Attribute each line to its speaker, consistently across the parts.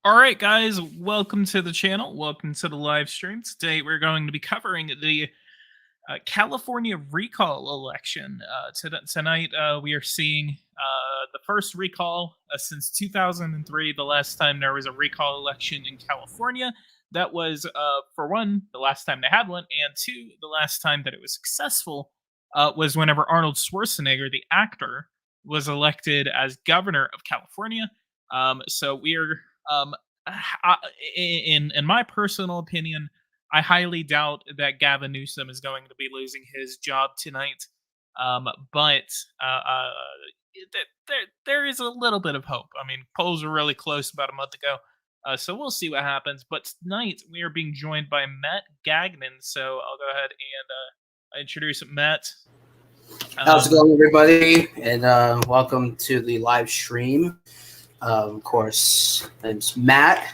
Speaker 1: All right, guys, welcome to the channel. Welcome to the live stream. Today, we're going to be covering the California recall election. Tonight, we are seeing the first recall since 2003, the last time there was a recall election in California. That was, for one, the last time they had one, and two, the last time that it was successful was whenever Arnold Schwarzenegger, the actor, was elected as governor of California. So we are I- in my personal opinion, I highly doubt that Gavin Newsom is going to be losing his job tonight. But there is a little bit of hope. I mean, polls were really close about a month ago, so we'll see what happens. But tonight we are being joined by Matt Gagnon. So I'll go ahead and introduce Matt.
Speaker 2: How's it going, everybody? And welcome to the live stream. Of course, it's Matt,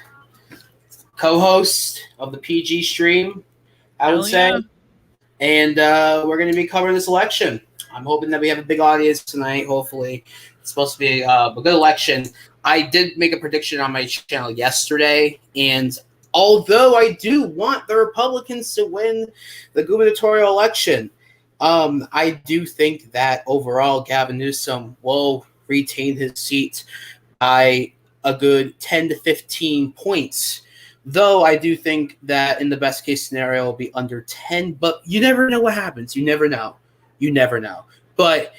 Speaker 2: co-host of the PG stream, I would say.
Speaker 1: Yeah.
Speaker 2: And we're going to be covering this election. I'm hoping that we have a big audience tonight, hopefully. It's supposed to be a good election. I did make a prediction on my channel yesterday, and although I do want the Republicans to win the gubernatorial election, I do think that overall Gavin Newsom will retain his seat by a good 10 to 15 points. Though I do think that in the best case scenario, it'll be under 10, but you never know what happens. You never know. But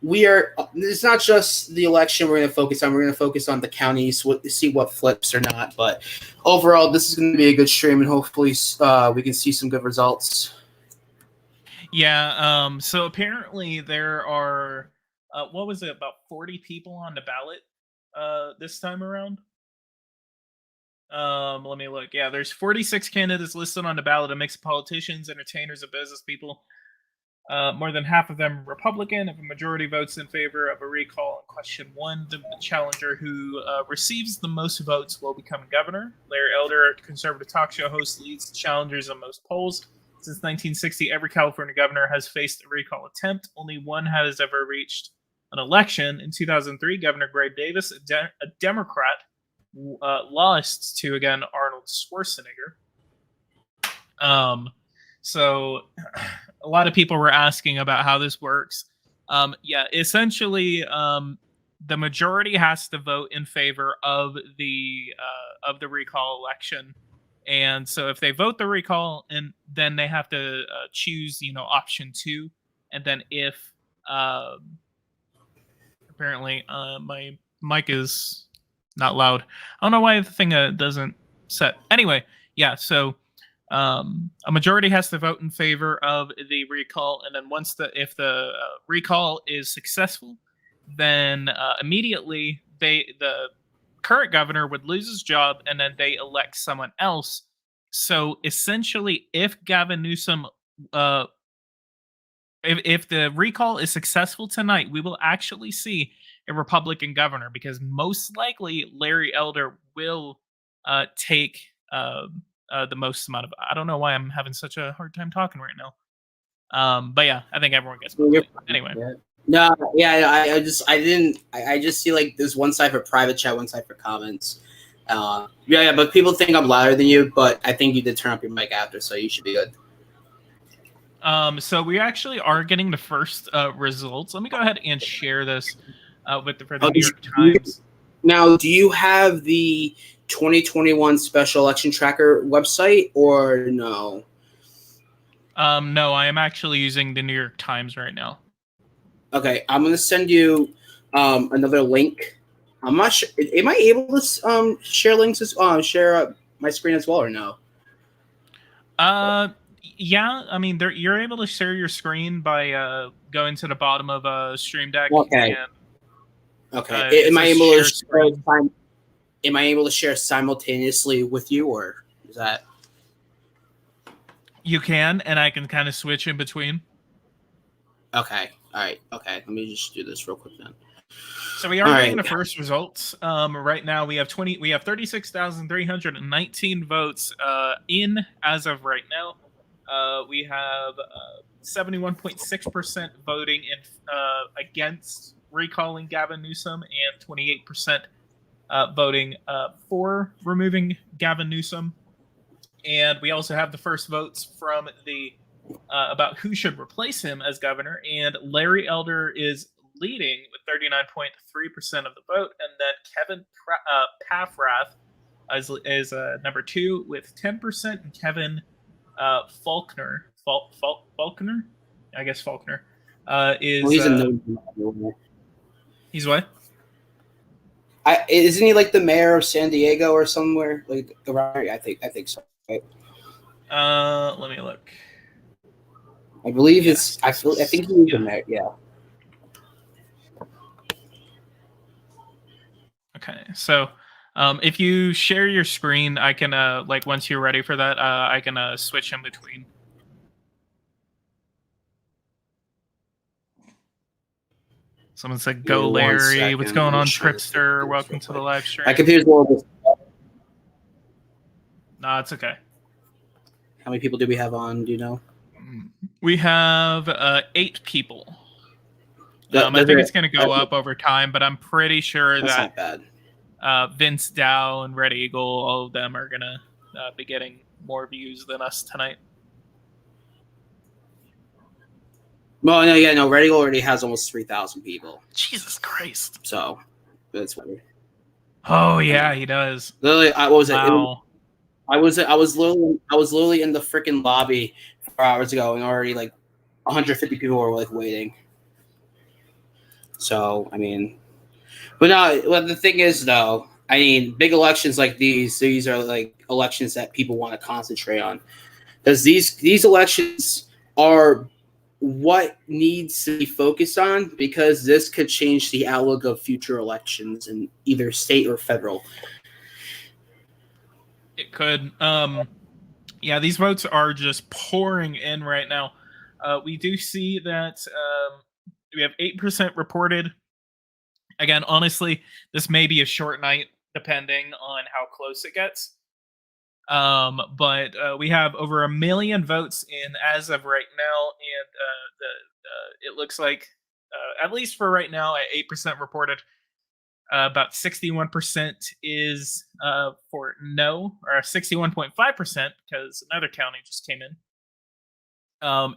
Speaker 2: it's not just the election we're going to focus on. We're going to focus on the counties, see what flips or not. But overall, this is going to be a good stream, and hopefully we can see some good results.
Speaker 1: Yeah, so apparently there are, what was it, about 40 people on the ballot this time around? Let me look. Yeah, there's 46 candidates listed on the ballot, a mix of politicians, entertainers, and business people. More than half of them Republican. If a majority votes in favor of a recall in question one, the challenger who receives the most votes will become governor. Larry Elder, a conservative talk show host, leads the challengers in most polls. Since 1960, every California governor has faced a recall attempt. Only one has ever reached an election. In 2003, Governor Gray Davis, a Democrat, lost to, again, Arnold Schwarzenegger. So a lot of people were asking about how this works. Yeah, essentially, the majority has to vote in favor of the recall election, and so if they vote the recall, and then they have to choose, option two, and then if apparently my mic is not loud. I don't know why the thing doesn't set. Anyway, yeah, so a majority has to vote in favor of the recall, and then if the recall is successful, then immediately the current governor would lose his job, and then they elect someone else. So essentially, if Gavin Newsom, if the recall is successful tonight, we will actually see a Republican governor, because most likely Larry Elder will take the most amount of. I don't know why I'm having such a hard time talking right now. But yeah, I think everyone gets it. Anyway.
Speaker 2: Yeah. No, yeah, I just see like there's one side for private chat, one side for comments. Yeah, but people think I'm louder than you, but I think you did turn up your mic after, so you should be good.
Speaker 1: So we actually are getting the first results. Let me go ahead and share this for the New York Times.
Speaker 2: Now, do you have the 2021 special election tracker website or no?
Speaker 1: No, I am actually using the New York Times right now.
Speaker 2: Okay, I'm gonna send you another link. I'm not sure. Am I able to share links share my screen as well or no?
Speaker 1: Yeah, I mean, you're able to share your screen by going to the bottom of Stream Deck.
Speaker 2: Okay. Okay. Am I able to share simultaneously with you, or is that?
Speaker 1: You can, and I can kind of switch in between.
Speaker 2: Okay. All right. Okay. Let me just do this real quick then.
Speaker 1: So we are getting the first results. Right now we have 36,319 votes in as of right now. We have 71.6% voting in against recalling Gavin Newsom, and 28% voting for removing Gavin Newsom. And we also have the first votes from the about who should replace him as governor. And Larry Elder is leading with 39.3% of the vote. And then Kevin Paffrath is number 2 with 10%. And Kevin Faulkner, I guess Faulkner, is...
Speaker 2: Well, he's a no.
Speaker 1: He's what?
Speaker 2: Isn't he like the mayor of San Diego or somewhere like around? I think so. Right?
Speaker 1: Let me look.
Speaker 2: I believe it's. I think he's the mayor. Yeah.
Speaker 1: Okay, so if you share your screen, I can like once you're ready for that, I can switch in between. Someone said, "Go, Larry." What's going on, Tripster? Welcome to the live stream.
Speaker 2: My computer's a little.
Speaker 1: No, it's okay.
Speaker 2: How many people do we have on? Do you know?
Speaker 1: We have 8 people. I think it's going to go up over time, but I'm pretty sure
Speaker 2: that
Speaker 1: not bad. Vince Dow and Red Eagle, all of them are going to be getting more views than us tonight.
Speaker 2: Well, no. Red Eagle already has almost 3,000 people.
Speaker 1: Jesus Christ!
Speaker 2: So that's weird.
Speaker 1: Oh yeah, he does.
Speaker 2: Literally, what was it?
Speaker 1: Wow.
Speaker 2: I was literally in the freaking lobby 4 hours ago, and already like 150 people were like waiting. So I mean, but no. Well, the thing is, though, I mean, big elections like these are like elections that people want to concentrate on, because these elections are what needs to be focused on, because this could change the outlook of future elections in either state or federal.
Speaker 1: It could. Yeah, these votes are just pouring in right now. We do see that we have 8% reported. Again, honestly, this may be a short night depending on how close it gets. But we have over 1 million votes in as of right now, and it looks like, at least for right now, at 8% reported, about 61% is for no, or 61.5%, because another county just came in,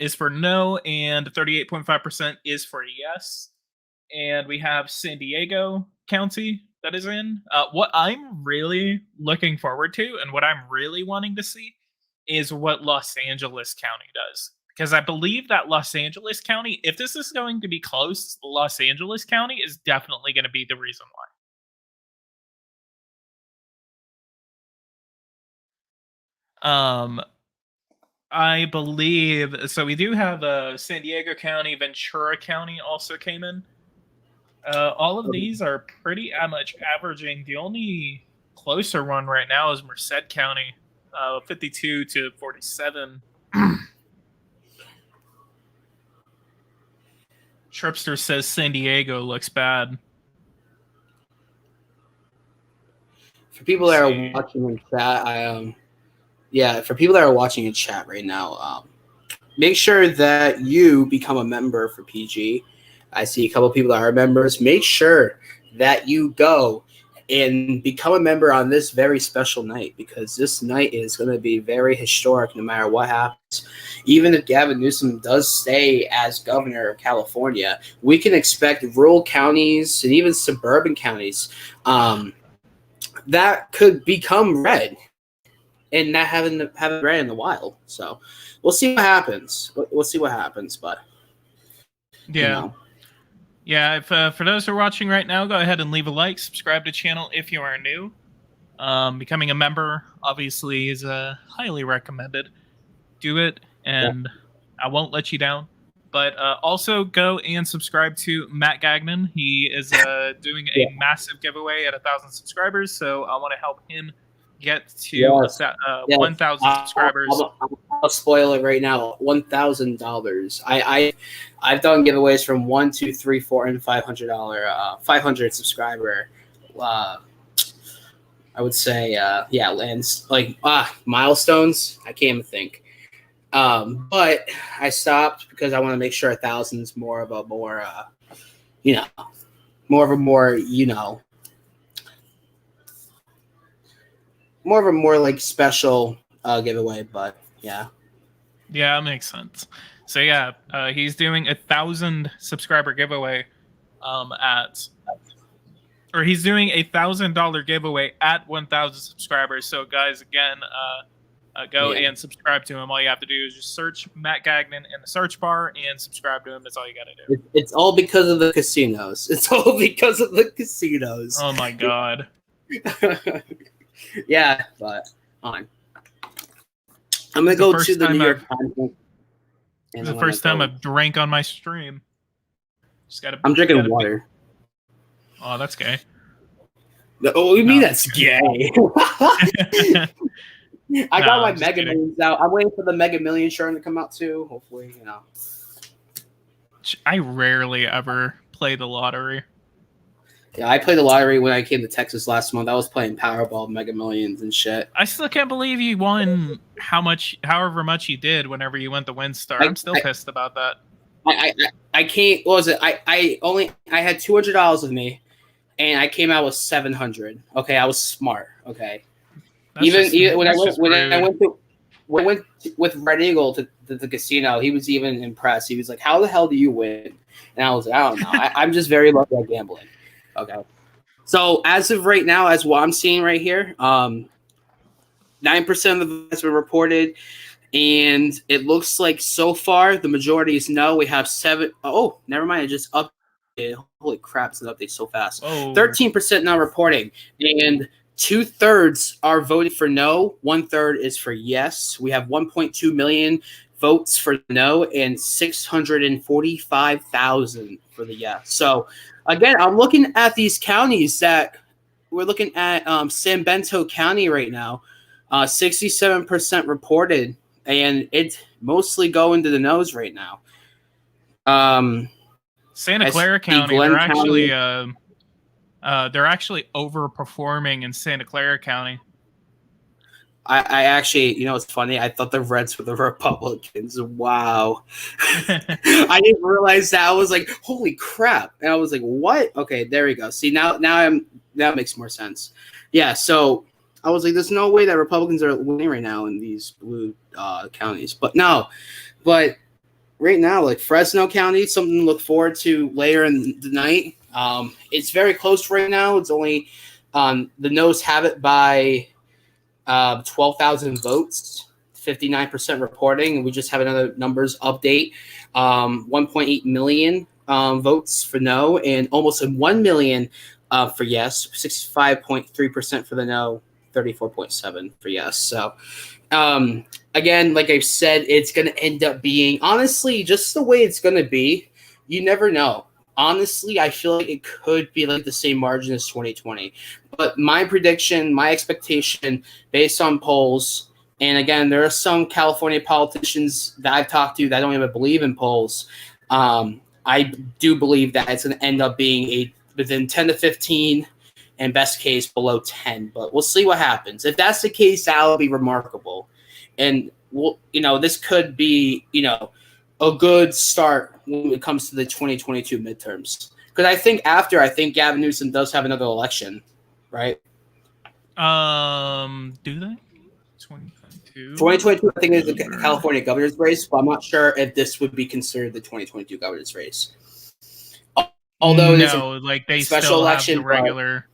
Speaker 1: is for no, and 38.5% is for yes. And we have San Diego County that is in. What I'm really looking forward to, and what I'm really wanting to see, is what Los Angeles County does. Because I believe that Los Angeles County, if this is going to be close, Los Angeles County is definitely going to be the reason why. I believe, so we do have San Diego County, Ventura County also came in. All of these are pretty much averaging. The only closer one right now is Merced County, 52 to 47. Tripster says San Diego looks bad.
Speaker 2: For people that are watching in chat, for people that are watching in chat right now, make sure that you become a member for PG. I see a couple of people that are members. Make sure that you go and become a member on this very special night, because this night is going to be very historic no matter what happens. Even if Gavin Newsom does stay as governor of California, we can expect rural counties and even suburban counties that could become red and not having red in the wild. So we'll see what happens. We'll see what happens, but
Speaker 1: yeah. You know. Yeah, if for those who are watching right now, go ahead and leave a like, subscribe to the channel if you are new. Becoming a member, obviously, is highly recommended. Do it, and I won't let you down. But also go and subscribe to Matt Gagnon. He is doing a massive giveaway at 1,000 subscribers, so I want to help him get to 1,000 subscribers.
Speaker 2: I'll spoil it right now. $1,000. I've done giveaways from $1, $2, $3, $4, and $500. 500 subscriber. I would say lands like milestones. I can't even think. But I stopped because I want to make sure 1,000's more of a more like special giveaway, but yeah.
Speaker 1: Yeah, that makes sense. So yeah, he's doing 1,000 subscriber giveaway he's doing $1,000 giveaway at 1,000 subscribers. So guys, again, go and subscribe to him. All you have to do is just search Matt Gagnon in the search bar and subscribe to him. That's all you got to do.
Speaker 2: It's all because of the casinos. It's all because of the casinos.
Speaker 1: Oh my god.
Speaker 2: Yeah, but on. I'm gonna go to the New York Times.
Speaker 1: It's the first time I've drank on my stream.
Speaker 2: I'm drinking water.
Speaker 1: Oh, that's gay.
Speaker 2: Oh, you mean that's gay? I got my Mega Millions out. I'm waiting for the Mega Millions shard to come out too. Hopefully, you know.
Speaker 1: I rarely ever play the lottery.
Speaker 2: Yeah, I played the lottery when I came to Texas last month. I was playing Powerball, Mega Millions, and shit.
Speaker 1: I still can't believe you won however much you did whenever you went to WinStar. I'm still pissed about that.
Speaker 2: I can't. What was it? I had $200 with me, and I came out with $700. Okay, I was smart. Okay, even when I went with Red Eagle to the casino, he was even impressed. He was like, "How the hell do you win?" And I was like, "I don't know. I'm just very lucky at gambling." Okay, so as of right now, as what I'm seeing right here, 9% of the has been reported. And it looks like so far the majority is no. We have 7. Oh, never mind. I just updated. Holy crap! It's an update so fast. 13% not reporting, and 2/3 are voted for no. 1/3 is for yes. We have 1.2 million votes for no and 645,000 for the yes. So again, I'm looking at these counties that we're looking at. San Bento County right now, 67% reported. And it's mostly going to the nose right now.
Speaker 1: Santa Clara County, they're actually overperforming in Santa Clara County.
Speaker 2: I actually, you know, it's funny. I thought the Reds were the Republicans. Wow. I didn't realize that. I was like, holy crap. And I was like, what? Okay, there we go. See, now that makes more sense. Yeah, so I was like, there's no way that Republicans are winning right now in these blue counties. But no. But right now, like Fresno County, something to look forward to later in the night. It's very close right now. It's only the no's have it by 12,000 votes, 59% reporting. And we just have another numbers update. 1.8 million votes for no and almost 1 million for yes. 65.3% for the no. 34.7 for yes. So, again, like I've said, it's going to end up being, honestly, just the way it's going to be. You never know. Honestly, I feel like it could be like the same margin as 2020. But my prediction, my expectation, based on polls, and again, there are some California politicians that I've talked to that don't even believe in polls. I do believe that it's going to end up being within 10 to 15, and best case below 10, but we'll see what happens. If that's the case, that'll be remarkable. And this could be, a good start when it comes to the 2022 midterms. Because I think Gavin Newsom does have another election, right?
Speaker 1: Do they?
Speaker 2: 2022, I think is the California governor's race, but I'm not sure if this would be considered the 2022 governor's race. Although it is
Speaker 1: they
Speaker 2: special
Speaker 1: still
Speaker 2: election,
Speaker 1: have the regular.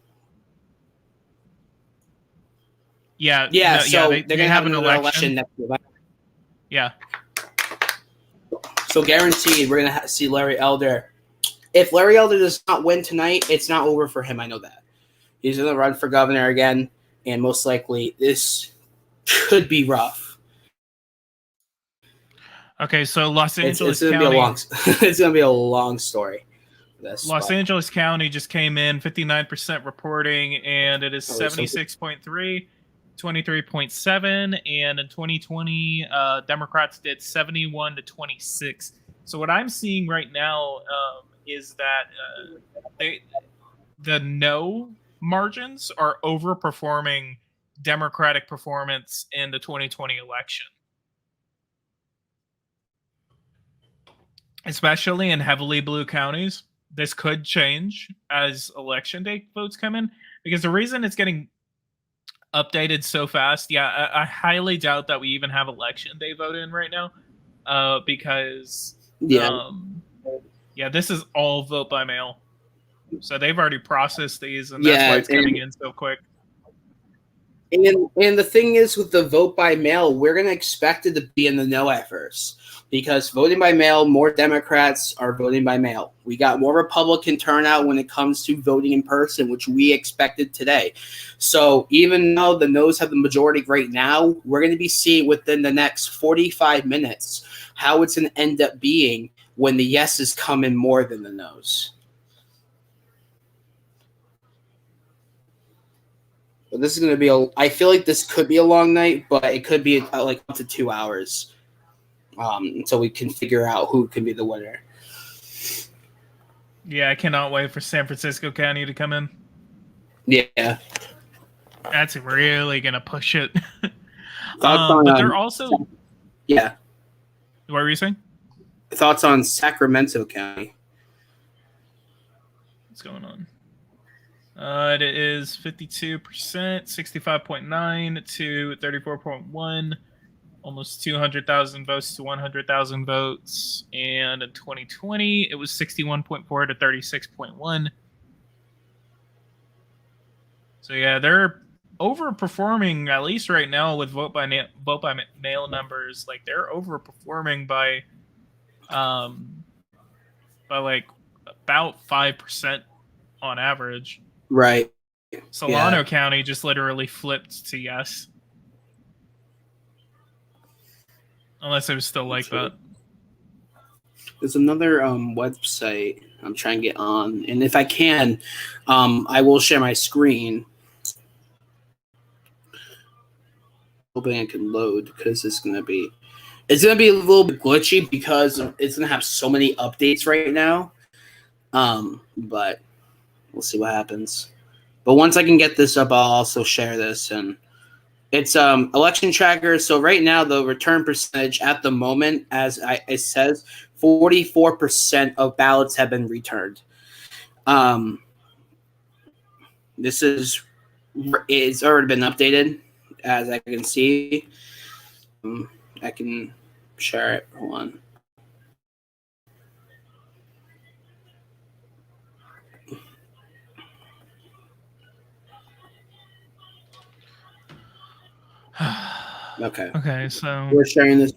Speaker 1: Yeah.
Speaker 2: They're gonna have another election next year.
Speaker 1: Yeah.
Speaker 2: So guaranteed, we're gonna see Larry Elder. If Larry Elder does not win tonight, it's not over for him. I know that he's gonna run for governor again, and most likely this could be rough.
Speaker 1: Okay, so Los Angeles
Speaker 2: County. It's gonna be a long story.
Speaker 1: Los Angeles County just came in 59% reporting, and it is 76.3. 23.7, and in 2020 Democrats did 71 to 26. So what I'm seeing right now is that the no margins are overperforming Democratic performance in the 2020 election, especially in heavily blue counties. This could change as election day votes come in, because the reason it's getting updated so fast. Yeah, I highly doubt that we even have election day vote in right now, because
Speaker 2: Yeah.
Speaker 1: yeah, this is all vote by mail. So they've already processed these, and that's why
Speaker 2: Yeah,
Speaker 1: it's coming in so quick.
Speaker 2: and the thing is, with the vote by mail, we're going to expect it to be in the no at first, because voting by mail, more Democrats are voting by mail. We got more Republican turnout when it comes to voting in person, which we expected today. So even though the no's have the majority right now, we're going to be seeing within the next 45 minutes how it's going to end up being when the yeses come in more than the no's. But this is going to be I feel like this could be a long night, but it could be like up to 2 hours until we can figure out who can be the winner.
Speaker 1: Yeah, I cannot wait for San Francisco County to come in.
Speaker 2: Yeah.
Speaker 1: That's really going to push it.
Speaker 2: Thoughts on,
Speaker 1: but they're also...
Speaker 2: Yeah.
Speaker 1: What were you saying?
Speaker 2: Thoughts on Sacramento County?
Speaker 1: What's going on? It is 52%, 65.9 to 34.1, almost 200,000 votes to 100,000 votes. And in 2020, it was 61.4 to 36.1. So yeah, they're overperforming, at least right now, with vote by mail numbers. Like, they're overperforming by like about 5% on average.
Speaker 2: Right.
Speaker 1: Solano County just literally flipped to yes. Unless it was still like that.
Speaker 2: There's another website I'm trying to get on, and if I can, I will share my screen. Hoping I can load, because it's gonna be a little bit glitchy because it's gonna have so many updates right now. But we'll see what happens. But once I can get this up, I'll also share this. And it's election tracker. So right now, the return percentage at the moment, it says, 44% of ballots have been returned. This it's already been updated, as I can see. I can share it. Hold on. Okay.
Speaker 1: Okay, so
Speaker 2: We're sharing this.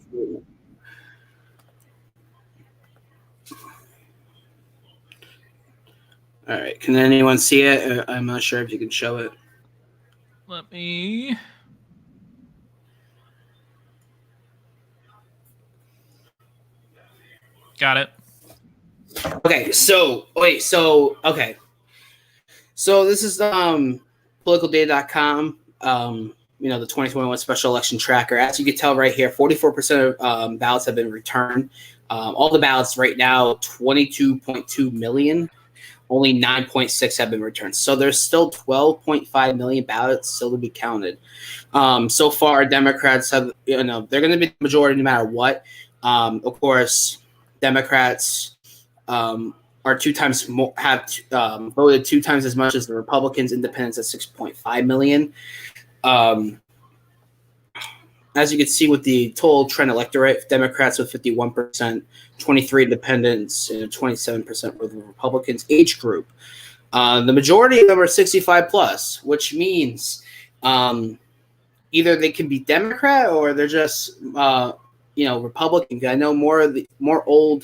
Speaker 2: All right. Can anyone see it? I'm not sure if you can show it.
Speaker 1: let me... Got it.
Speaker 2: Okay. So wait. So okay. So this is politicaldata.com. The 2021 special election tracker. As you can tell right here, 44% of ballots have been returned. All the ballots right now, 22.2 million. Only 9.6 have been returned. So there's still 12.5 million ballots still to be counted. So far, Democrats have, they're going to be the majority no matter what. Of course, Democrats are 2 times more, have voted 2 times as much as the Republicans. Independents at 6.5 million. As you can see with the total trend electorate, Democrats with 51%, 23 independents, and 27% with the Republicans age group. The majority of them are 65 plus, which means either they can be Democrat or they're just Republican. I know more people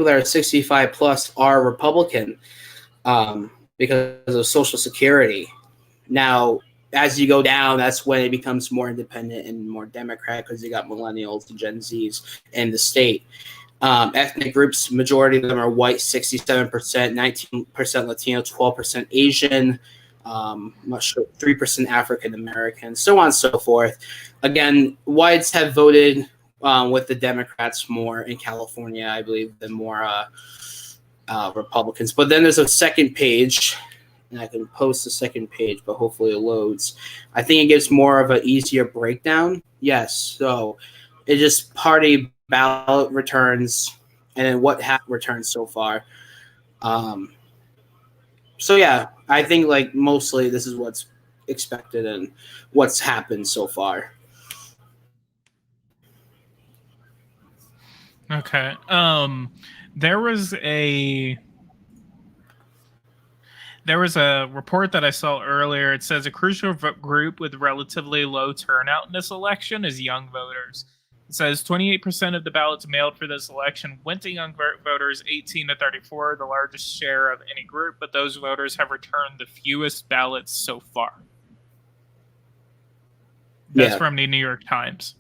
Speaker 2: that are 65 plus are Republican because of Social Security. Now, as you go down, that's when it becomes more independent and more Democrat, because you got millennials and Gen Zs in the state. Ethnic groups, majority of them are white, 67%, 19% Latino, 12% Asian, 3% African American, so on and so forth. Again, whites have voted with the Democrats more in California, I believe, than more Republicans. But then there's a second page, and I can post the second page, but hopefully it loads. I think it gives more of an easier breakdown. Yes, so it just party ballot returns and then what have returned so far. So yeah, I think like mostly this is what's expected and what's happened so far.
Speaker 1: Okay. There was a report that I saw earlier. It says a crucial group with relatively low turnout in this election is young voters. It says 28% of the ballots mailed for this election went to young voters 18 to 34, the largest share of any group, but those voters have returned the fewest ballots so far. That's from the New York Times.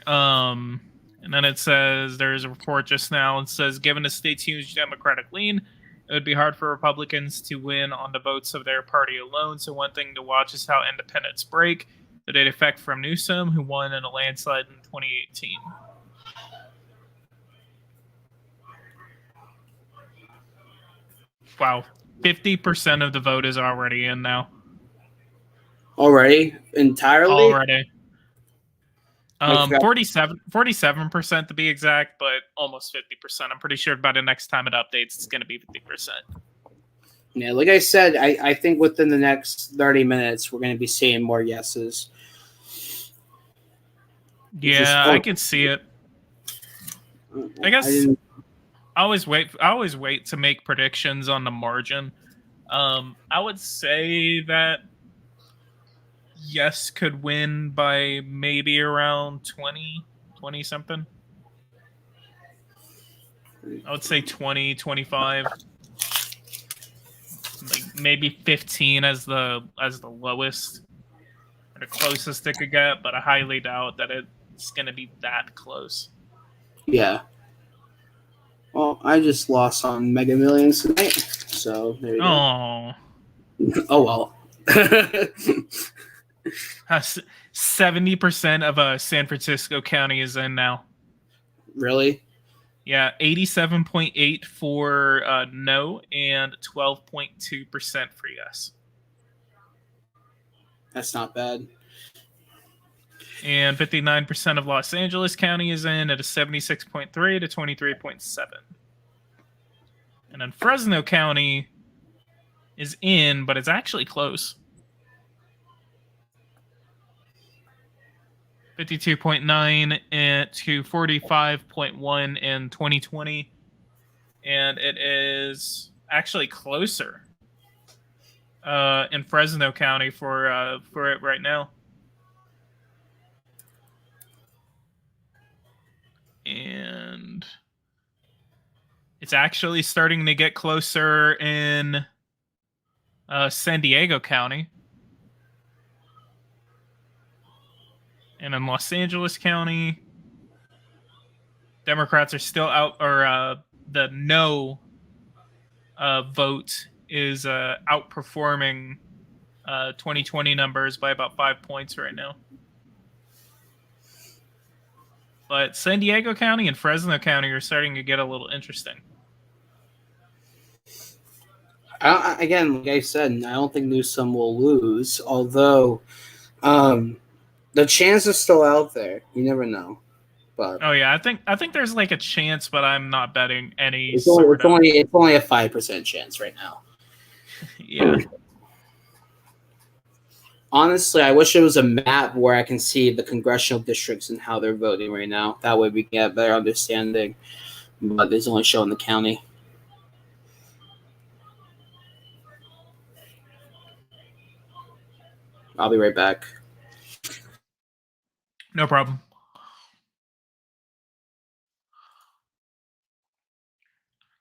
Speaker 1: And then it says there's a report just now. It says, given the state's huge Democratic lean, it would be hard for Republicans to win on the votes of their party alone. So one thing to watch is how independents break. The data effect from Newsom, who won in a landslide in 2018. Wow, 50% of the vote is already in now.
Speaker 2: Already? Entirely?
Speaker 1: Already. 47% to be exact, but almost 50%. I'm pretty sure by the next time it updates, it's going to be 50%.
Speaker 2: Yeah, like I said, I think within the next 30 minutes, we're going to be seeing more yeses.
Speaker 1: Yeah, I can see it. I guess I always wait to make predictions on the margin. I would say that yes could win by maybe around 20 something. I would say 20, 25. Like maybe 15 as the lowest or the closest it could get, but I highly doubt that it's going to be that close.
Speaker 2: Yeah. Well, I just lost on Mega Millions tonight, so there you go. Oh well.
Speaker 1: 70% of San Francisco County is in now.
Speaker 2: Really?
Speaker 1: Yeah, 87.8 for no and 12.2% for yes.
Speaker 2: That's not bad.
Speaker 1: And 59% of Los Angeles County is in at a 76.3 to 23.7. And then Fresno County is in, but it's actually close. 52.9 to 45.1 in 2020. And it is actually closer in Fresno County for it right now. And it's actually starting to get closer in San Diego County. And in Los Angeles County, Democrats are still out, or the no vote is outperforming 2020 numbers by about 5 points right now. But San Diego County and Fresno County are starting to get a little interesting.
Speaker 2: Again, like I said, I don't think Newsom will lose, although the chance is still out there. You never know. But
Speaker 1: oh yeah, I think there's like a chance, but I'm not betting any.
Speaker 2: It's only a 5% chance right now.
Speaker 1: Yeah.
Speaker 2: Honestly, I wish it was a map where I can see the congressional districts and how they're voting right now. That way we can get a better understanding. But it's only showing the county. I'll be right back.
Speaker 1: No problem.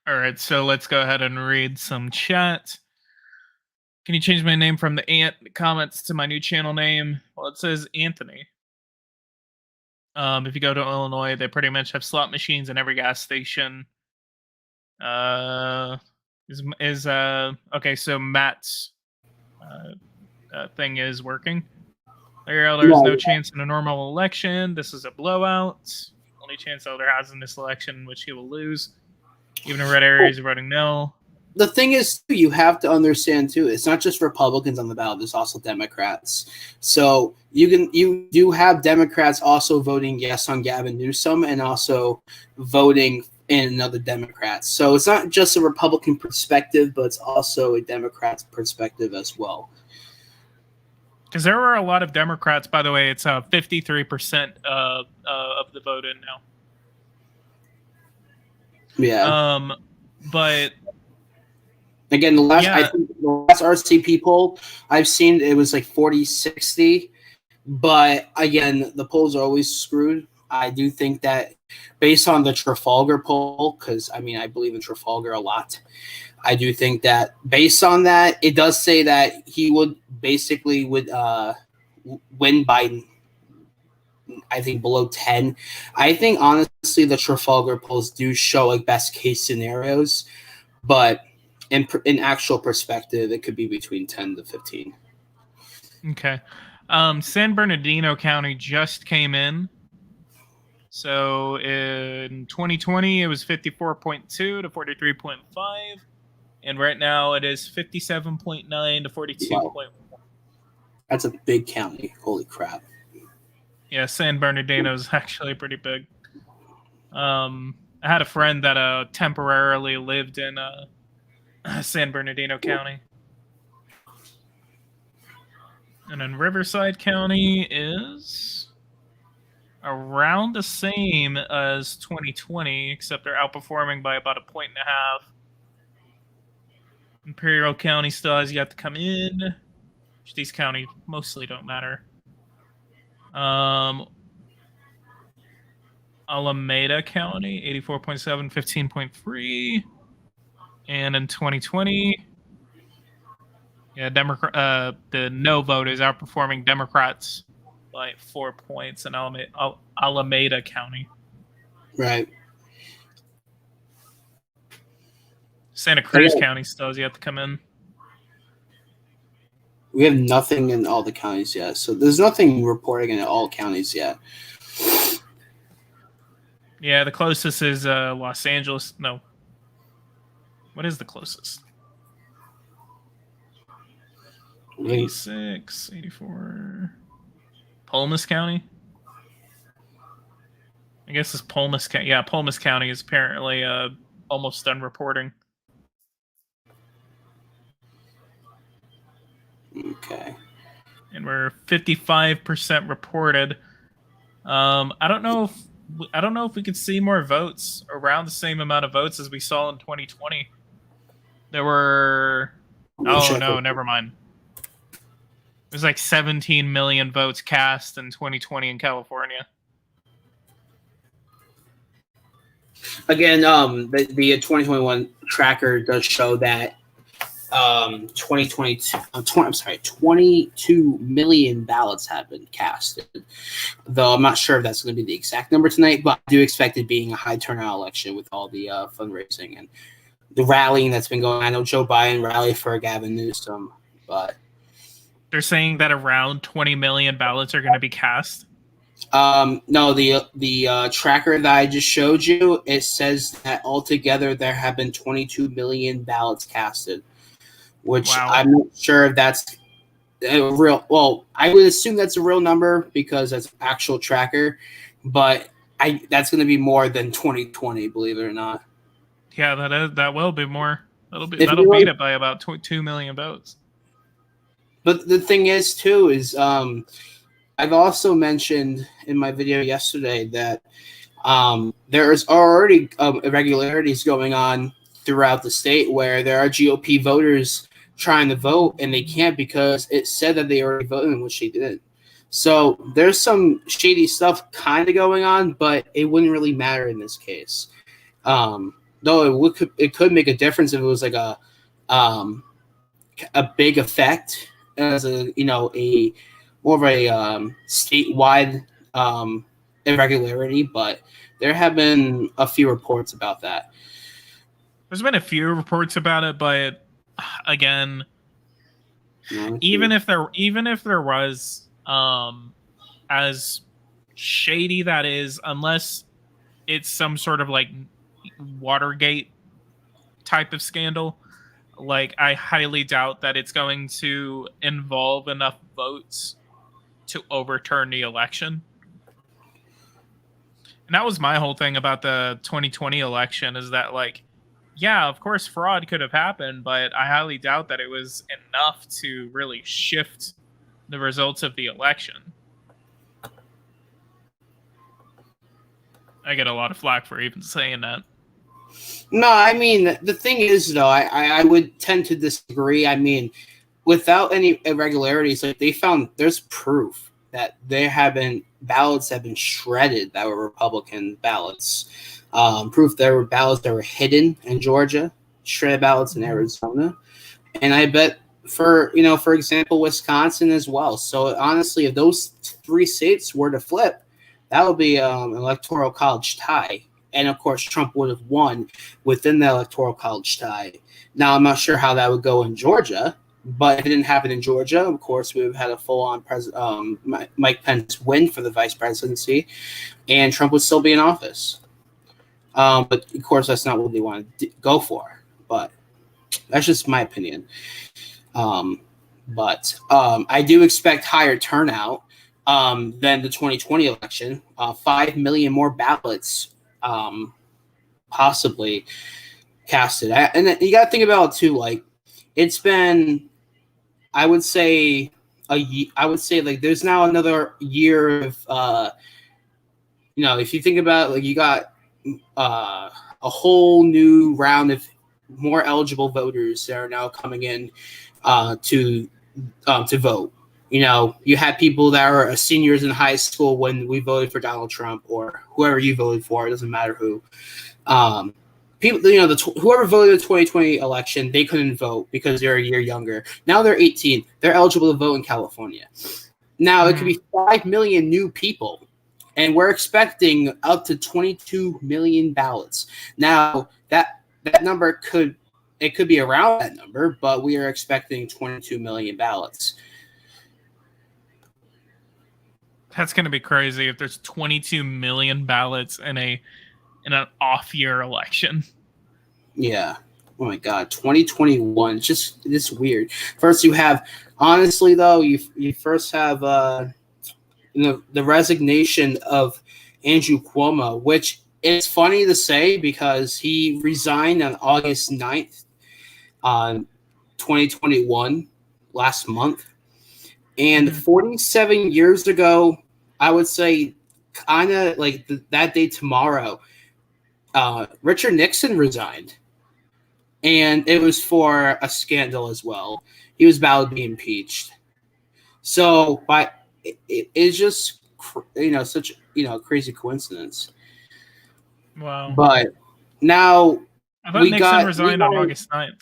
Speaker 1: All right, so let's go ahead and read some chat. Can you change my name from the Ant comments to my new channel name? Well, it says Anthony. If you go to Illinois, they pretty much have slot machines in every gas station. Okay, so Matt's thing is working. There's no chance in a normal election. This is a blowout. Only chance Elder has in this election, which he will lose. Even in red areas, voting no.
Speaker 2: The thing is, you have to understand too. It's not just Republicans on the ballot. There's also Democrats. So you have Democrats also voting yes on Gavin Newsom and also voting and another Democrat. So it's not just a Republican perspective, but it's also a Democrat's perspective as well.
Speaker 1: Because there were a lot of Democrats, by the way. It's 53% of the vote in now.
Speaker 2: Yeah.
Speaker 1: But
Speaker 2: again, I think the last RCP poll I've seen, it was like 40-60. But again, the polls are always screwed. I do think that based on the Trafalgar poll, because I mean I believe in Trafalgar a lot, I do think that based on that, it does say that he would win by, I think, below 10. I think honestly the Trafalgar polls do show like best case scenarios, but in actual perspective, it could be between 10 to 15.
Speaker 1: Okay. San Bernardino County just came in. So in 2020, it was 54.2 to 43.5. And right now it is 57.9 to 42.1.
Speaker 2: Wow. That's a big county. Holy crap.
Speaker 1: Yeah, San Bernardino is actually pretty big. I had a friend that temporarily lived in San Bernardino County. And then Riverside County is around the same as 2020, except they're outperforming by about 1.5 points. Imperial County still has yet to come in. These counties mostly don't matter. Alameda County, 84.7, 15.3. And in 2020, yeah, the no vote is outperforming Democrats by 4 points in Alameda County.
Speaker 2: Right.
Speaker 1: Santa Cruz County still has yet to come in.
Speaker 2: We have nothing in all the counties yet. So there's nothing reporting in all counties yet.
Speaker 1: Yeah, the closest is Los Angeles. No. What is the closest? 86, 84. Pulmus County? I guess it's Pulmus County. Yeah, Pulmus County is apparently almost done reporting.
Speaker 2: Okay.
Speaker 1: And we're 55% reported. I don't know if we could see more votes, around the same amount of votes as we saw in 2020. There were never mind. It was like 17 million votes cast in 2020 in California.
Speaker 2: Again, the 2021 tracker does show that 22 million ballots have been casted. Though I'm not sure if that's going to be the exact number tonight, but I do expect it being a high turnout election with all the fundraising and the rallying that's been going on. I know Joe Biden rallied for Gavin Newsom, but
Speaker 1: they're saying that around 20 million ballots are going to be cast.
Speaker 2: No, the tracker that I just showed you, it says that altogether there have been 22 million ballots casted, which I'm not sure if that's a real. Well, I would assume that's a real number because that's an actual tracker, but that's going to be more than 2020, believe it or not.
Speaker 1: Yeah, that will be more. That'll beat it by about 2 million votes.
Speaker 2: But the thing is, too, is I've also mentioned in my video yesterday that there is already irregularities going on throughout the state where there are GOP voters trying to vote and they can't because it said that they already voted, which they didn't. So there's some shady stuff kind of going on, but it wouldn't really matter in this case. Though it could make a difference if it was like a big effect as a more of a statewide irregularity, but there have been a few reports about that.
Speaker 1: There's been a few reports about it, but again, even if there was, as shady that is, unless it's some sort of like Watergate type of scandal, like I highly doubt that it's going to involve enough votes to overturn the election. And that was my whole thing about the 2020 election is that, like, yeah, of course, fraud could have happened, but I highly doubt that it was enough to really shift the results of the election. I get a lot of flack for even saying that.
Speaker 2: No, I mean the thing is though, I would tend to disagree. I mean, without any irregularities, like they found there's proof that there have been ballots have been shredded that were Republican ballots. Proof there were ballots that were hidden in Georgia, shredded ballots in Arizona, and I bet for example Wisconsin as well. So honestly, if those three states were to flip, that would be an electoral college tie, and of course Trump would have won within the electoral college tie. Now I'm not sure how that would go in Georgia, but if it didn't happen in Georgia, of course we would have had a full-on Mike Pence win for the vice presidency, and Trump would still be in office. But of course that's not what they want to go for. But that's just my opinion. But I do expect higher turnout than the 2020 election. 5 million more ballots possibly casted. And you got to think about it too. Like it's been, I would say, I would say like there's now another year of if you think about it, like you got a whole new round of more eligible voters that are now coming in to vote. You had people that were seniors in high school when we voted for Donald Trump or whoever you voted for. It doesn't matter who. People, whoever voted the 2020 election, they couldn't vote because they're a year younger. Now they're 18. They're eligible to vote in California. Now it could be 5 million new people, and we're expecting up to 22 million ballots. Now that number could be around that number, but we are expecting 22 million ballots.
Speaker 1: That's going to be crazy if there's 22 million ballots in an off-year election.
Speaker 2: Yeah. Oh my God, 2021, just this weird. First, you have honestly though, you first have the resignation of Andrew Cuomo, which it's funny to say because he resigned on August 9th, 2021, last month. And 47 years ago, I would say kind of like that day tomorrow, Richard Nixon resigned. And it was for a scandal as well. He was about to be impeached. So, it's just such crazy coincidence.
Speaker 1: Wow.
Speaker 2: But now
Speaker 1: I thought Nixon resigned on August 9th.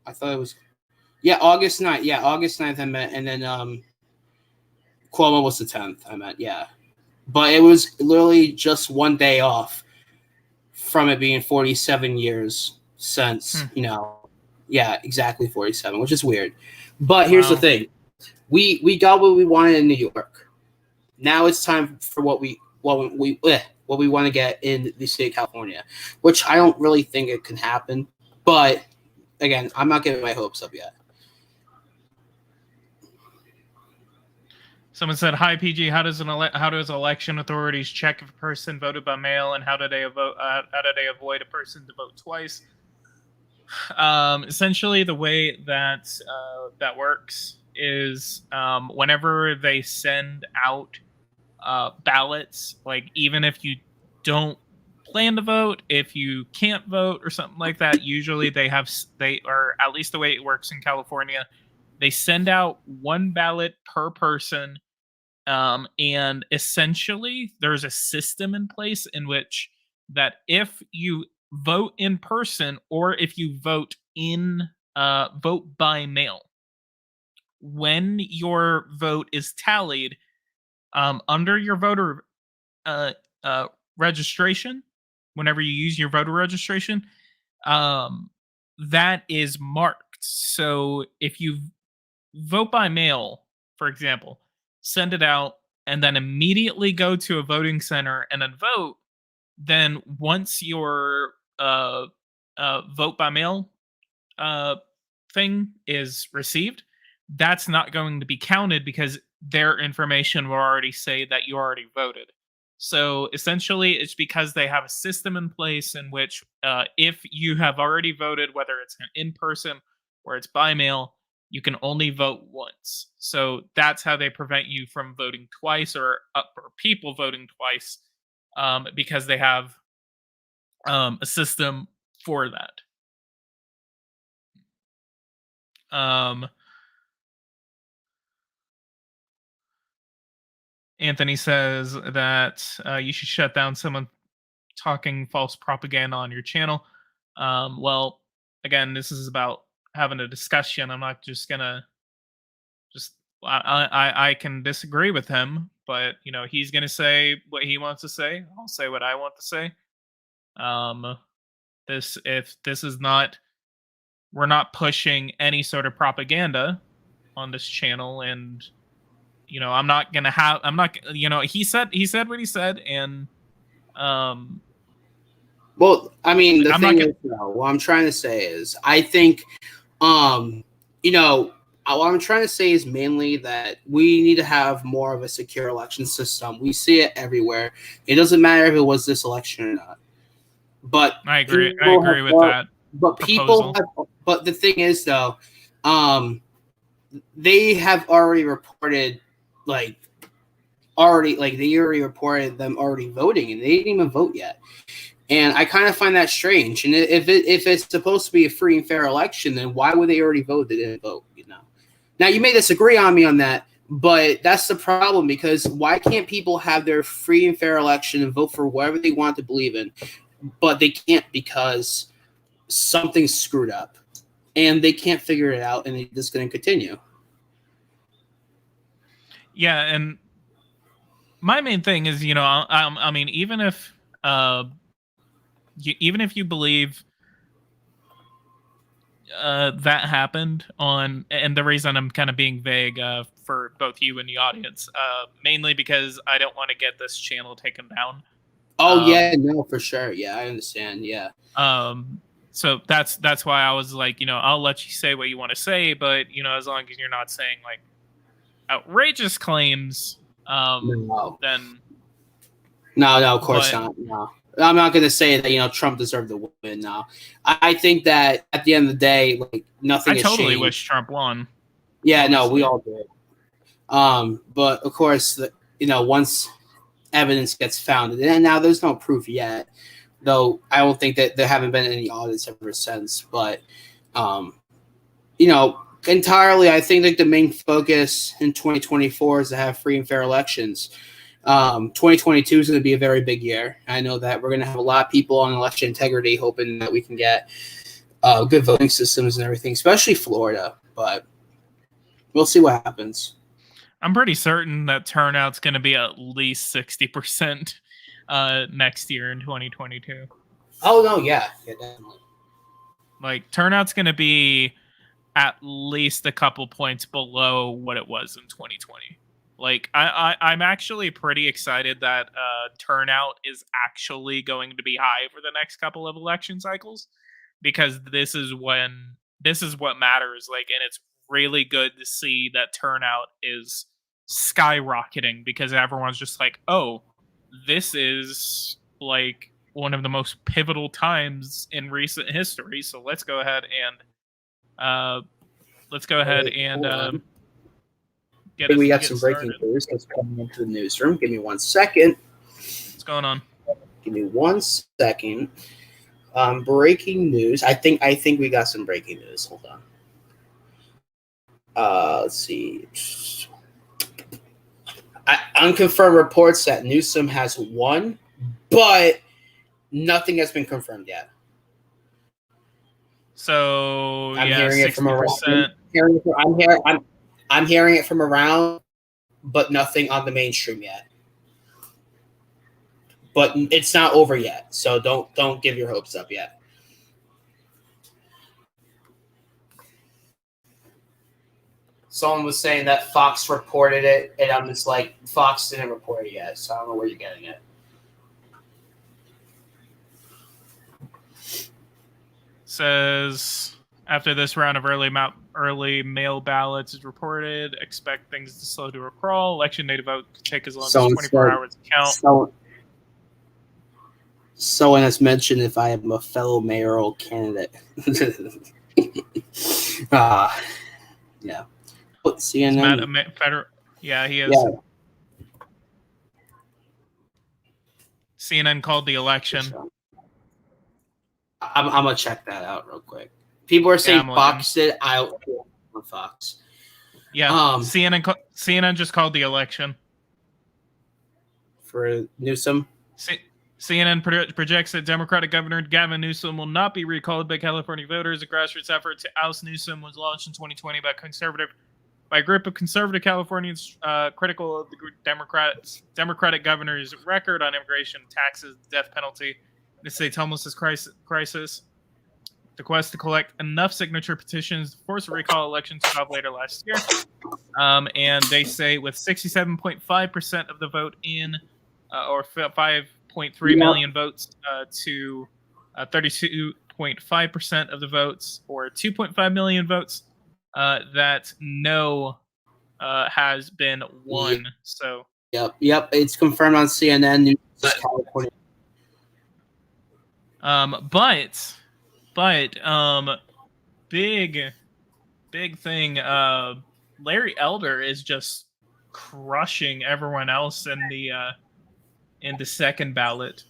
Speaker 2: I thought it was August 9th. Yeah, August 9th I meant, and then Cuomo was the 10th. I meant, yeah. But it was literally just one day off from it being 47 years since, yeah, exactly 47, which is weird. But here's the thing. We got what we wanted in New York. Now it's time for what we want to get in the state of California, which I don't really think it can happen. But again, I'm not getting my hopes up yet.
Speaker 1: Someone said, "Hi PG, how does election authorities check if a person voted by mail, and how do they avoid a person to vote twice?" Essentially, the way that that works is whenever they send out ballots, like even if you don't plan to vote, if you can't vote or something like that, usually or at least the way it works in California, they send out one ballot per person. And essentially, there's a system in place in which that if you vote in person or if you vote by mail, when your vote is tallied, under your voter registration, whenever you use your voter registration, that is marked. So if you vote by mail, for example, send it out and then immediately go to a voting center and then vote, then once your vote by mail thing is received, that's not going to be counted because their information will already say that you already voted. So essentially, it's because they have a system in place in which, if you have already voted, whether it's in person or it's by mail, you can only vote once. So that's how they prevent you from voting twice, or people voting twice, because they have a system for that. Um, Anthony says that you should shut down someone talking false propaganda on your channel. Well, again, this is about having a discussion. I'm not just gonna just. I can disagree with him, but he's gonna say what he wants to say. I'll say what I want to say. Um, if this is not, we're not pushing any sort of propaganda on this channel, and I'm not gonna have. I'm not. He said what he said, and um
Speaker 2: Well, I mean, the
Speaker 1: I'm not
Speaker 2: thing
Speaker 1: gonna.
Speaker 2: is, though, what I'm trying to say is, I think, um, what I'm trying to say is mainly that we need to have more of a secure election system. We see it everywhere. It doesn't matter if it was this election or not. But
Speaker 1: I agree with that
Speaker 2: people
Speaker 1: proposal.
Speaker 2: have, but the thing is, though, they have already reported, like, they already reported them already voting, and they didn't even vote yet. And I kind of find that strange. And if it's supposed to be a free and fair election, then why would they already vote? They didn't vote, Now, you may disagree on me on that, but that's the problem, because why can't people have their free and fair election and vote for whatever they want to believe in? But they can't because something's screwed up, and they can't figure it out, and they're just going to continue.
Speaker 1: Yeah, and my main thing is, I mean, even if you believe that happened and the reason I'm kind of being vague for both you and the audience, mainly because I don't want to get this channel taken down.
Speaker 2: Oh, yeah, no, for sure. Yeah, I understand. Yeah.
Speaker 1: So that's why I was like, I'll let you say what you want to say, but as long as you're not saying like outrageous claims,
Speaker 2: No.
Speaker 1: then
Speaker 2: No, of course not. No. I'm not going to say that, Trump deserved the win now. I think that at the end of the day, like, nothing has
Speaker 1: totally
Speaker 2: changed.
Speaker 1: wish Trump won.
Speaker 2: Yeah, honestly. No, we all did. But of course, once evidence gets found, and now there's no proof yet, though I don't think that there haven't been any audits ever since. But, entirely, I think like the main focus in 2024 is to have free and fair elections. 2022 is going to be a very big year. I know that we're going to have a lot of people on election integrity hoping that we can get good voting systems and everything, especially Florida. But we'll see what happens.
Speaker 1: I'm pretty certain that turnout's going to be at least 60% next year in 2022.
Speaker 2: Oh, no, yeah, definitely.
Speaker 1: Like, turnout's going to be at least a couple points below what it was in 2020. Like, I'm actually pretty excited that turnout is actually going to be high for the next couple of election cycles, because this is what matters. Like, and it's really good to see that turnout is skyrocketing, because everyone's just like, oh, this is like one of the most pivotal times in recent history. So let's go ahead and
Speaker 2: we got some breaking news that's coming into the newsroom. Give me 1 second.
Speaker 1: What's going on?
Speaker 2: Give me 1 second. Breaking news. I think we got some breaking news. Hold on. Let's see. Unconfirmed reports that Newsom has won, but nothing has been confirmed yet.
Speaker 1: So
Speaker 2: I'm hearing it from around. I'm hearing it from around, but nothing on the mainstream yet. But it's not over yet, so don't give your hopes up yet. Someone was saying that Fox reported it, and I'm just like, Fox didn't report it yet, so I don't know where you're getting it.
Speaker 1: Says, after this round of early mail ballots is reported, expect things to slow to a crawl. Election day to vote could take as long as 24 hours to count.
Speaker 2: Someone has mentioned if I am a fellow mayoral candidate. Yeah.
Speaker 1: He's mad
Speaker 2: CNN.
Speaker 1: at federal. Yeah, he is.
Speaker 2: Yeah.
Speaker 1: CNN called the election.
Speaker 2: I'm gonna check that out real quick. People are saying Fox did. On Fox.
Speaker 1: Yeah. CNN just called the election
Speaker 2: for Newsom.
Speaker 1: CNN projects that Democratic Governor Gavin Newsom will not be recalled by California voters. A grassroots effort to oust Newsom was launched in 2020 by a group of conservative Californians critical of the Democratic governor's record on immigration, taxes, death penalty, and the state's homelessness crisis. The quest to collect enough signature petitions to force a recall election took off later last year. And they say with 67.5% of the vote in, or 5.3 million votes to 32.5% of the votes, or 2.5 million votes, that no has been won. So
Speaker 2: yep, it's confirmed on CNN News California.
Speaker 1: But big thing. Larry Elder is just crushing everyone else in the second ballot.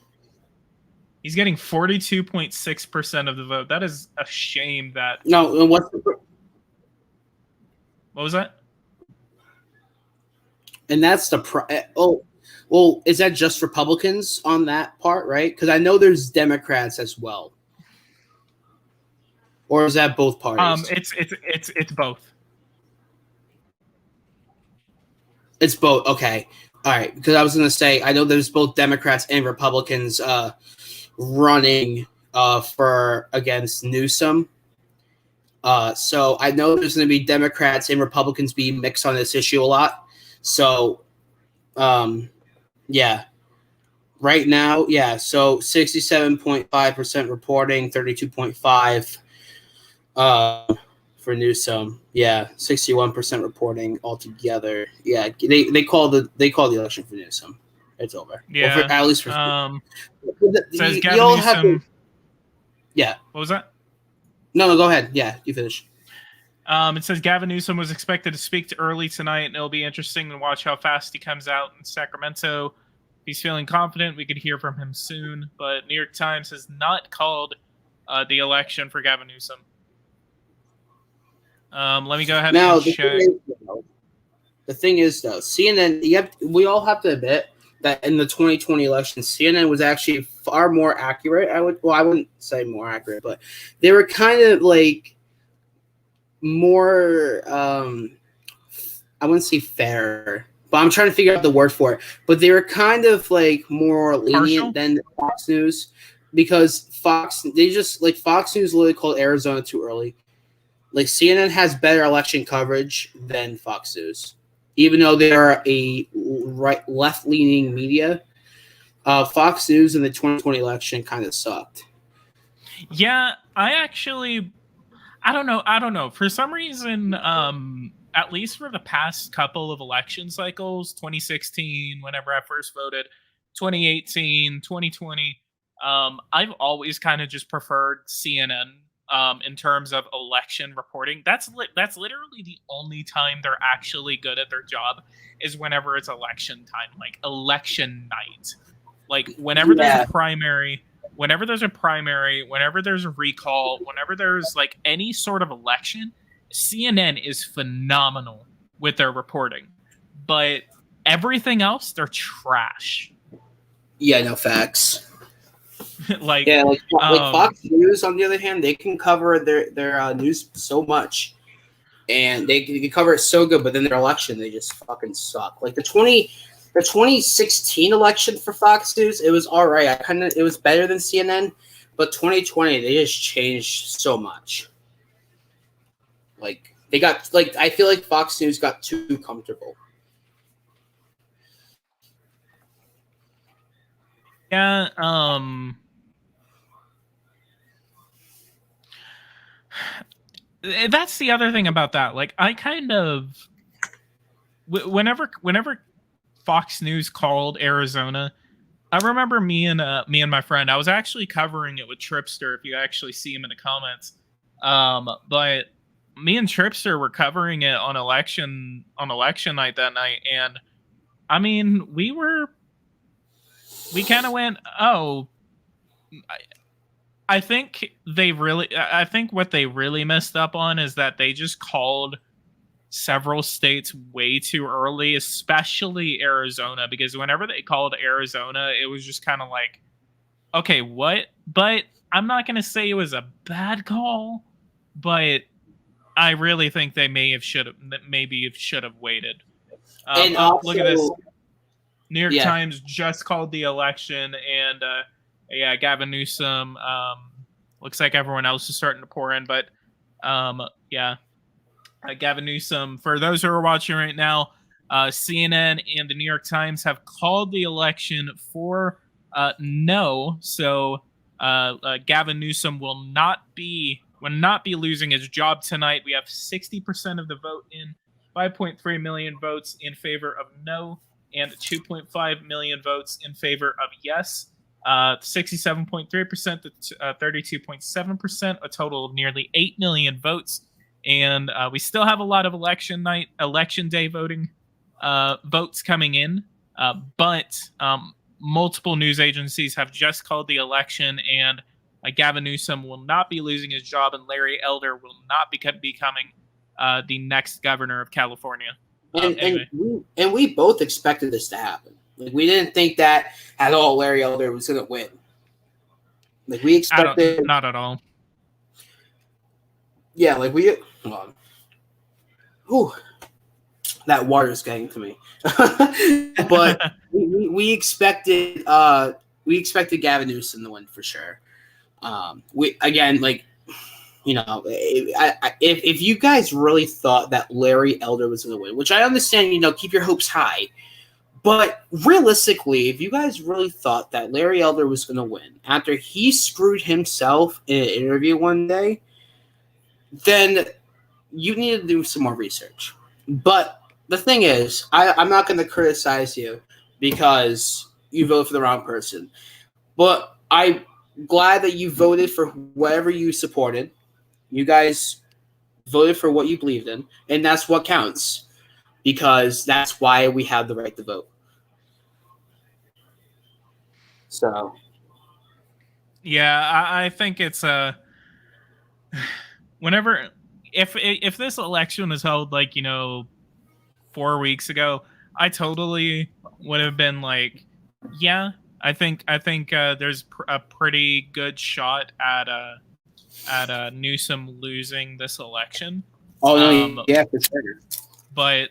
Speaker 1: He's getting 42.6% of the vote. That is a shame.
Speaker 2: What
Speaker 1: was that?
Speaker 2: And that's the is that just Republicans on that part, right? Because I know there's Democrats as well. Or is that both parties?
Speaker 1: It's both.
Speaker 2: It's both. Okay. All right. Because I was going to say, I know there's both Democrats and Republicans running for against Newsom. So I know there's going to be Democrats and Republicans being mixed on this issue a lot. So, yeah. Right now, yeah. So 67.5% reporting, 32.5% for Newsom. Yeah, 61% reporting altogether. Yeah, they call the election for Newsom. It's over.
Speaker 1: Yeah,
Speaker 2: well, at least for
Speaker 1: says Gavin Newsom.
Speaker 2: Yeah.
Speaker 1: What was that?
Speaker 2: No, go ahead. Yeah, you finish.
Speaker 1: It says Gavin Newsom was expected to speak early tonight, and it'll be interesting to watch how fast he comes out in Sacramento. If he's feeling confident, we could hear from him soon. But New York Times has not called the election for Gavin Newsom. Let me go ahead and check.
Speaker 2: The thing is, though, CNN, we all have to admit that in the 2020 election, CNN was actually far more accurate. I wouldn't say more accurate, but they were kind of like more, I wouldn't say fair, but I'm trying to figure out the word for it. But they were kind of like more lenient than Fox News, because Fox News literally called Arizona too early. Like, CNN has better election coverage than Fox News, even though they are a left-leaning media. Fox News in the 2020 election kind of sucked.
Speaker 1: Yeah, I don't know. For some reason, at least for the past couple of election cycles, 2016, whenever I first voted, 2018, 2020, I've always kind of just preferred CNN. In terms of election reporting, that's literally the only time they're actually good at their job is whenever it's election time, like election night, like whenever there's a primary, whenever there's a recall, whenever there's like any sort of election. CNN is phenomenal with their reporting, but everything else, they're trash.
Speaker 2: Yeah, no facts.
Speaker 1: like
Speaker 2: Fox News, on the other hand, they can cover their news so much, and they can cover it so good. But then their election, they just fucking suck. Like the 2016 election for Fox News, it was all right. It was better than CNN, but 2020 they just changed so much. Like they got I feel like Fox News got too comfortable.
Speaker 1: Yeah. That's the other thing about that. Like, I kind of, whenever Fox News called Arizona, I remember me and my friend. I was actually covering it with Tripster. If you actually see him in the comments, but me and Tripster were covering it on election night that night, and I mean, we kind of went, oh, I think I think what they really messed up on is that they just called several states way too early, especially Arizona, because whenever they called Arizona, it was just kind of like, okay, what? But I'm not going to say it was a bad call, but I really think they maybe should have waited.
Speaker 2: And
Speaker 1: Look at this.
Speaker 2: also,
Speaker 1: New York
Speaker 2: yeah,
Speaker 1: Times just called the election, and yeah, Gavin Newsom. Looks like everyone else is starting to pour in, but yeah, Gavin Newsom. For those who are watching right now, CNN and the New York Times have called the election for no. So Gavin Newsom will not be losing his job tonight. We have 60% of the vote in, 5.3 million votes in favor of no, and 2.5 million votes in favor of yes. 67.3% to 32.7%, a total of nearly 8 million votes. And we still have a lot of election day voting votes coming in. But multiple news agencies have just called the election, and Gavin Newsom will not be losing his job, and Larry Elder will not be becoming the next governor of California. Anyway.
Speaker 2: And we both expected this to happen. Like, we didn't think that at all Larry Elder was going to win. Like, we expected...
Speaker 1: Not at all.
Speaker 2: Yeah, like we... Whew, that water's getting to me. But we expected Gavin Newsom to win for sure. We again, like, you know, if you guys really thought that Larry Elder was going to win, which I understand, you know, keep your hopes high. But realistically, if you guys really thought that Larry Elder was going to win after he screwed himself in an interview one day, then you need to do some more research. But the thing is, I'm not going to criticize you because you voted for the wrong person. But I'm glad that you voted for whatever you supported. You guys voted for what you believed in, and that's what counts, because that's why we have the right to vote. So,
Speaker 1: yeah, I think it's whenever if this election was held, like, you know, 4 weeks ago, I totally would have been like, yeah, I think there's a pretty good shot at Newsom losing this election.
Speaker 2: oh no, yeah, for sure.
Speaker 1: But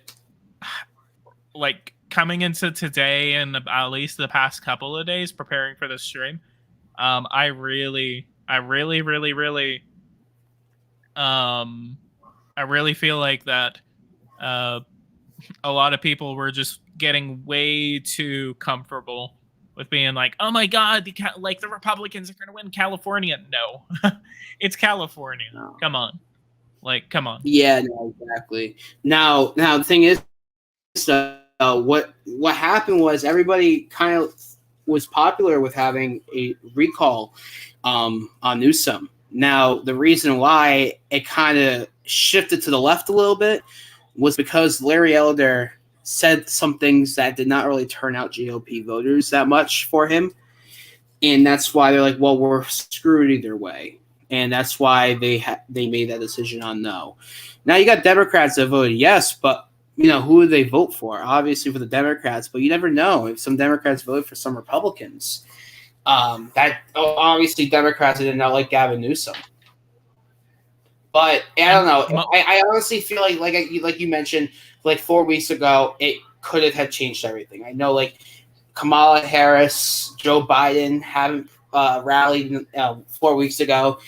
Speaker 1: like, coming into today and at least the past couple of days preparing for this stream, I really feel like that a lot of people were just getting way too comfortable with being like, oh my god, the Republicans are going to win California. No, it's California. No. Come on.
Speaker 2: Yeah, no, exactly. Now the thing is, what happened was everybody kind of was popular with having a recall on Newsom. Now, the reason why it kind of shifted to the left a little bit was because Larry Elder said some things that did not really turn out GOP voters that much for him. And that's why they're like, well, we're screwed either way. And that's why they made that decision on no. Now, you got Democrats that voted yes, but, you know, who do they vote for? Obviously for the Democrats, but you never know if some Democrats voted for some Republicans. Obviously Democrats did not like Gavin Newsom. But I don't know. I honestly feel like you mentioned, like 4 weeks ago, it could have changed everything. I know, like, Kamala Harris, Joe Biden haven't rallied 4 weeks ago,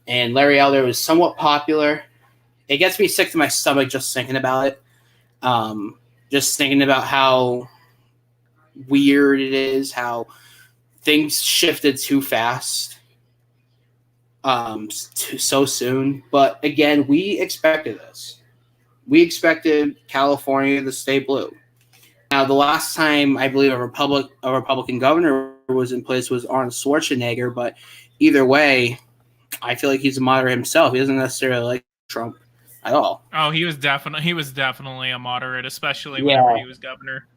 Speaker 2: and Larry Elder was somewhat popular. It gets me sick to my stomach just thinking about it. Just thinking about how weird it is, how things shifted too fast. So soon. But again, we expected this. We expected California to stay blue. Now, the last time I believe a Republican governor was in place was Arnold Schwarzenegger, but either way, I feel like he's a moderate himself. He doesn't necessarily like Trump at all.
Speaker 1: Oh, he was definitely a moderate, especially whenever he was governor.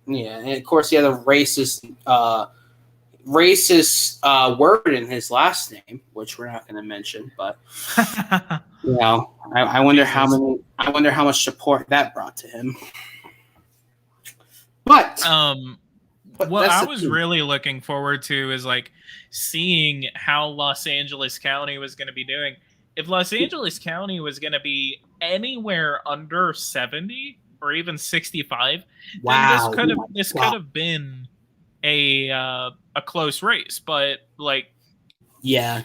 Speaker 2: Yeah, and of course he had a racist word in his last name, which we're not going to mention. But I wonder how much support that brought to him. But
Speaker 1: what I was really looking forward to is like seeing how Los Angeles County was going to be doing. If Los Angeles County was going to be anywhere under 70 or even 65,
Speaker 2: wow,
Speaker 1: then this could have been a close race. But like,
Speaker 2: yeah,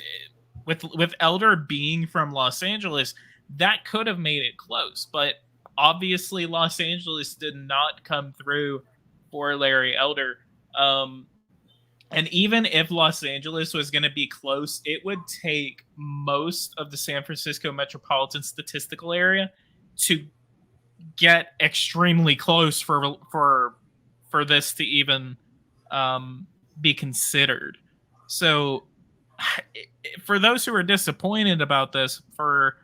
Speaker 1: with Elder being from Los Angeles, that could have made it close. But obviously, Los Angeles did not come through for Larry Elder. And even if Los Angeles was going to be close, it would take most of the San Francisco metropolitan statistical area to get extremely close for this to even be considered. So, for those who are disappointed about this, for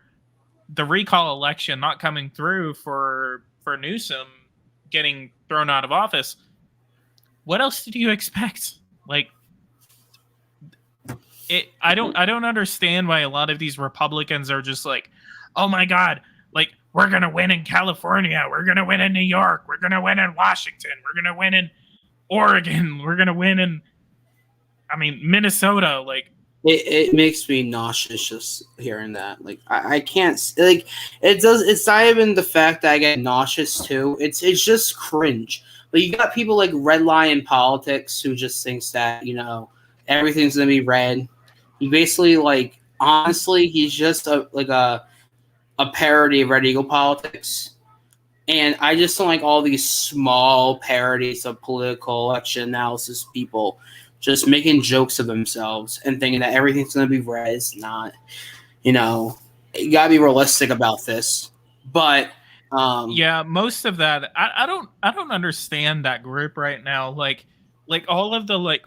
Speaker 1: the recall election not coming through for Newsom getting thrown out of office, what else did you expect? Like, I don't understand why a lot of these Republicans are just like, oh my God, like, we're gonna win in California, we're gonna win in New York, we're gonna win in Washington, we're gonna win in Oregon, we're gonna win in, Minnesota. Like,
Speaker 2: it makes me nauseous just hearing that. Like, I can't, like, it's not even the fact that I get nauseous too. It's just cringe. But you got people like Red Lion Politics who just thinks that, everything's gonna be red. He basically, like, honestly, he's just a parody of Red Eagle Politics. And I just don't like all these small parodies of political election analysis people just making jokes of themselves and thinking that everything's going to be red. It's not. You got to be realistic about this. But
Speaker 1: yeah, most of that, I don't understand that group right now. Like all of the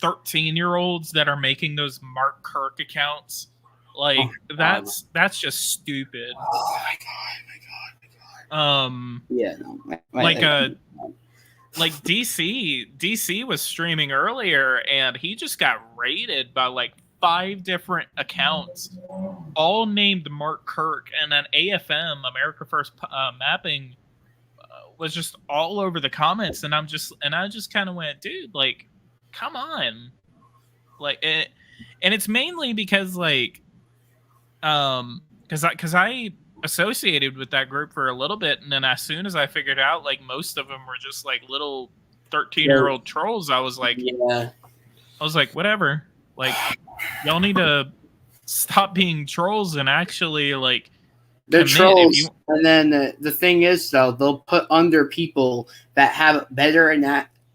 Speaker 1: 13-year-olds that are making those Mark Kirk accounts, like, that's just stupid.
Speaker 2: Oh my god. Yeah, no.
Speaker 1: Like DC was streaming earlier, and he just got raided by like 5 different accounts, all named Mark Kirk, and then AFM, America First Mapping, was just all over the comments, and I just kind of went, dude, like, come on, like, and it's mainly because like, because I associated with that group for a little bit, and then as soon as I figured out like most of them were just like little 13-year-old trolls, I was like, whatever, like, y'all need to stop being trolls and actually like,
Speaker 2: they're trolls. And then the thing is, though, they'll put under people that have better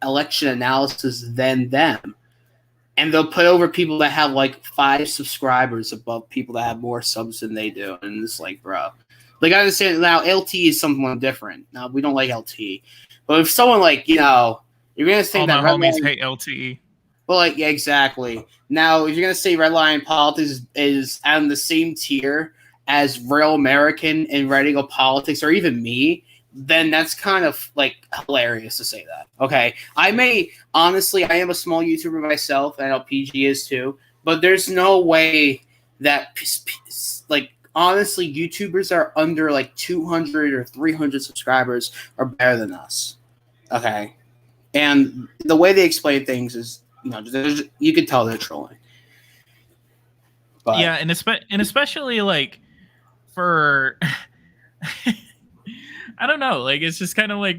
Speaker 2: election analysis than them. And they'll put over people that have like 5 subscribers above people that have more subs than they do. And it's like, bro. Like, I understand now LT is something different. Now, we don't like LT. But if someone like, you're going to think
Speaker 1: all
Speaker 2: that
Speaker 1: my homies hate LTE.
Speaker 2: Well, like, yeah, exactly. Now, if you're going to say Red Lion Politics is on the same tier as Real American and Red Eagle Politics, or even me, then that's kind of like hilarious to say that. Okay, I am a small YouTuber myself, and I know PG is too, but there's no way that, like, honestly, YouTubers are under like 200 or 300 subscribers are better than us. Okay, and the way they explain things is, you can tell they're trolling.
Speaker 1: But yeah, and especially like for. I don't know. Like, it's just kind of like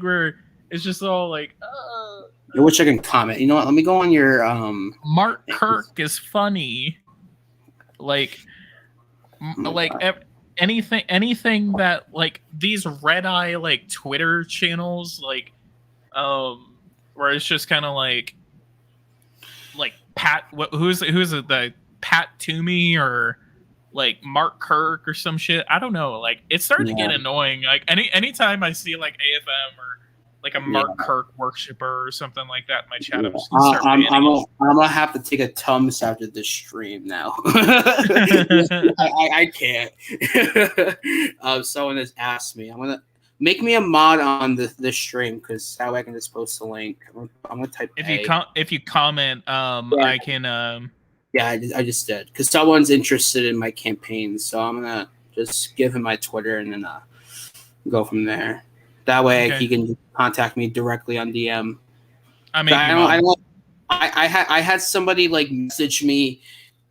Speaker 1: it's just all like.
Speaker 2: I wish I can comment. You know what? Let me go on your.
Speaker 1: Mark Kirk is funny. Like anything that like these red eye like Twitter channels like, where it's just kind of like Pat. Who's it? The Pat Toomey or like Mark Kirk or some shit. I don't know. Like, it's starting to get annoying. Like anytime I see like AFM like a
Speaker 2: Yeah.
Speaker 1: Mark Kirk worshiper or something like that in my chat, I'm
Speaker 2: Yeah.
Speaker 1: just gonna start banning
Speaker 2: I'm gonna have to take a Tums after this stream now. I can't. Someone has asked me. I'm gonna make me a mod on this stream because that way I can just post the link. I'm gonna type
Speaker 1: if
Speaker 2: A.
Speaker 1: if you comment,
Speaker 2: Yeah.
Speaker 1: I can
Speaker 2: Yeah, I just did because someone's interested in my campaign, so I'm gonna just give him my Twitter and then go from there. That way
Speaker 1: okay.
Speaker 2: he can contact me directly on DM.
Speaker 1: I made you mod.
Speaker 2: I had somebody like message me,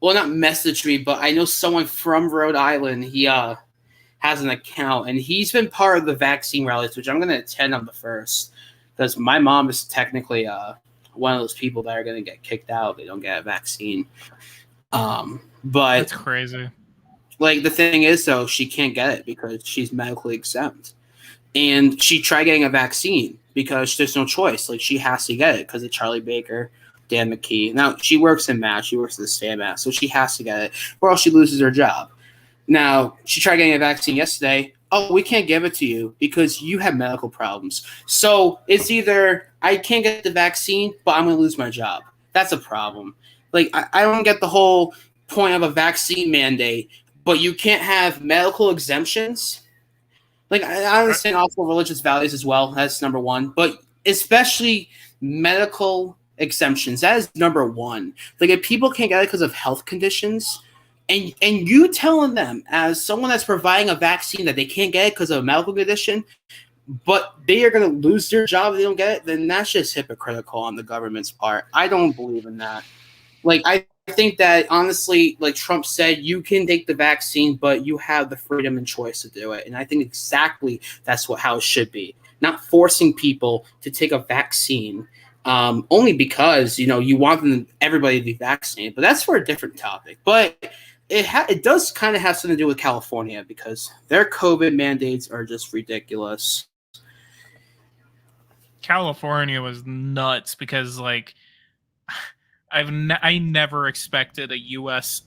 Speaker 2: well, not message me, but I know someone from Rhode Island. He has an account, and he's been part of the vaccine rallies, which I'm going to attend on the 1st because my mom is technically one of those people that are going to get kicked out if they don't get a vaccine. But
Speaker 1: That's crazy.
Speaker 2: Like the thing is, though, she can't get it because she's medically exempt, and she tried getting a vaccine because there's no choice. Like she has to get it because of Charlie Baker, Dan McKee. Now she works in Mass. She works at the state of Mass, so she has to get it, or else she loses her job. Now she tried getting a vaccine yesterday. Oh, we can't give it to you because you have medical problems. So it's either I can't get the vaccine, but I'm going to lose my job. That's a problem. Like I don't get the whole point of a vaccine mandate, but you can't have medical exemptions. Like I understand also religious values as well. That's number one, but especially medical exemptions. That is number one. Like if people can't get it because of health conditions, and you telling them as someone that's providing a vaccine that they can't get it because of a medical condition, but they are going to lose their job if they don't get it, then that's just hypocritical on the government's part. I don't believe in that. Like I think that honestly, like Trump said, you can take the vaccine, but you have the freedom and choice to do it. And I think exactly that's how it should be. Not forcing people to take a vaccine only because you want everybody to be vaccinated. But that's for a different topic. But it does kind of have something to do with California because their COVID mandates are just ridiculous.
Speaker 1: California was nuts because like I never expected a U.S.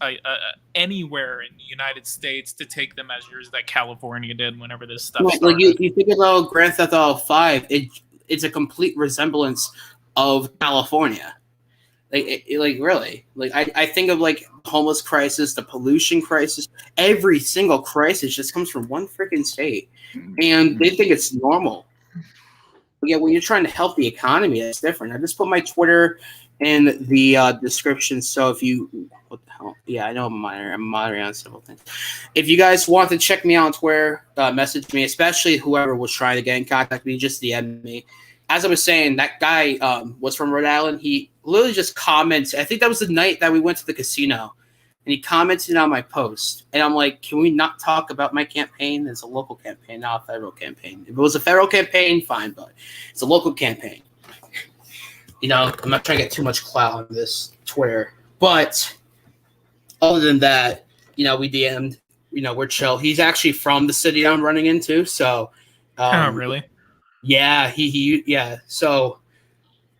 Speaker 1: Anywhere in the United States to take the measures that California did whenever this stuff started.
Speaker 2: Like you think about Grand Theft Auto 5, it's a complete resemblance of California. Like really, like I think of like homeless crisis, the pollution crisis. Every single crisis just comes from one freaking state, and they think it's normal. But yeah, when you're trying to help the economy, it's different. I just put my Twitter in the description. So if you, what the hell? Yeah, I know I'm moderating on several things. If you guys want to check me out on Twitter, message me, especially whoever was trying to get in contact with me, just DM me. As I was saying, that guy was from Rhode Island. He literally just comments. I think that was the night that we went to the casino, and he commented on my post. And I'm like, can we not talk about my campaign? It's a local campaign, not a federal campaign. If it was a federal campaign, fine, but it's a local campaign. I'm not trying to get too much clout on this Twitter. But other than that, we DM'd. We're chill. He's actually from the city I'm running into, so.
Speaker 1: Oh, really?
Speaker 2: Yeah, he. So,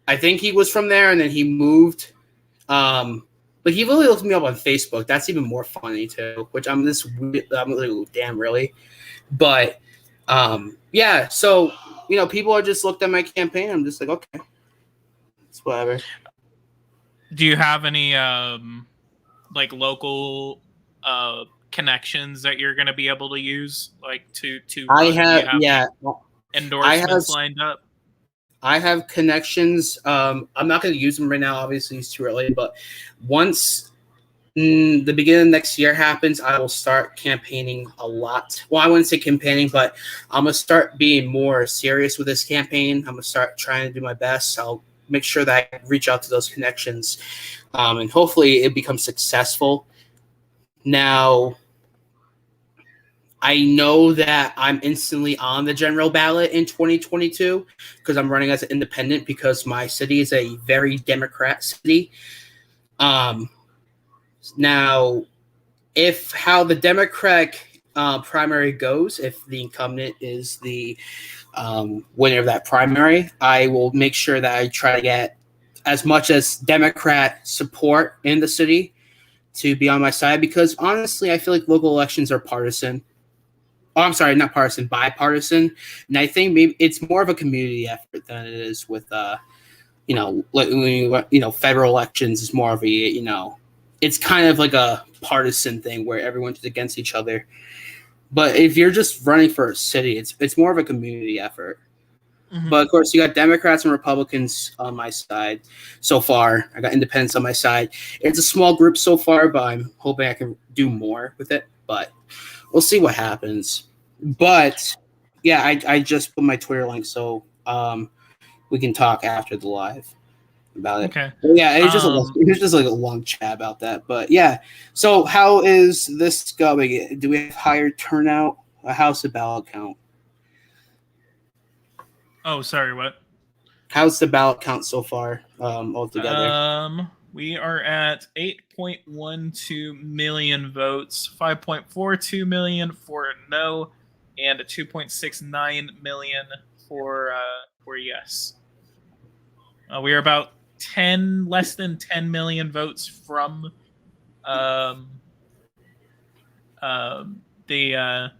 Speaker 2: I think he was from there, and then he moved. But he really looked me up on Facebook. That's even more funny too. Which I'm like, damn, really. But, yeah. So, people are just looked at my campaign. I'm just like, okay, it's whatever.
Speaker 1: Do you have any like local connections that you're going to be able to use, like to?
Speaker 2: I have yeah.
Speaker 1: Endorsements lined up.
Speaker 2: I have connections. I'm not going to use them right now. Obviously, it's too early. But once the beginning of next year happens, I will start campaigning a lot. Well, I wouldn't say campaigning, but I'm going to start being more serious with this campaign. I'm going to start trying to do my best. I'll make sure that I reach out to those connections, and hopefully it becomes successful. Now, I know that I'm instantly on the general ballot in 2022 because I'm running as an independent because my city is a very Democrat city. Now, if how the Democratic primary goes, if the incumbent is the winner of that primary, I will make sure that I try to get as much as Democrat support in the city to be on my side because honestly, I feel like local elections are partisan. Oh, I'm sorry, not partisan, bipartisan. And I think maybe it's more of a community effort than it is with, federal elections is more of a, it's kind of like a partisan thing where everyone's against each other. But if you're just running for a city, it's more of a community effort.
Speaker 1: Mm-hmm.
Speaker 2: But of course, you got Democrats and Republicans on my side so far. I got independents on my side. It's a small group so far, but I'm hoping I can do more with it. But we'll see what happens. But yeah, I just put my Twitter link so we can talk after the live about it.
Speaker 1: Okay.
Speaker 2: But yeah, it was just like a long chat about that. But yeah, so how is this going? Do we have higher turnout? How's the ballot count?
Speaker 1: Oh, sorry, what?
Speaker 2: How's the ballot count so far altogether?
Speaker 1: We are at 8.12 million votes, 5.42 million for no, and 2.69 million for yes. We are about less than 10 million votes from the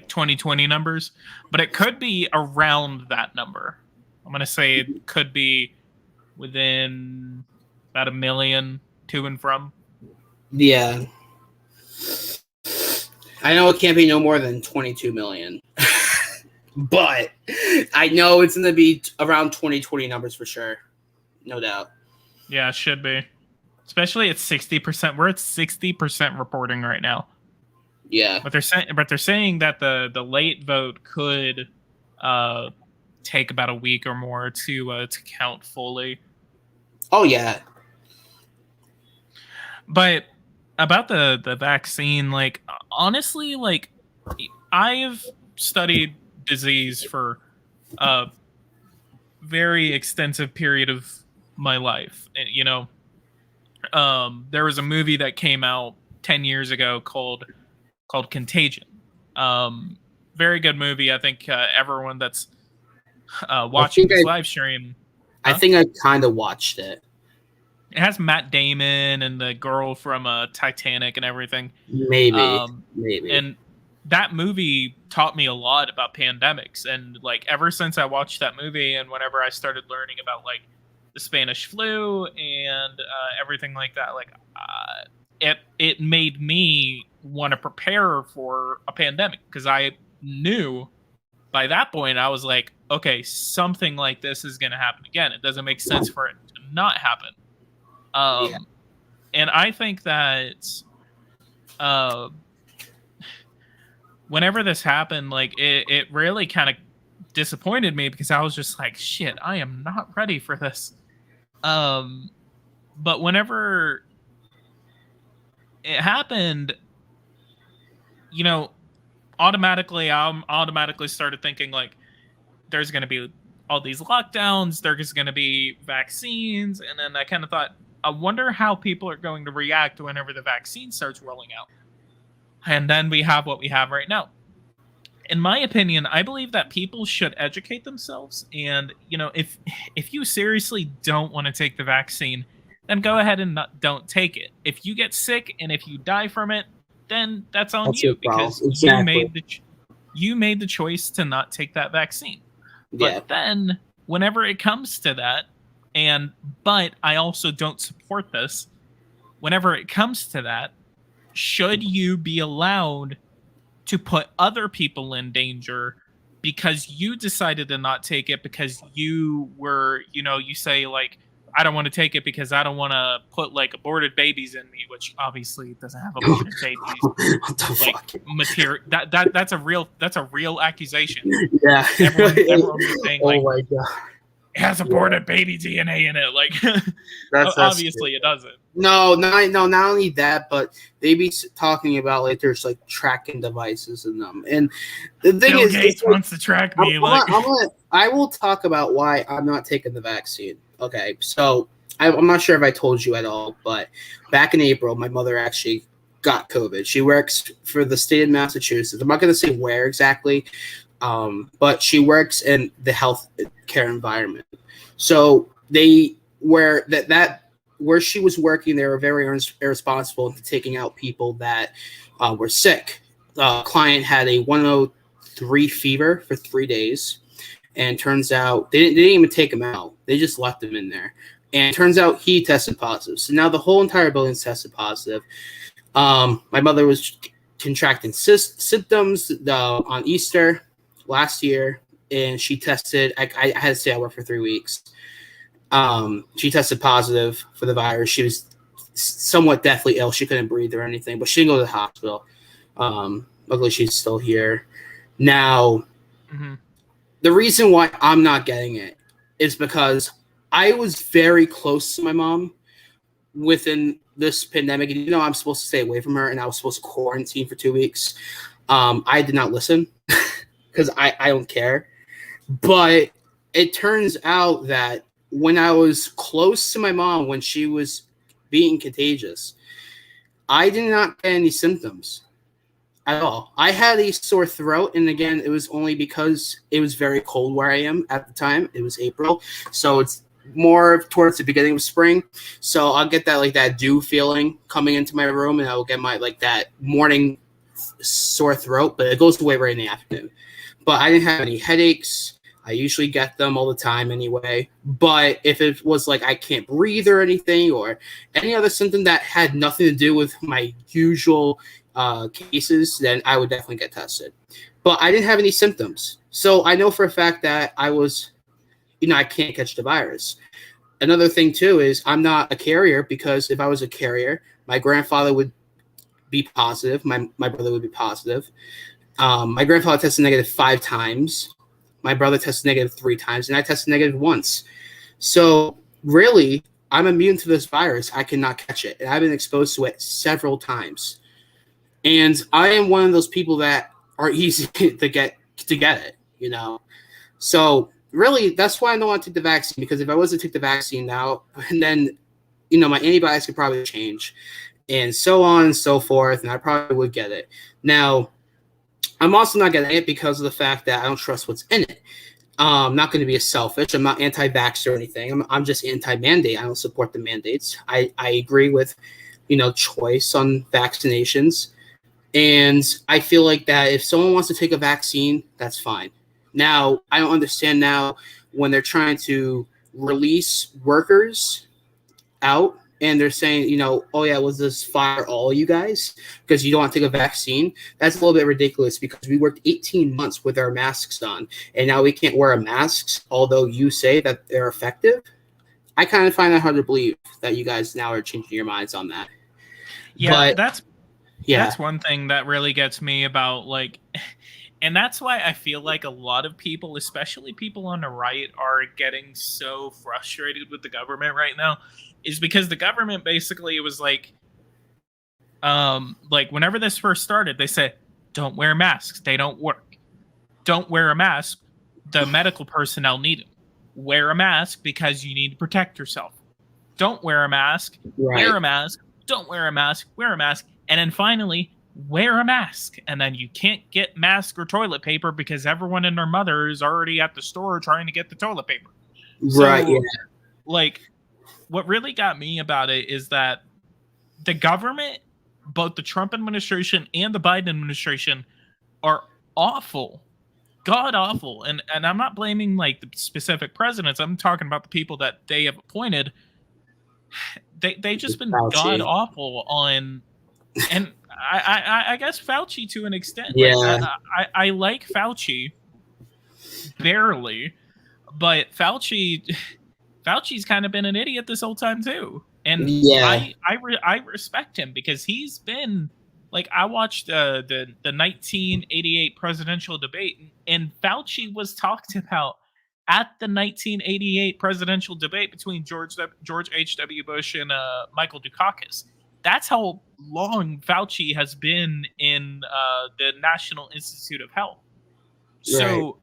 Speaker 1: 2020 numbers, but it could be around that number. I'm gonna say it could be within about 1 million to and from.
Speaker 2: Yeah, I know it can't be no more than 22 million, but I know it's gonna be around 2020 numbers for sure, no doubt.
Speaker 1: Yeah, it should be, especially at 60%. We're at 60% reporting right now.
Speaker 2: Yeah,
Speaker 1: but they're saying that the late vote could take about a week or more to count fully.
Speaker 2: Oh yeah.
Speaker 1: But about the vaccine, like honestly, like I've studied disease for a very extensive period of my life. There was a movie that came out 10 years ago called Contagion. Very good movie. I think everyone that's watching this live stream.
Speaker 2: I think I kind of watched it.
Speaker 1: It has Matt Damon and the girl from Titanic and everything.
Speaker 2: Maybe.
Speaker 1: And that movie taught me a lot about pandemics. And like ever since I watched that movie, and whenever I started learning about like the Spanish flu and everything like that, like it made me want to prepare for a pandemic, because I knew by that point I was like, okay, something like this is going to happen again. It doesn't make sense for it to not happen. And I think that whenever this happened, like it really kind of disappointed me, because I was just like, shit, I am not ready for this. But whenever it happened, I automatically started thinking like there's going to be all these lockdowns, there's going to be vaccines, and then I kind of thought, I wonder how people are going to react whenever the vaccine starts rolling out. And then we have what we have right now. In my opinion, I believe that people should educate themselves, and if you seriously don't want to take the vaccine, then go ahead and don't take it. If you get sick and if you die from it, then that's on you, because you made the choice to not take that vaccine. But then whenever it comes to that, but I also don't support this, whenever it comes to that, should you be allowed to put other people in danger because you decided to not take it, because you were, you say like, I don't want to take it because I don't want to put like aborted babies in me, which obviously doesn't have aborted babies.
Speaker 2: What the fuck?
Speaker 1: Material that's a real accusation.
Speaker 2: Yeah.
Speaker 1: Everyone was saying like,
Speaker 2: oh my god,
Speaker 1: it has aborted baby DNA in it. Like, that's obviously it doesn't.
Speaker 2: No, not only that, but they be talking about like there's like tracking devices in them, and the thing
Speaker 1: Bill
Speaker 2: is,
Speaker 1: Gates wants to track me.
Speaker 2: I will talk about why I'm not taking the vaccine. Okay, so I'm not sure if I told you at all, but back in April, my mother actually got COVID. She works for the state of Massachusetts. I'm not going to say where exactly, but she works in the health care environment. So where she was working, they were very irresponsible in taking out people that were sick. client had a 103 fever for 3 days, and turns out they didn't even take him out. They just left him in there. And it turns out he tested positive. So now the whole entire building's tested positive. My mother was contracting symptoms on Easter last year, and she tested. I had to stay at work for 3 weeks. She tested positive for the virus. She was somewhat deathly ill. She couldn't breathe or anything, but she didn't go to the hospital. Luckily, she's still here. Now, the reason why I'm not getting it is because I was very close to my mom within this pandemic. And I'm supposed to stay away from her, and I was supposed to quarantine for 2 weeks. I did not listen because I don't care. But it turns out that when I was close to my mom, when she was being contagious, I did not get any symptoms at all. I had a sore throat, and again, it was only because it was very cold where I am at the time. It was April, so it's more towards the beginning of spring. So I'll get that dew feeling coming into my room, and I will get my that morning sore throat, but it goes away right in the afternoon. But I didn't have any headaches. I usually get them all the time anyway. But if it was I can't breathe or anything, or any other symptom that had nothing to do with my usual cases, then I would definitely get tested. But I didn't have any symptoms. So I know for a fact that I was, I can't catch the virus. Another thing, too, is I'm not a carrier, because if I was a carrier, my grandfather would be positive. My brother would be positive. My grandfather tested negative 5 times. My brother tested negative 3 times, and I tested negative once. So really, I'm immune to this virus. I cannot catch it. And I've been exposed to it several times. And I am one of those people that are easy to get it, So really, that's why I don't want to take the vaccine, because if I was to take the vaccine now, and then, my antibodies could probably change, and so on and so forth, and I probably would get it. Now, I'm also not getting it because of the fact that I don't trust what's in it. I'm not going to be selfish. I'm not anti-vax or anything. I'm just anti-mandate. I don't support the mandates. I agree with, choice on vaccinations. And I feel like that if someone wants to take a vaccine, that's fine. Now, I don't understand now when they're trying to release workers out, and they're saying, oh yeah, we'll just fire all you guys because you don't want to take a vaccine. That's a little bit ridiculous, because we worked 18 months with our masks on, and now we can't wear our masks, although you say that they're effective. I kind of find that hard to believe that you guys now are changing your minds on that.
Speaker 1: Yeah, but, that's one thing that really gets me about and that's why I feel like a lot of people, especially people on the right, are getting so frustrated with the government right now, is because the government basically was whenever this first started, they said, don't wear masks. They don't work. Don't wear a mask. The medical personnel need them. Wear a mask because you need to protect yourself. Don't wear a mask. Right. Wear a mask. Don't wear a mask. Wear a mask. And then finally, wear a mask. And then you can't get mask or toilet paper because everyone and their mother is already at the store trying to get the toilet paper.
Speaker 2: Right.
Speaker 1: So, what really got me about it is that the government, both the Trump administration and the Biden administration, are awful, god awful. And I'm not blaming the specific presidents. I'm talking about the people that they have appointed. They just been god awful on, and I guess Fauci to an extent.
Speaker 2: Yeah.
Speaker 1: I like Fauci barely, but Fauci's kind of been an idiot this whole time too. And I respect him because he's been I watched the 1988 presidential debate, and Fauci was talked about at the 1988 presidential debate between George H.W. Bush and Michael Dukakis. That's how long Fauci has been in the National Institute of Health. So,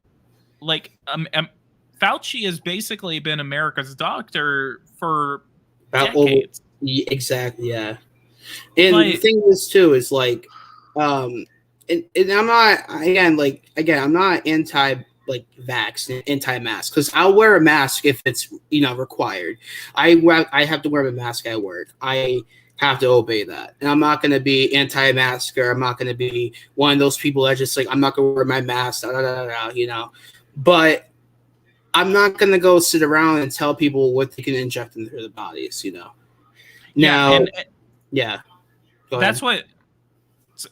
Speaker 1: Fauci has basically been America's doctor for decades.
Speaker 2: Exactly, yeah. And the thing is, too, is and I'm not, I'm not vax, anti-mask, because I'll wear a mask if it's required. I have to wear a mask at work. I have to obey that. And I'm not going to be anti-masker. I'm not going to be one of those people that just like, I'm not going to wear my mask, you know. But I'm not going to go sit around and tell people what they can inject into their bodies, you know.
Speaker 1: Yeah,
Speaker 2: Now,
Speaker 1: and
Speaker 2: yeah. Go
Speaker 1: that's
Speaker 2: ahead.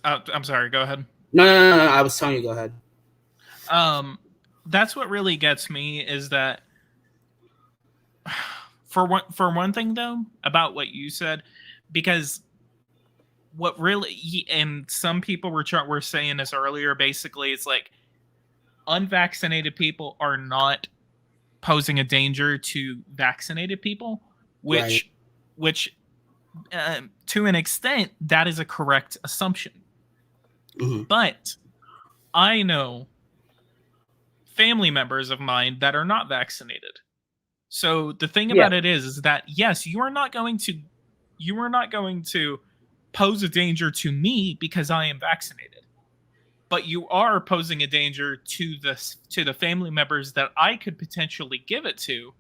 Speaker 1: what. I'm sorry. Go ahead.
Speaker 2: No. I was telling you. Go ahead.
Speaker 1: That's what really gets me is that for one thing though about what you said, because what really and some people were saying this earlier. Basically, it's like unvaccinated people are not posing a danger to vaccinated people,
Speaker 2: Right.
Speaker 1: which to an extent that is a correct assumption.
Speaker 2: Mm-hmm.
Speaker 1: But I know family members of mine that are not vaccinated. So the thing
Speaker 2: Yeah.
Speaker 1: about it is that yes, you are not going to pose a danger to me because I am vaccinated. But you are posing a danger to the family members that I could potentially give it to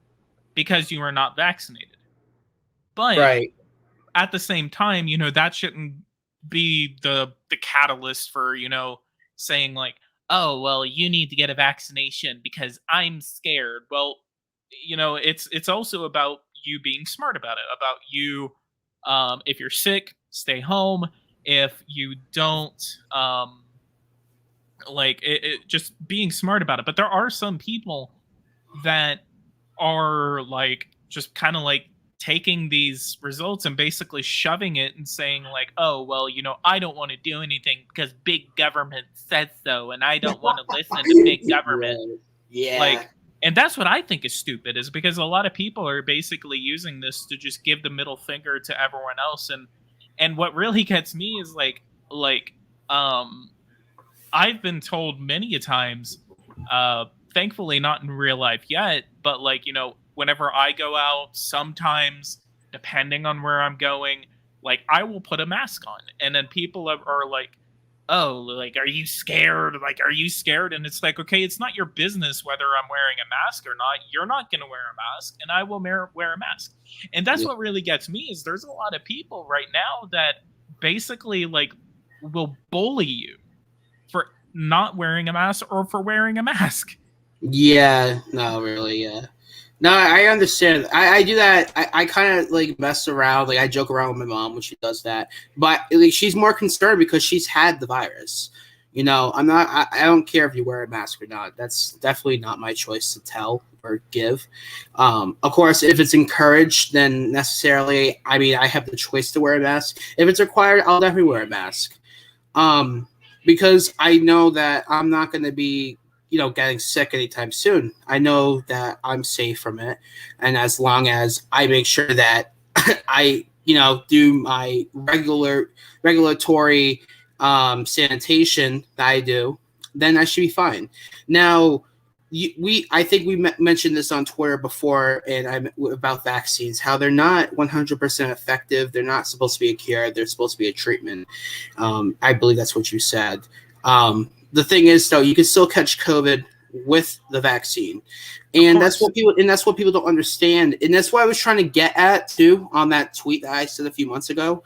Speaker 1: because you are not vaccinated. But
Speaker 2: Right.
Speaker 1: at the same time, that shouldn't be the catalyst for, saying like, "Oh, well, you need to get a vaccination because I'm scared." Well, it's also about you being smart about it, about you if you're sick, stay home. If you don't just being smart about it. But there are some people that are like just kind of like taking these results and basically shoving it and saying like, "Oh, well, I don't want to do anything because big government says so and I don't want to listen to big government."
Speaker 2: Right. Yeah.
Speaker 1: Like, and that's what I think is stupid, is because a lot of people are basically using this to just give the middle finger to everyone else. And what really gets me is um I've been told many a times, thankfully not in real life yet, but whenever I go out, sometimes depending on where I'm going, like I will put a mask on, and then people are like, "Oh, like, are you scared? Like, are you scared?" And it's like, okay, it's not your business whether I'm wearing a mask or not. You're not going to wear a mask, and I will wear a mask. And that's
Speaker 2: Yeah.
Speaker 1: what really gets me is there's a lot of people right now that basically like will bully you for not wearing a mask or for wearing a mask.
Speaker 2: Yeah, no, really, yeah. No, I understand. I do that. I kind of like mess around. Like I joke around with my mom when she does that. But like she's more concerned because she's had the virus. You know, I'm not. I don't care if you wear a mask or not. That's definitely not my choice to tell or give. Of course, if it's encouraged, then necessarily, I mean, I have the choice to wear a mask. If it's required, I'll definitely wear a mask. Um, because I know that I'm not going to be, getting sick anytime soon. I know that I'm safe from it, and as long as I make sure that I, do my regulatory sanitation that I do, then I should be fine. Now, I think we mentioned this on Twitter before, and about vaccines, how they're not 100% effective. They're not supposed to be a cure. They're supposed to be a treatment. I believe that's what you said. The thing is, though, you can still catch COVID with the vaccine, and that's what people don't understand. And that's what I was trying to get at too on that tweet that I said a few months ago,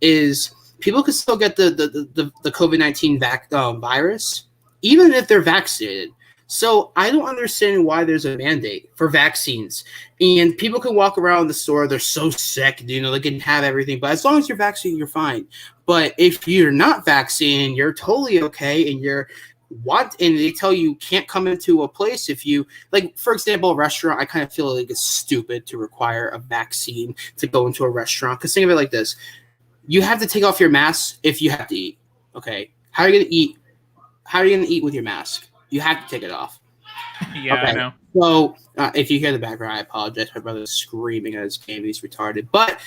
Speaker 2: is people can still get the COVID-19 virus even if they're vaccinated. So I don't understand why there's a mandate for vaccines. And people can walk around the store, they're so sick, they can have everything. But as long as you're vaccinated, you're fine. But if you're not vaccinated, you're totally okay, and and they tell you can't come into a place if you, like, for example, a restaurant. I kind of feel like it's stupid to require a vaccine to go into a restaurant. Because think of it like this. You have to take off your mask if you have to eat. Okay. How are you going to eat? How are you going to eat with your mask? You have to take it off.
Speaker 1: Yeah, okay. I know.
Speaker 2: So if you hear the background, I apologize. My brother's screaming at his game. He's retarded. But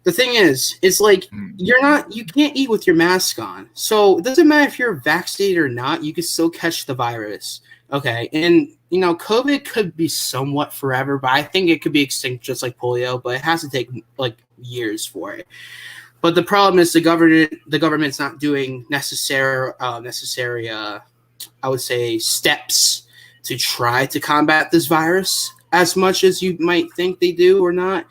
Speaker 2: the thing is, it's like you can't eat with your mask on. So it doesn't matter if you're vaccinated or not. You can still catch the virus. Okay. And, COVID could be somewhat forever, but I think it could be extinct just like polio, but it has to take like years for it. But the problem is the government's not doing necessary I would say, steps to try to combat this virus as much as you might think they do or not.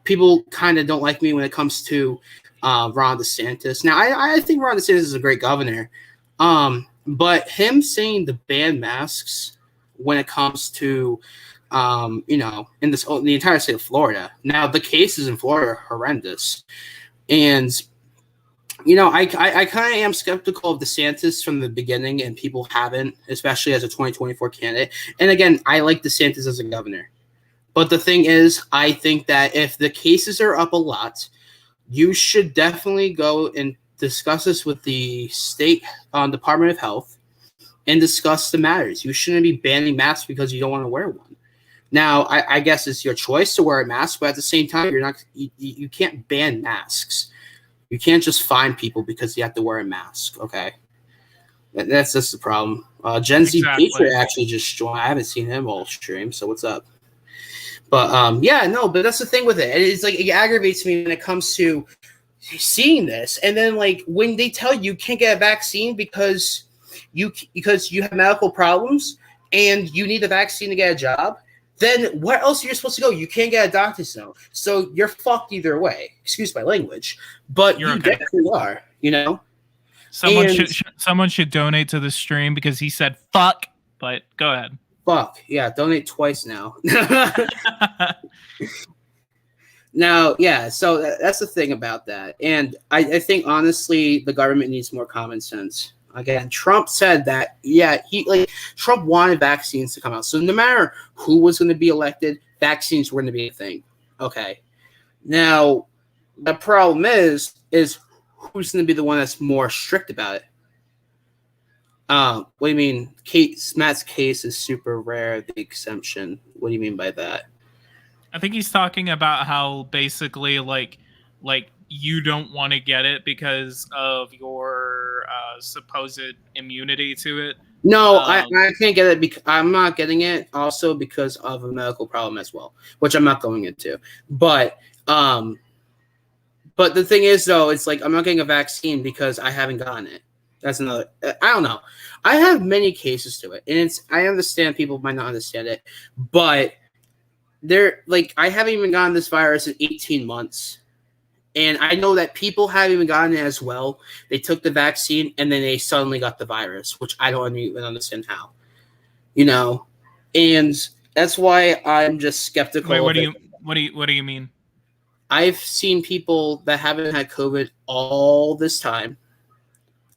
Speaker 2: people kind of don't like me when it comes to Ron DeSantis. Now, I think Ron DeSantis is a great governor, but him saying to ban masks when it comes to, in the entire state of Florida. Now, the cases in Florida are horrendous, and I kind of am skeptical of DeSantis from the beginning, and people haven't, especially as a 2024 candidate. And again, I like DeSantis as a governor. But the thing is, I think that if the cases are up a lot, you should definitely go and discuss this with the state Department of Health and discuss the matters. You shouldn't be banning masks because you don't want to wear one. Now, I guess it's your choice to wear a mask, but at the same time, you can't ban masks. You can't just fine people because you have to wear a mask, okay? That's just the problem. Gen Z Patriot actually just joined. I haven't seen him all stream, so what's up? But but that's the thing with it. It's like it aggravates me when it comes to seeing this, and then like when they tell you can't get a vaccine because you have medical problems and you need a vaccine to get a job. Then where else are you supposed to go? You can't get a doctor's note, so you're fucked either way. Excuse my language, but you definitely are.
Speaker 1: Someone should donate to the stream because he said fuck. But go ahead.
Speaker 2: Fuck yeah, donate twice now. Now, yeah, so that's the thing about that, and I think honestly, the government needs more common sense. Again, Trump said that, Trump wanted vaccines to come out. So no matter who was going to be elected, vaccines were going to be a thing. Okay. Now, the problem is who's going to be the one that's more strict about it? What do you mean? Matt's case is super rare, the exemption. What do you mean by that?
Speaker 1: I think he's talking about how basically like you don't want to get it because of your supposed immunity to it.
Speaker 2: No, I can't get it because I'm not getting it also because of a medical problem as well, which I'm not going into. But the thing is though, it's like I'm not getting a vaccine because I haven't gotten it. That's another. I don't know. I have many cases to it, and I understand people might not understand it, but I haven't even gotten this virus in 18 months. And I know that people haven't even gotten it as well. They took the vaccine and then they suddenly got the virus, which I don't even understand how. And that's why I'm just skeptical.
Speaker 1: Wait, what do you mean?
Speaker 2: I've seen people that haven't had COVID all this time,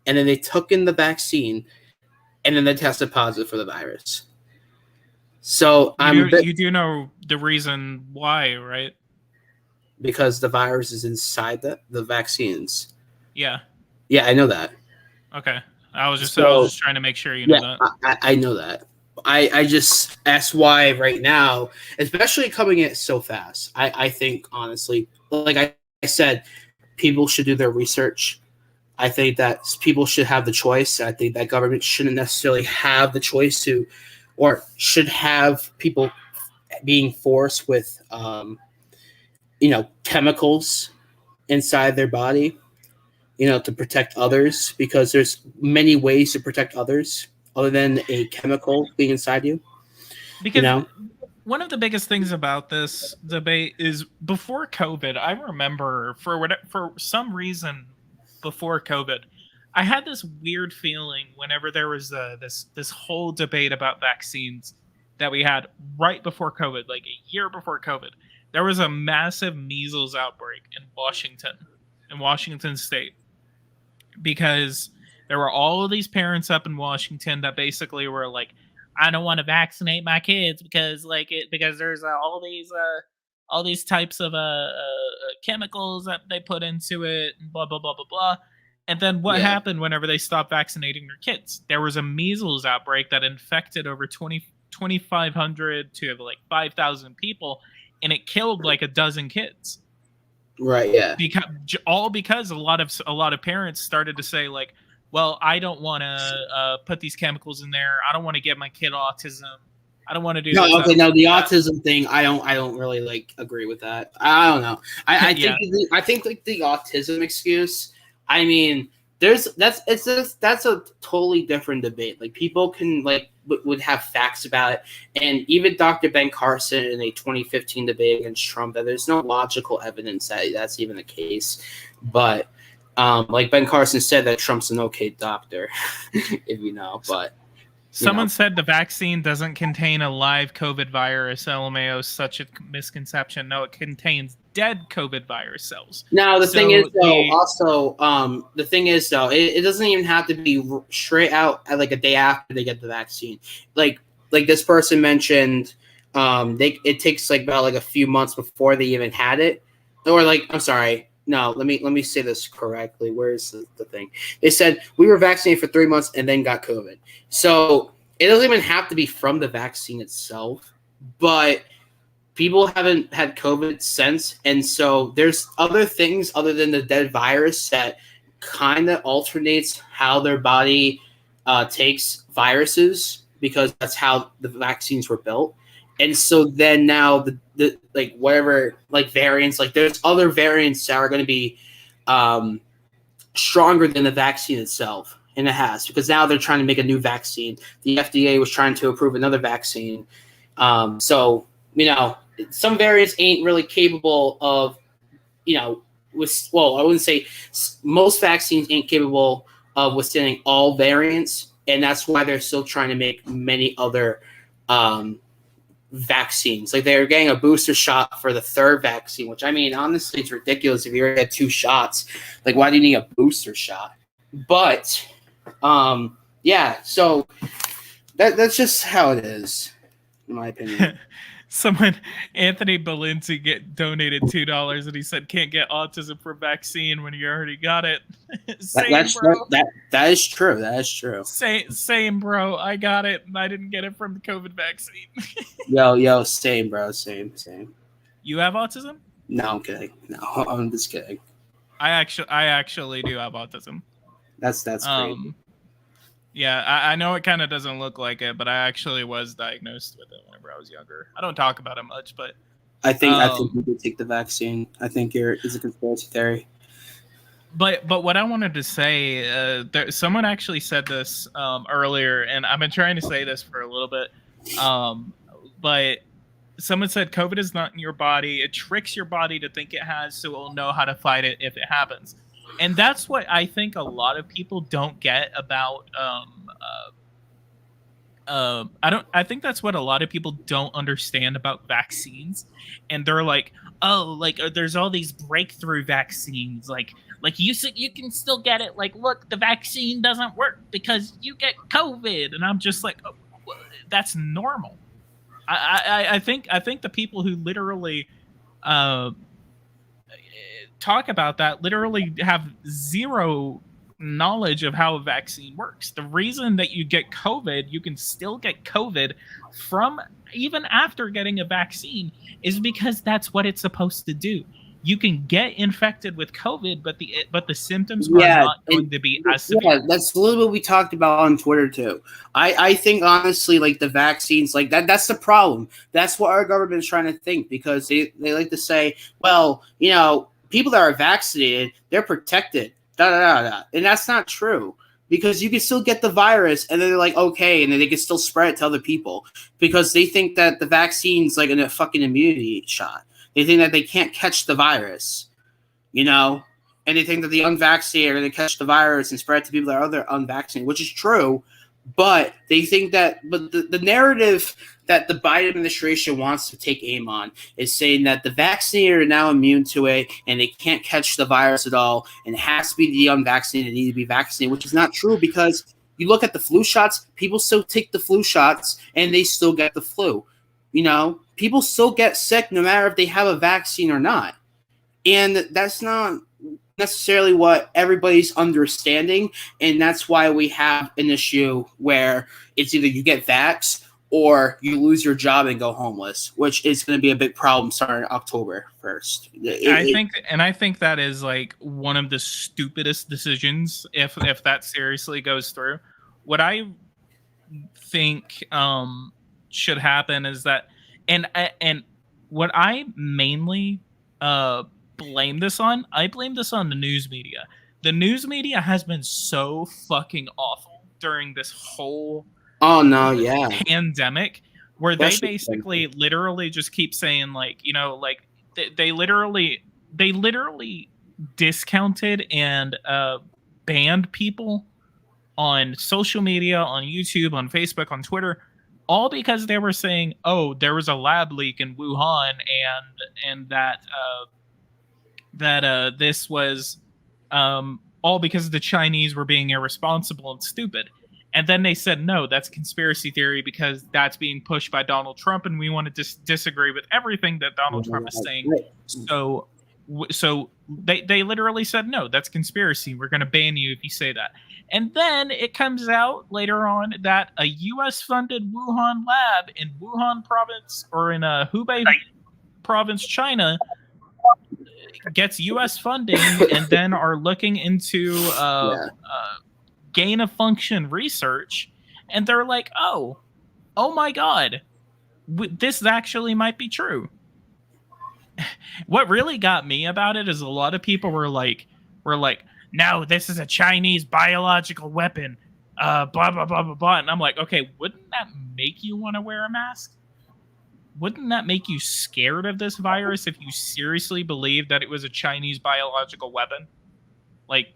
Speaker 2: and then they took in the vaccine, and then they tested positive for the virus. So
Speaker 1: you do know the reason why, right?
Speaker 2: Because the virus is inside the vaccines.
Speaker 1: Yeah.
Speaker 2: Yeah, I know that.
Speaker 1: Okay. I was just trying to make sure you know
Speaker 2: that. I know that. That's why right now, especially coming in so fast, I think honestly, like I said, people should do their research. I think that people should have the choice. I think that government shouldn't necessarily have the choice to, or should have people being forced with chemicals inside their body, to protect others, because there's many ways to protect others other than a chemical being inside you.
Speaker 1: Because one of the biggest things about this debate is before COVID, I remember for some reason before COVID, I had this weird feeling whenever there was this whole debate about vaccines that we had right before COVID, like a year before COVID. There was a massive measles outbreak in Washington State, because there were all of these parents up in Washington that basically were like, I don't want to vaccinate my kids because there's all these types of chemicals that they put into it, and blah blah blah blah blah. And then what happened whenever they stopped vaccinating their kids? There was a measles outbreak that infected over 2,500 to like 5,000 people, and it killed like a dozen kids.
Speaker 2: Right. Yeah.
Speaker 1: Because a lot of parents started to say like, well, I don't want to put these chemicals in there. I don't want to give my kid autism. I don't want to do
Speaker 2: the autism thing, I don't really agree with that. I don't know. I think like the autism excuse, I mean, that's a totally different debate. Like people can would have facts about it, and even Dr. Ben Carson in a 2015 debate against Trump, that there's no logical evidence that that's even the case. But like Ben Carson said, that Trump's an okay doctor, if you know. But
Speaker 1: someone said the vaccine doesn't contain a live COVID virus. LMAO, such a misconception. No, it contains dead COVID virus cells.
Speaker 2: Now the thing is, though, it doesn't even have to be straight out at like a day after they get the vaccine. Like this person mentioned, it takes like about like a few months before they even had it, or like I'm sorry. No, let me say this correctly. Where is the thing? They said we were vaccinated for 3 months and then got COVID. So it doesn't even have to be from the vaccine itself, but people haven't had COVID since, and so there's other things other than the dead virus that kind of alternates how their body takes viruses, because that's how the vaccines were built. And so then now the like whatever like variants, like there's other variants that are going to be stronger than the vaccine itself, and it has, because now they're trying to make a new vaccine. The FDA was trying to approve another vaccine, so some variants ain't really capable of, I wouldn't say most vaccines ain't capable of withstanding all variants, and that's why they're still trying to make many other vaccines. Like they're getting a booster shot for the third vaccine, which I mean, honestly, it's ridiculous. If you already had 2 shots, like why do you need a booster shot? But yeah, so that's just how it is, in my opinion.
Speaker 1: Anthony Balinzi donated $2, and he said can't get autism for vaccine when you already got it.
Speaker 2: That is true. That is true.
Speaker 1: Same, bro. I got it, and I didn't get it from the COVID vaccine.
Speaker 2: yo, same, bro. Same.
Speaker 1: You have autism?
Speaker 2: No, I'm kidding. No, I'm just kidding.
Speaker 1: I actually do have autism.
Speaker 2: That's crazy.
Speaker 1: Yeah, I know it kind of doesn't look like it, but I actually was diagnosed with it whenever I was younger. I don't talk about it much, but
Speaker 2: I think you could take the vaccine. I think it's a conspiracy theory.
Speaker 1: But what I wanted to say, someone actually said this earlier, and I've been trying to say this for a little bit, but someone said COVID is not in your body. It tricks your body to think it has, so it will know how to fight it if it happens. And that's what I think a lot of people don't get about. I think that's what a lot of people don't understand about vaccines, and they're like, oh, like there's all these breakthrough vaccines, like you can still get it. Like, look, the vaccine doesn't work because you get COVID, and I'm just like, oh, that's normal. I think the people who literally talk about that literally have zero knowledge of how a vaccine works. The reason that you get COVID, you can still get COVID from even after getting a vaccine, is because that's what it's supposed to do. You can get infected with COVID, but the symptoms are not going to be as severe.
Speaker 2: Yeah, that's a little bit we talked about on Twitter too. I think honestly, like the vaccines, like that's the problem. That's what our government is trying to think, because they like to say, well, people that are vaccinated, they're protected, and that's not true, because you can still get the virus, and then they're like, okay, and then they can still spread it to other people, because they think that the vaccine's like a fucking immunity shot. They think that they can't catch the virus, and they think that the unvaccinated are going to catch the virus and spread it to people that are unvaccinated, which is true. But they think that, the narrative that the Biden administration wants to take aim on is saying that the vaccinated are now immune to it and they can't catch the virus at all, and it has to be the unvaccinated that need to be vaccinated, which is not true, because you look at the flu shots, people still take the flu shots and they still get the flu. People still get sick no matter if they have a vaccine or not. And that's not necessarily what everybody's understanding, and that's why we have an issue where it's either you get vaxxed or you lose your job and go homeless, which is going to be a big problem starting October 1st.
Speaker 1: I think that is like one of the stupidest decisions if that seriously goes through. What I think should happen is that, and what I mainly blame this on the news media. the news media has been so fucking awful during this whole
Speaker 2: Oh no, yeah.
Speaker 1: pandemic, where they
Speaker 2: Especially
Speaker 1: basically literally just keep saying, like, you know, like they literally discounted and banned people on social media, on YouTube, on Facebook, on Twitter, all because they were saying, "Oh, there was a lab leak in Wuhan, and that this was all because the Chinese were being irresponsible and stupid." And then they said, "No, that's conspiracy theory because that's being pushed by Donald Trump, and we want to disagree with everything that Donald Trump is saying." So, so they literally said, "No, that's conspiracy. We're going to ban you if you say that." And then it comes out later on that a U.S. funded Wuhan lab in Wuhan province, or in Hubei province, China, gets U.S. funding and then are looking into gain of function research, and they're like, oh my god, this actually might be true. What really got me about it is a lot of people were like, no, this is a Chinese biological weapon, blah blah blah blah blah. And I'm like, okay, wouldn't that make you want to wear a mask? Wouldn't that make you scared of this virus if you seriously believed that it was a Chinese biological weapon? Like,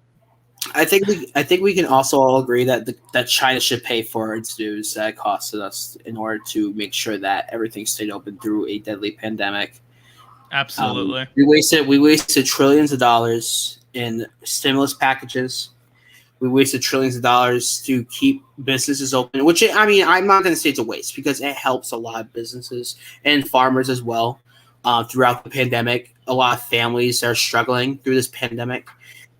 Speaker 2: I think we can also all agree that that China should pay for its dues that it costed us in order to make sure that everything stayed open through a deadly pandemic.
Speaker 1: Absolutely.
Speaker 2: We wasted trillions of dollars in stimulus packages. We wasted trillions of dollars to keep businesses open, which, I mean, I'm not going to say it's a waste because it helps a lot of businesses and farmers as well throughout the pandemic. A lot of families are struggling through this pandemic.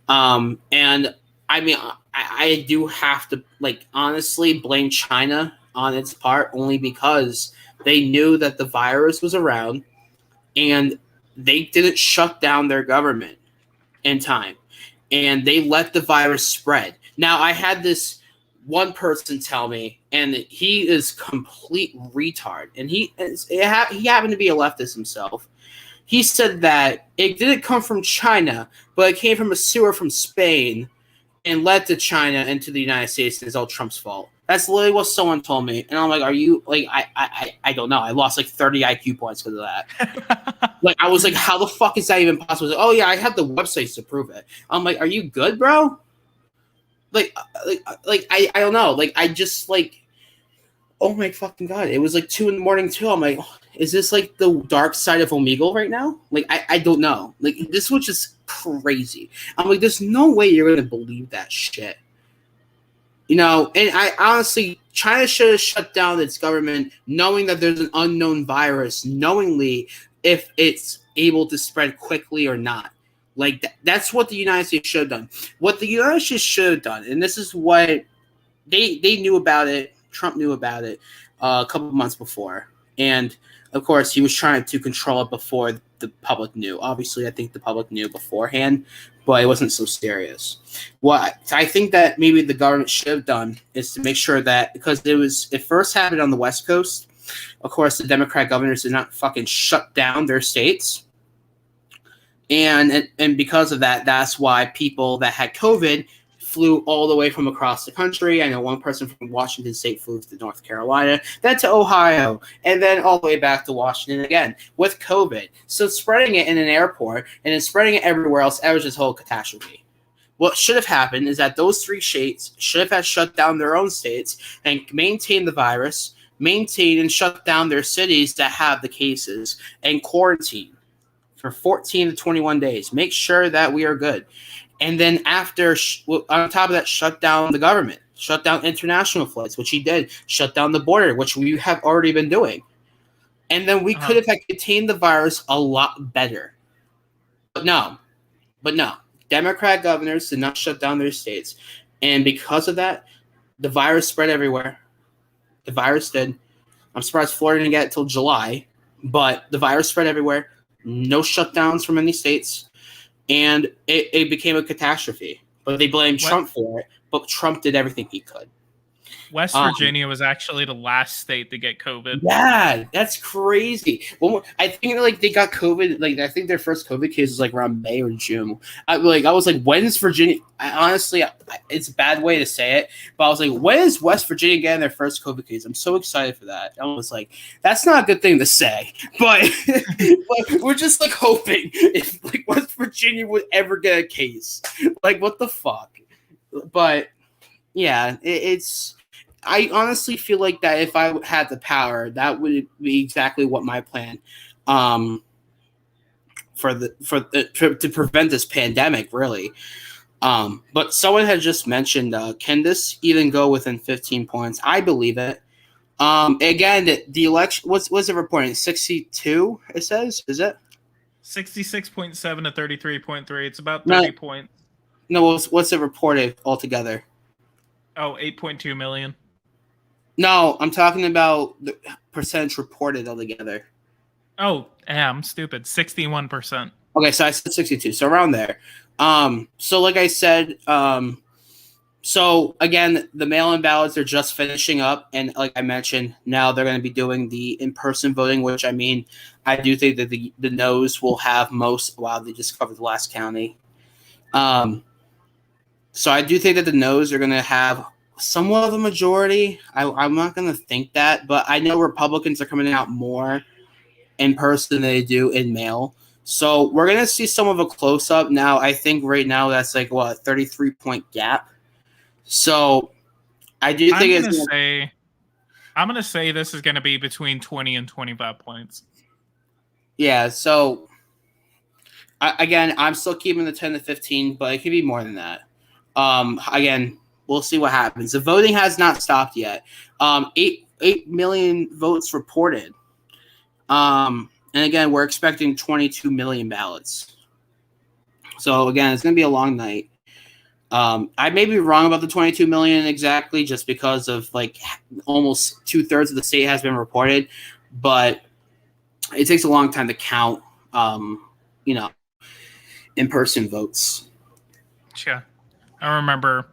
Speaker 2: And I mean, I do have to, like, honestly blame China on its part only because they knew that the virus was around and they didn't shut down their government in time. And they let the virus spread. Now, I had this one person tell me, and he is complete retard, and he happened to be a leftist himself. He said that it didn't come from China, but it came from a sewer from Spain and led to China into the United States, and it's all Trump's fault. That's literally what someone told me. And I'm like, are you, like, I don't know. I lost like 30 IQ points because of that. Like, I was like, how the fuck is that even possible? Like, oh, yeah, I have the websites to prove it. I'm like, are you good, bro? Like I don't know. Like, I just, like, oh my fucking God. It was like 2 a.m. too. I'm like, is this like the dark side of Omegle right now? Like, I don't know. Like, this was just crazy. I'm like, there's no way you're going to believe that shit. You know, and I honestly, China should have shut down its government knowing that there's an unknown virus, knowingly if it's able to spread quickly or not. Like, that's what the United States should have done. What the United States should have done, and this is what they knew about it, Trump knew about it a couple of months before. And, of course, he was trying to control it before the public knew. Obviously, I think the public knew beforehand, but it wasn't so serious. What I think that maybe the government should have done is to make sure that, because it first happened on the West Coast, of course, the Democrat governors did not fucking shut down their states. And because of that, that's why people that had COVID flew all the way from across the country. I know one person from Washington State flew to North Carolina, then to Ohio, and then all the way back to Washington again with COVID. So spreading it in an airport and then spreading it everywhere else, that was just a whole catastrophe. What should have happened is that those 3 states should have had shut down their own states and maintained the virus, maintain and shut down their cities that have the cases, and quarantine for 14 to 21 days. Make sure that we are good. And then after, on top of that, shut down the government, shut down international flights, which he did, shut down the border, which we have already been doing. And then we could have contained the virus a lot better. But no. Democrat governors did not shut down their states. And because of that, the virus spread everywhere. The virus did. I'm surprised Florida didn't get it till July. But the virus spread everywhere. No shutdowns from any states. And it became a catastrophe. But they blamed Trump for it. But Trump did everything he could.
Speaker 1: West Virginia was actually the last state to get COVID.
Speaker 2: Yeah, that's crazy. Well, I think like they got COVID. Like I think their first COVID case was like around May or June. I was like, when's Virginia? Honestly, it's a bad way to say it, but I was like, when is West Virginia getting their first COVID case? I'm so excited for that. I was like, that's not a good thing to say, but, but we're just like hoping if like West Virginia would ever get a case. Like what the fuck? But yeah, it's. I honestly feel like that if I had the power, that would be exactly what my plan to prevent this pandemic, really. But someone had just mentioned, can this even go within 15 points? I believe it. Again, the election, what's it reporting? 62, it says? Is it?
Speaker 1: 66.7 to 33.3. It's about 30 points.
Speaker 2: No, what's it reported altogether?
Speaker 1: Oh, 8.2 million.
Speaker 2: No, I'm talking about the percentage reported altogether.
Speaker 1: Oh, yeah, I'm stupid. 61%.
Speaker 2: Okay, so I said 62, so around there. So like I said, so again, the mail-in ballots are just finishing up, and like I mentioned, now they're going to be doing the in-person voting, which I mean, I do think that the no's will have most. Wow, they just covered the last county. So I do think that the no's are going to have somewhat of a majority. I'm not going to think that, but I know Republicans are coming out more in person than they do in mail. So we're going to see some of a close-up. Now, I think right now that's like, what, 33-point gap? So I do think
Speaker 1: I'm going to say this is going to be between 20 and 25 points.
Speaker 2: Yeah, so again, I'm still keeping the 10 to 15, but it could be more than that. Again, we'll see what happens. The voting has not stopped yet. 8 million votes reported. And again, we're expecting 22 million ballots. So again, it's going to be a long night. I may be wrong about the 22 million exactly, just because of like almost 2/3 of the state has been reported, but it takes a long time to count, in-person votes.
Speaker 1: Yeah, I remember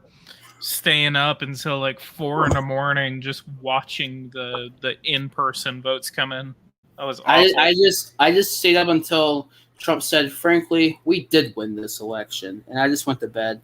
Speaker 1: staying up until like 4 a.m. just watching the in-person votes come in. That was awful.
Speaker 2: I just stayed up until Trump said, "Frankly, we did win this election," and I just went to bed.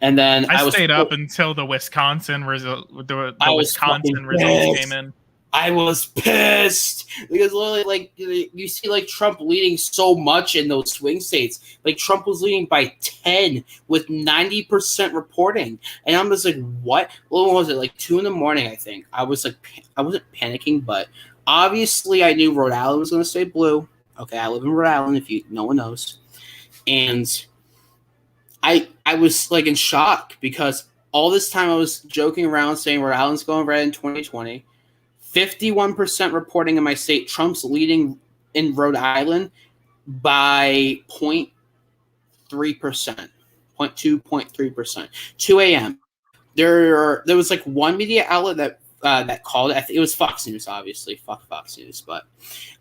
Speaker 2: And then
Speaker 1: I stayed up until the Wisconsin result. The Wisconsin results came in.
Speaker 2: I was pissed because literally, like, you see, like, Trump leading so much in those swing states. Like, Trump was leading by 10 with 90% reporting, and I'm just like, what? What was it? Like 2 a.m, I think. I was like, I wasn't panicking, but obviously, I knew Rhode Island was going to stay blue. Okay, I live in Rhode Island. No one knows, and I was like in shock because all this time I was joking around saying Rhode Island's going red in 2020. 51% reporting in my state. Trump's leading in Rhode Island by 0.3%, 0.3%. 2 a.m. There was like one media outlet that called it. It was Fox News, obviously. Fuck Fox News, but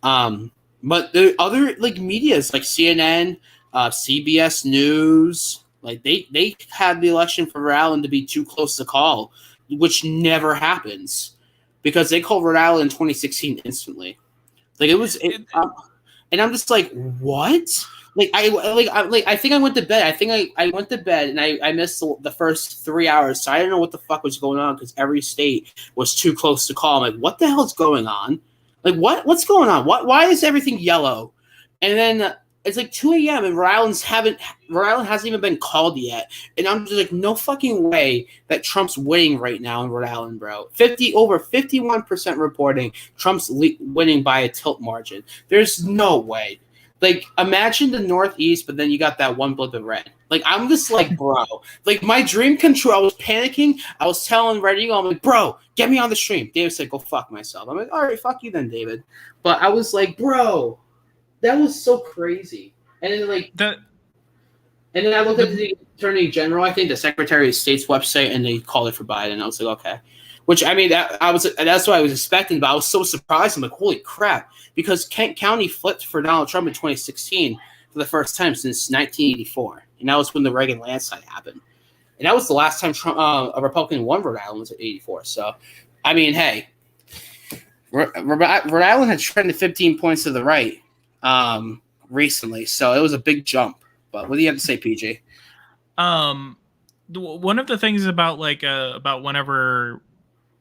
Speaker 2: the other like medias like CNN, CBS News, like they had the election for Rhode Island to be too close to call, which never happens. Because they called Rhode Island in 2016 instantly, like it was, and I'm just like, what? I think I went to bed. I think I went to bed and I missed the first 3 hours, so I didn't know what the fuck was going on because every state was too close to call. I'm like, what the hell's going on? Like, what's going on? Why is everything yellow? And then it's like 2 a.m. and Rhode Island hasn't even been called yet. And I'm just like, no fucking way that Trump's winning right now in Rhode Island, bro. Over 51% reporting Trump's winning by a tilt margin. There's no way. Like, imagine the Northeast, but then you got that one blip of red. Like, I'm just like, bro. Like, my dream control, I was panicking. I was telling Reddy, I'm like, bro, get me on the stream. David said, go fuck myself. I'm like, all right, fuck you then, David. But I was like, bro. That was so crazy. And then and then I looked at the Attorney General, I think the Secretary of State's website, and they called it for Biden. I was like, okay. Which I mean that's what I was expecting, but I was so surprised. I'm like, holy crap. Because Kent County flipped for Donald Trump in 2016 for the first time since 1984. And that was when the Reagan landslide happened. and that was the last time a Republican won Rhode Island was in '84. So, I mean, hey, Rhode Island had trended 15 points to the right recently, so it was a big jump. But what do you have to say, PG?
Speaker 1: One of the things about about whenever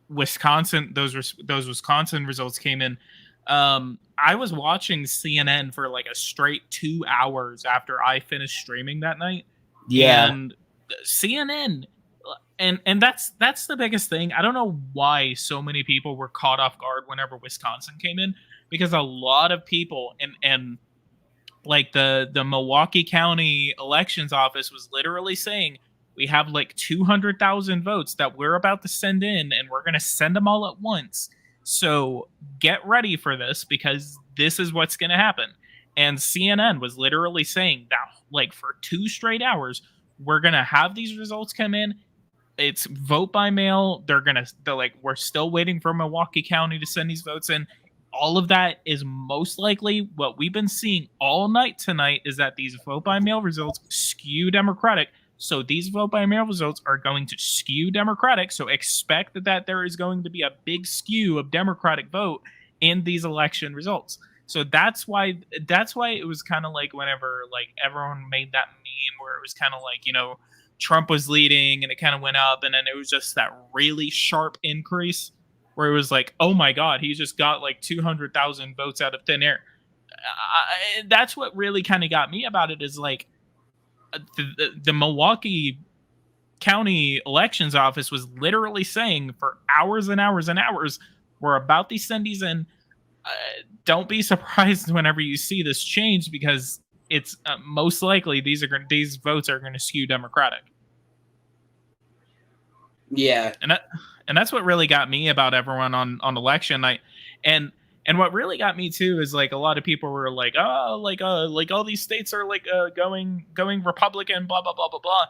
Speaker 1: Wisconsin those Wisconsin results came in, I was watching CNN for like a straight 2 hours after I finished streaming that night.
Speaker 2: Yeah,
Speaker 1: and CNN, and that's the biggest thing. I don't know why so many people were caught off guard whenever Wisconsin came in, because a lot of people and like the Milwaukee County elections office was literally saying, we have like 200,000 votes that we're about to send in, and we're going to send them all at once. So get ready for this, because this is what's going to happen. And CNN was literally saying that, like, for 2 straight hours, we're going to have these results come in. It's vote by mail. They're like, we're still waiting for Milwaukee County to send these votes in. All of that is most likely what we've been seeing all night tonight, is that these vote by mail results skew Democratic. So these vote by mail results are going to skew Democratic. So expect that there is going to be a big skew of Democratic vote in these election results. So that's why it was kind of like whenever like everyone made that meme where it was kind of like, Trump was leading and it kind of went up, and then it was just that really sharp increase where it was like, oh my God, he just got like 200,000 votes out of thin air. That's what really kind of got me about it, is like the Milwaukee County elections office was literally saying for hours and hours and hours, we're about to send these in. Don't be surprised whenever you see this change, because it's most likely these votes are going to skew Democratic.
Speaker 2: Yeah,
Speaker 1: and that's what really got me about everyone on election night. And what really got me too is like a lot of people were like, oh, like all these states are like going Republican, blah blah blah blah blah.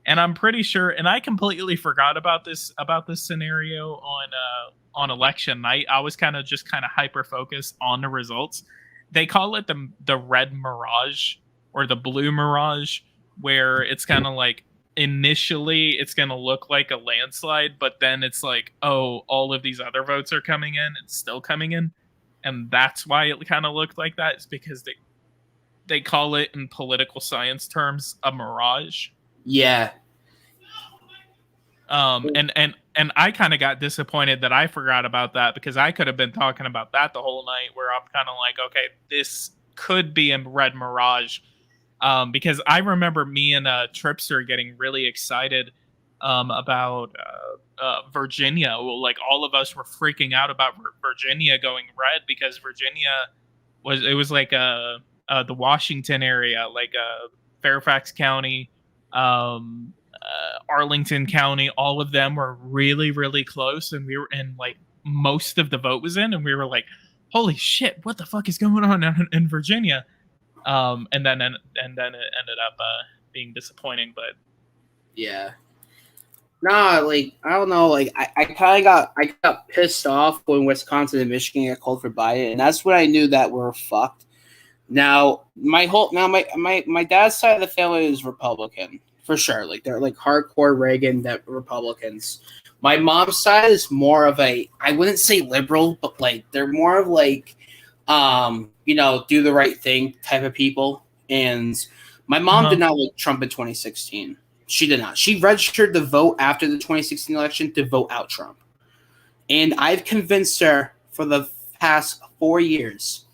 Speaker 1: And I'm pretty sure, and I completely forgot about this scenario on election night. I was kind of hyper focused on the results. They call it the red mirage or the blue mirage, where it's kind of like initially it's going to look like a landslide, but then it's like, oh, all of these other votes are coming in. It's still coming in. And that's why it kind of looked like that, is because they call it in political science terms a mirage.
Speaker 2: Yeah.
Speaker 1: And I kind of got disappointed that I forgot about that, because I could have been talking about that the whole night, where I'm kind of like, okay, this could be a red mirage. Because I remember me and Tripster getting really excited about Virginia. Well, like all of us were freaking out about Virginia going red, because Virginia was like the Washington area, like Fairfax County, Arlington County, all of them were really, really close, and we were in like most of the vote was in, and we were like, holy shit, what the fuck is going on in Virginia? And then it ended up being disappointing, but
Speaker 2: yeah. Nah, like I don't know, like I kind of got pissed off when Wisconsin and Michigan got called for Biden, and that's when I knew that we're fucked. Now my dad's side of the family is Republican for sure. Like they're like hardcore Reagan Republicans. My mom's side is more of I wouldn't say liberal, but like they're more of like do the right thing type of people. And my mom did not like Trump in 2016. She did not. She registered to vote after the 2016 election to vote out Trump. And I've convinced her for the past 4 years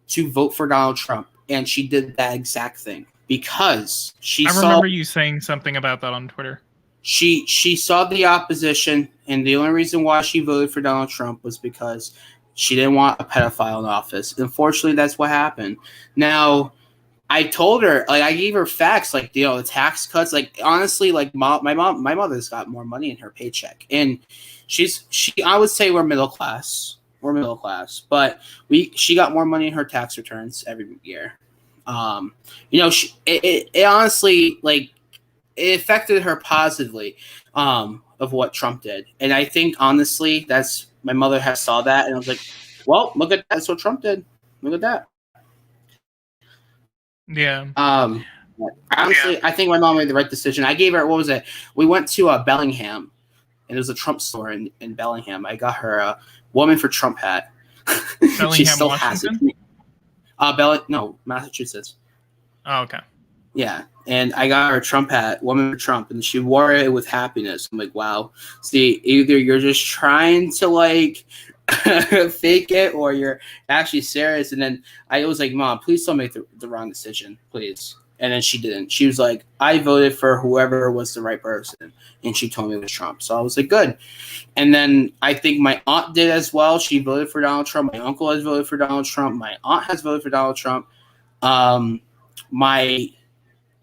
Speaker 2: to vote for Donald Trump. And she did that exact thing because I
Speaker 1: remember you saying something about that on Twitter.
Speaker 2: She saw the opposition, and the only reason why she voted for Donald Trump was because she didn't want a pedophile in office. Unfortunately, that's what happened. Now, I told her, like, I gave her facts, like, the tax cuts. Like, honestly, like, my mother's got more money in her paycheck, and I would say we're middle class. We're middle class, but she got more money in her tax returns every year. It honestly, like, it affected her positively, of what Trump did, and I think honestly, that's my mother has saw that, and I was like, well, look at that. That's what Trump did. Look at that.
Speaker 1: Yeah.
Speaker 2: Honestly, I think my mom made the right decision. I gave her, what was it? We went to Bellingham, and it was a Trump store in Bellingham. I got her a Woman for Trump hat. She
Speaker 1: Bellingham,
Speaker 2: still has it.
Speaker 1: Washington?
Speaker 2: No, Massachusetts.
Speaker 1: Oh, okay.
Speaker 2: Yeah, and I got her a Trump hat, Woman for Trump, and she wore it with happiness. I'm like, wow. See, either you're just trying to like fake it, or you're actually serious. And then I was like, Mom, please don't make the wrong decision, please. And then she didn't. She was like, I voted for whoever was the right person, and she told me it was Trump. So I was like, good. And then I think my aunt did as well. She voted for Donald Trump. My uncle has voted for Donald Trump. My aunt has voted for Donald Trump. My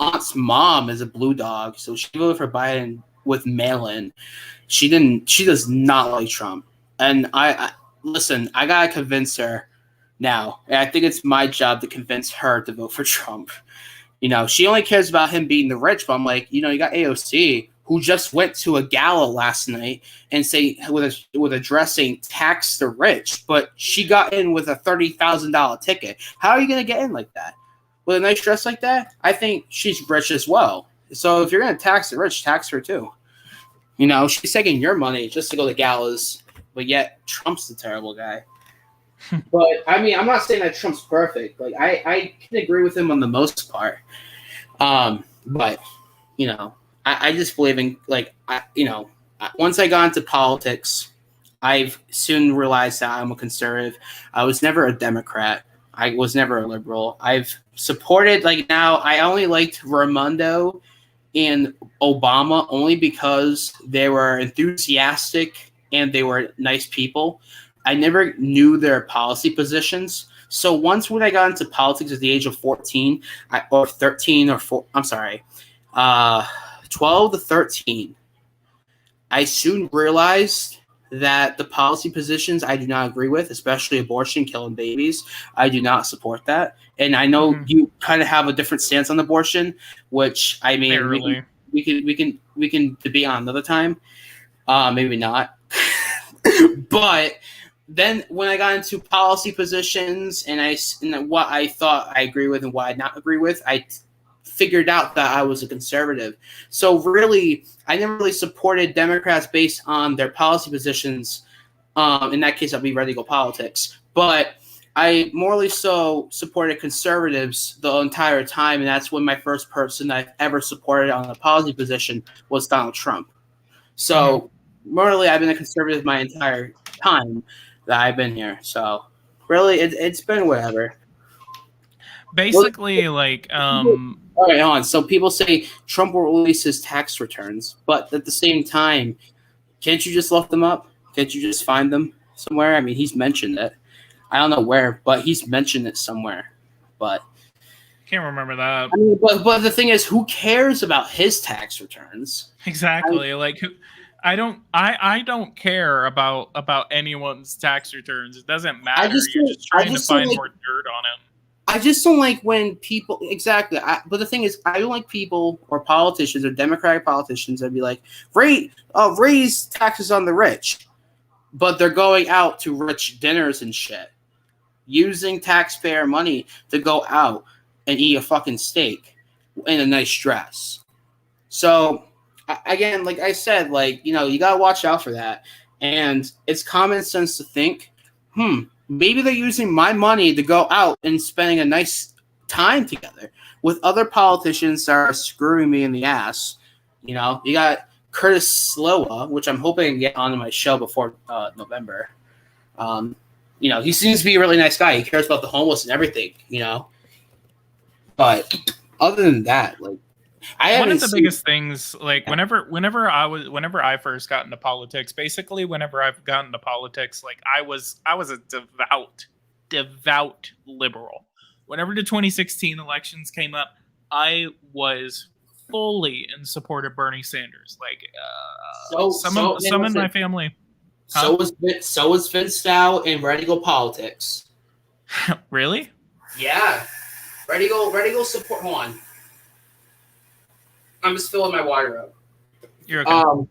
Speaker 2: aunt's mom is a blue dog, so she voted for Biden with mail-in. She does not like Trump. And I listen, I gotta convince her now. And I think it's my job to convince her to vote for Trump. She only cares about him being the rich, but I'm like, you got AOC, who just went to a gala last night and say with a dress saying tax the rich, but she got in with a $30,000 ticket. How are you gonna get in like that? With a nice dress like that? I think she's rich as well. So if you're gonna tax the rich, tax her too. She's taking your money just to go to galas, but yet Trump's the terrible guy. But I mean, I'm not saying that Trump's perfect. Like I can agree with him on the most part. But I just believe in once I got into politics, I've soon realized that I'm a conservative. I was never a Democrat. I was never a liberal. I've supported, now I only liked Raimondo and Obama only because they were enthusiastic and they were nice people. I never knew their policy positions. So once when I got into politics at the age of 14 or 13 or 12 to 13, I soon realized that the policy positions I do not agree with, especially abortion, killing babies. I do not support that. And I know you kind of have a different stance on abortion, which I mean, we can debate on another time. Maybe not. But then when I got into policy positions and what I thought I agree with and what I not agree with, I figured out that I was a conservative. So really, I never really supported Democrats based on their policy positions. In that case, I'll be ready to go politics. But I morally so supported conservatives the entire time, and that's when my first person I've ever supported on a policy position was Donald Trump. So morally, I've been a conservative my entire time that I've been here. So really, it's been whatever.
Speaker 1: Basically,
Speaker 2: all right, hold on. So people say Trump will release his tax returns, but at the same time, can't you just look them up? Can't you just find them somewhere? I mean, he's mentioned it. I don't know where, but he's mentioned it somewhere. But
Speaker 1: can't remember that.
Speaker 2: I mean, but the thing is, who cares about his tax returns?
Speaker 1: Exactly. I don't care about anyone's tax returns. It doesn't matter. You're just trying to find more dirt on him.
Speaker 2: I just don't like when people exactly. But the thing is, I don't like people or politicians or Democratic politicians that be like, raise taxes on the rich, but they're going out to rich dinners and shit, using taxpayer money to go out and eat a fucking steak in a nice dress. So again, like I said, you gotta watch out for that, and it's common sense to think, maybe they're using my money to go out and spending a nice time together with other politicians that are screwing me in the ass. You got Curtis Slowa, which I'm hoping to get onto my show before November. He seems to be a really nice guy. He cares about the homeless and everything, But other than that, one
Speaker 1: of the biggest things, whenever I first got into politics, basically whenever I've gotten into politics, I was a devout liberal. Whenever the 2016 elections came up, I was fully in support of Bernie Sanders. Some in my family.
Speaker 2: Huh? So was Vince Stout in Ready to Go Politics.
Speaker 1: Really?
Speaker 2: Yeah. Ready to go support. Hold on. I'm just filling my water up.
Speaker 1: You're okay.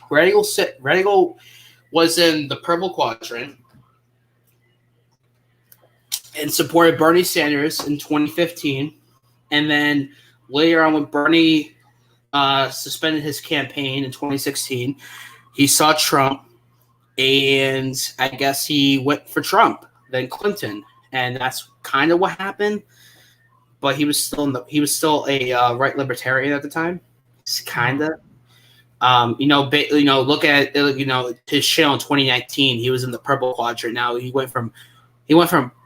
Speaker 2: Ready to Go was in the purple quadrant and supported Bernie Sanders in 2015. And then later on when Bernie suspended his campaign in 2016, he saw Trump, and I guess he went for Trump, then Clinton, and that's kind of what happened. But he was still a right libertarian at the time. It's kind of. Look at his show in 2019. He was in the purple quadrant. Now he went from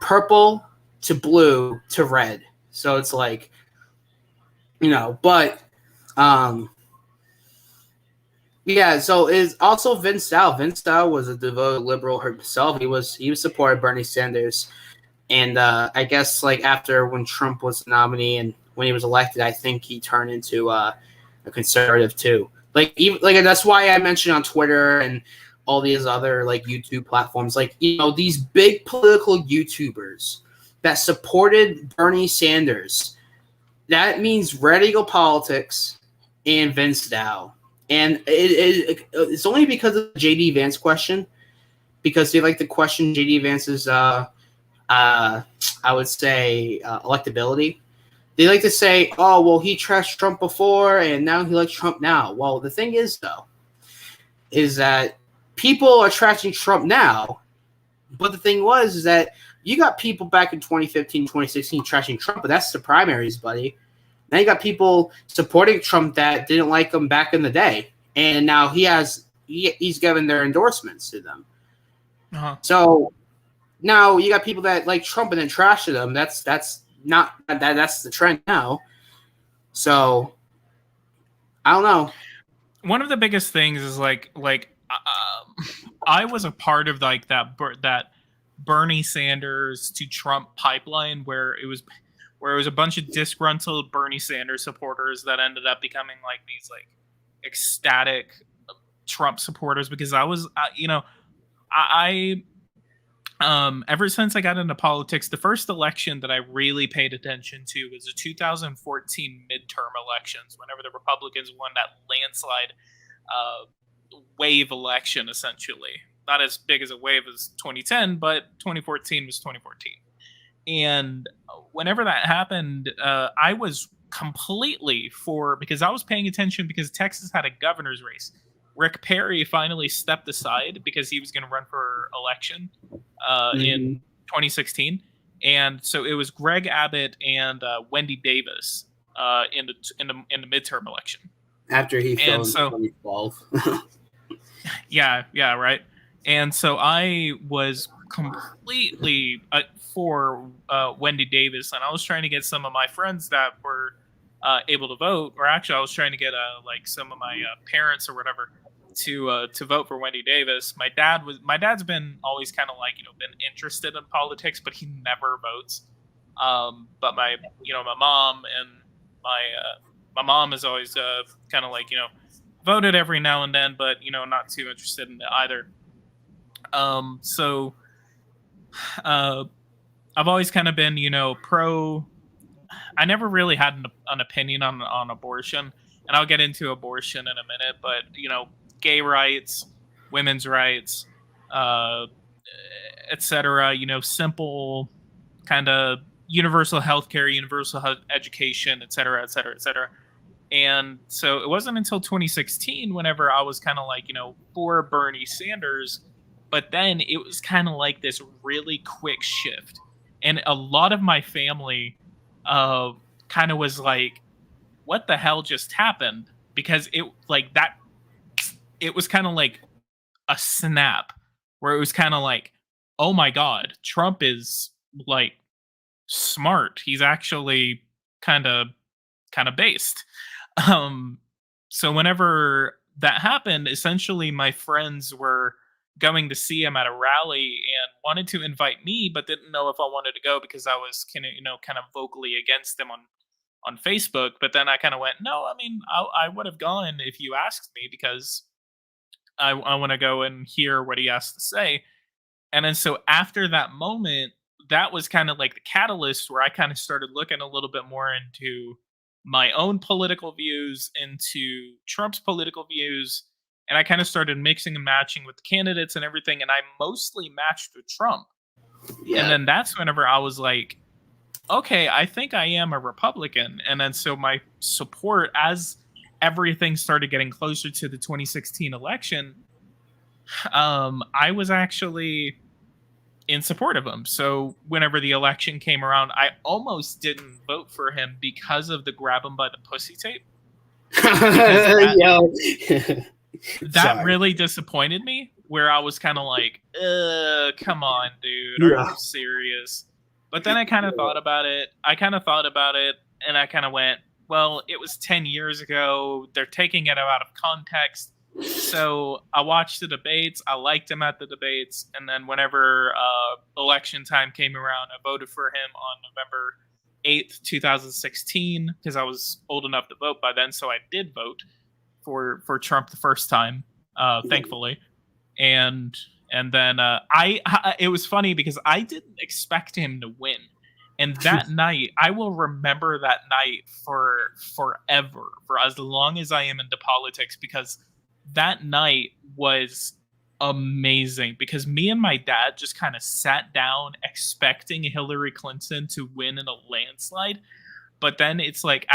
Speaker 2: purple to blue to red. So it's like, but yeah. So is also Vince Dow. Vince Dow was a devoted liberal himself. He supported Bernie Sanders, and I guess like after when Trump was the nominee and when he was elected, I think he turned into a conservative too. Like that's why I mentioned on Twitter and all these other like YouTube platforms, like these big political YouTubers that supported Bernie Sanders. That means Red Eagle Politics and Vince Dow, and it's only because of the JD Vance question, because they like to question JD Vance's I would say electability. They like to say, oh, well, he trashed Trump before, and now he likes Trump now. Well, the thing is, though, is that people are trashing Trump now, but the thing is that you got people back in 2015, 2016 trashing Trump, but that's the primaries, buddy. Now you got people supporting Trump that didn't like him back in the day, and now he's given their endorsements to them.
Speaker 1: Uh-huh.
Speaker 2: So now you got people that like Trump and then trashing him. That's the trend now. So I don't know.
Speaker 1: One of the biggest things is like I was a part of like that Bernie Sanders to Trump pipeline where it was a bunch of disgruntled Bernie Sanders supporters that ended up becoming like these like ecstatic Trump supporters, because I was ever since I got into politics, the first election that I really paid attention to was the 2014 midterm elections, whenever the Republicans won that landslide wave election, essentially. Not as big as a wave as 2010, but 2014 was 2014. And whenever that happened, I was completely for, because I was paying attention because Texas had a governor's race. Rick Perry finally stepped aside because he was going to run for election in 2016, and so it was Greg Abbott and Wendy Davis in the midterm election.
Speaker 2: After he fell in 2012.
Speaker 1: yeah, right. And so I was completely for Wendy Davis, and I was trying to get some of my friends that were able to vote, or actually I was trying to get like some of my parents or whatever to vote for Wendy Davis. My dad's been always kind of like been interested in politics, but he never votes. But my mom and my mom is always kind of like voted every now and then, but not too interested in it either. So I've always kind of been pro. I never really had an opinion on abortion, and I'll get into abortion in a minute, but gay rights, women's rights, etc. Simple kind of universal healthcare, universal education, etc., etc., etc. And so it wasn't until 2016 whenever I was kind of like for Bernie Sanders, but then it was kind of like this really quick shift, and a lot of my family kind of was like, "What the hell just happened?" Because it was kind of like a snap where it was kind of like, oh my God, Trump is like smart. He's actually kind of based. So whenever that happened, essentially my friends were going to see him at a rally and wanted to invite me, but didn't know if I wanted to go because I was kind of vocally against him on Facebook. But then I kind of went, no, I mean, I would have gone if you asked me, because I want to go and hear what he has to say. And then so after that moment, that was kind of like the catalyst where I kind of started looking a little bit more into my own political views, into Trump's political views, and I kind of started mixing and matching with the candidates and everything, and I mostly matched with Trump. Yeah. And then that's whenever I was like, okay, I think I am a Republican. And then so my support, as everything started getting closer to the 2016 election, I was actually in support of him. So whenever the election came around, I almost didn't vote for him because of the grab him by the pussy tape. Because that really disappointed me, where I was kind of like, come on, dude, are you serious? But then I kind of thought about it. And I kind of went, well, it was 10 years ago. They're taking it out of context. So I watched the debates. I liked him at the debates. And then whenever election time came around, I voted for him on November 8th, 2016, because I was old enough to vote by then. So I did vote for Trump the first time, thankfully. And then I it was funny because I didn't expect him to win. And that night, I will remember that night for forever, for as long as I am into politics, because that night was amazing, because me and my dad just kind of sat down expecting Hillary Clinton to win in a landslide. But then it's like,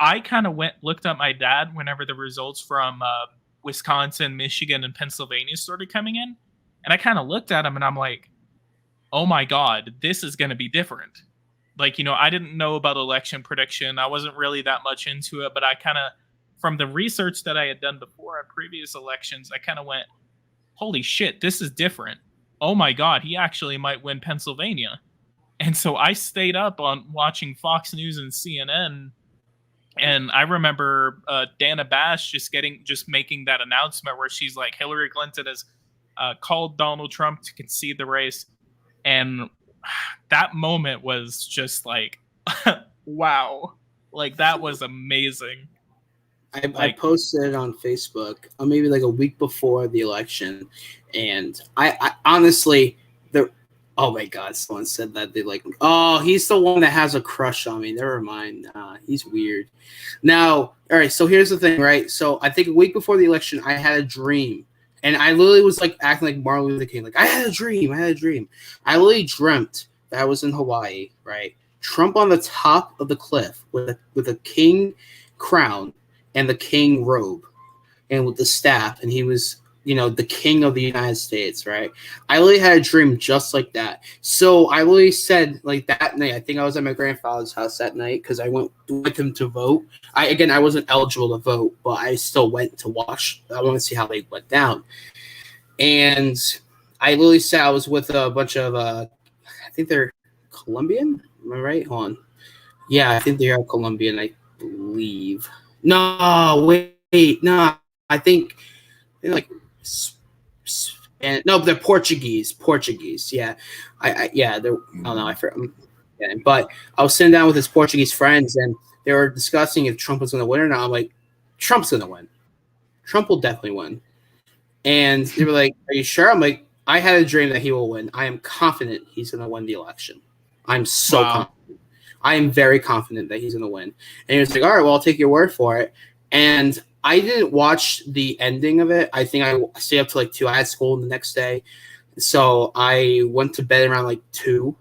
Speaker 1: I kind of looked at my dad whenever the results from Wisconsin, Michigan, and Pennsylvania started coming in. And I kind of looked at him and I'm like, oh my God, this is going to be different. Like, I didn't know about election prediction. I wasn't really that much into it, but I kind of, from the research that I had done before on previous elections, I kind of went, holy shit, this is different. Oh my God, he actually might win Pennsylvania. And so I stayed up on watching Fox News and CNN. And I remember Dana Bash just making that announcement where she's like, Hillary Clinton has called Donald Trump to concede the race. And that moment was just like, wow, like that was amazing.
Speaker 2: I posted it on Facebook maybe like a week before the election, and I honestly, oh my God, someone said that they like, oh, he's the one that has a crush on me. Never mind, he's weird. Now, all right, so here's the thing, right? So I think a week before the election, I had a dream. And I literally was like acting like Martin Luther King. Like, I had a dream. I literally dreamt that I was in Hawaii, right? Trump on the top of the cliff with a king crown and the king robe and with the staff. And he was, the king of the United States, right? I literally had a dream just like that. So I literally said, like, that night, I think I was at my grandfather's house that night because I went with him to vote. I wasn't eligible to vote, but I still went to watch. I want to see how they went down. And I literally said I was with a bunch of, I think they're Colombian. Am I right? Hold on. Yeah, I think they are Colombian, I believe. No, wait. No, I think they're like, and no, they're Portuguese. Yeah, I don't know. I forget. But I was sitting down with his Portuguese friends, and they were discussing if Trump was going to win or not. I'm like, Trump's going to win. Trump will definitely win. And they were like, are you sure? I'm like, I had a dream that he will win. I am confident he's going to win the election. I'm so confident. I am very confident that he's going to win. And he was like, all right, well, I'll take your word for it. And I didn't watch the ending of it. I think I stayed up to like 2. I had school the next day. So I went to bed around like 2.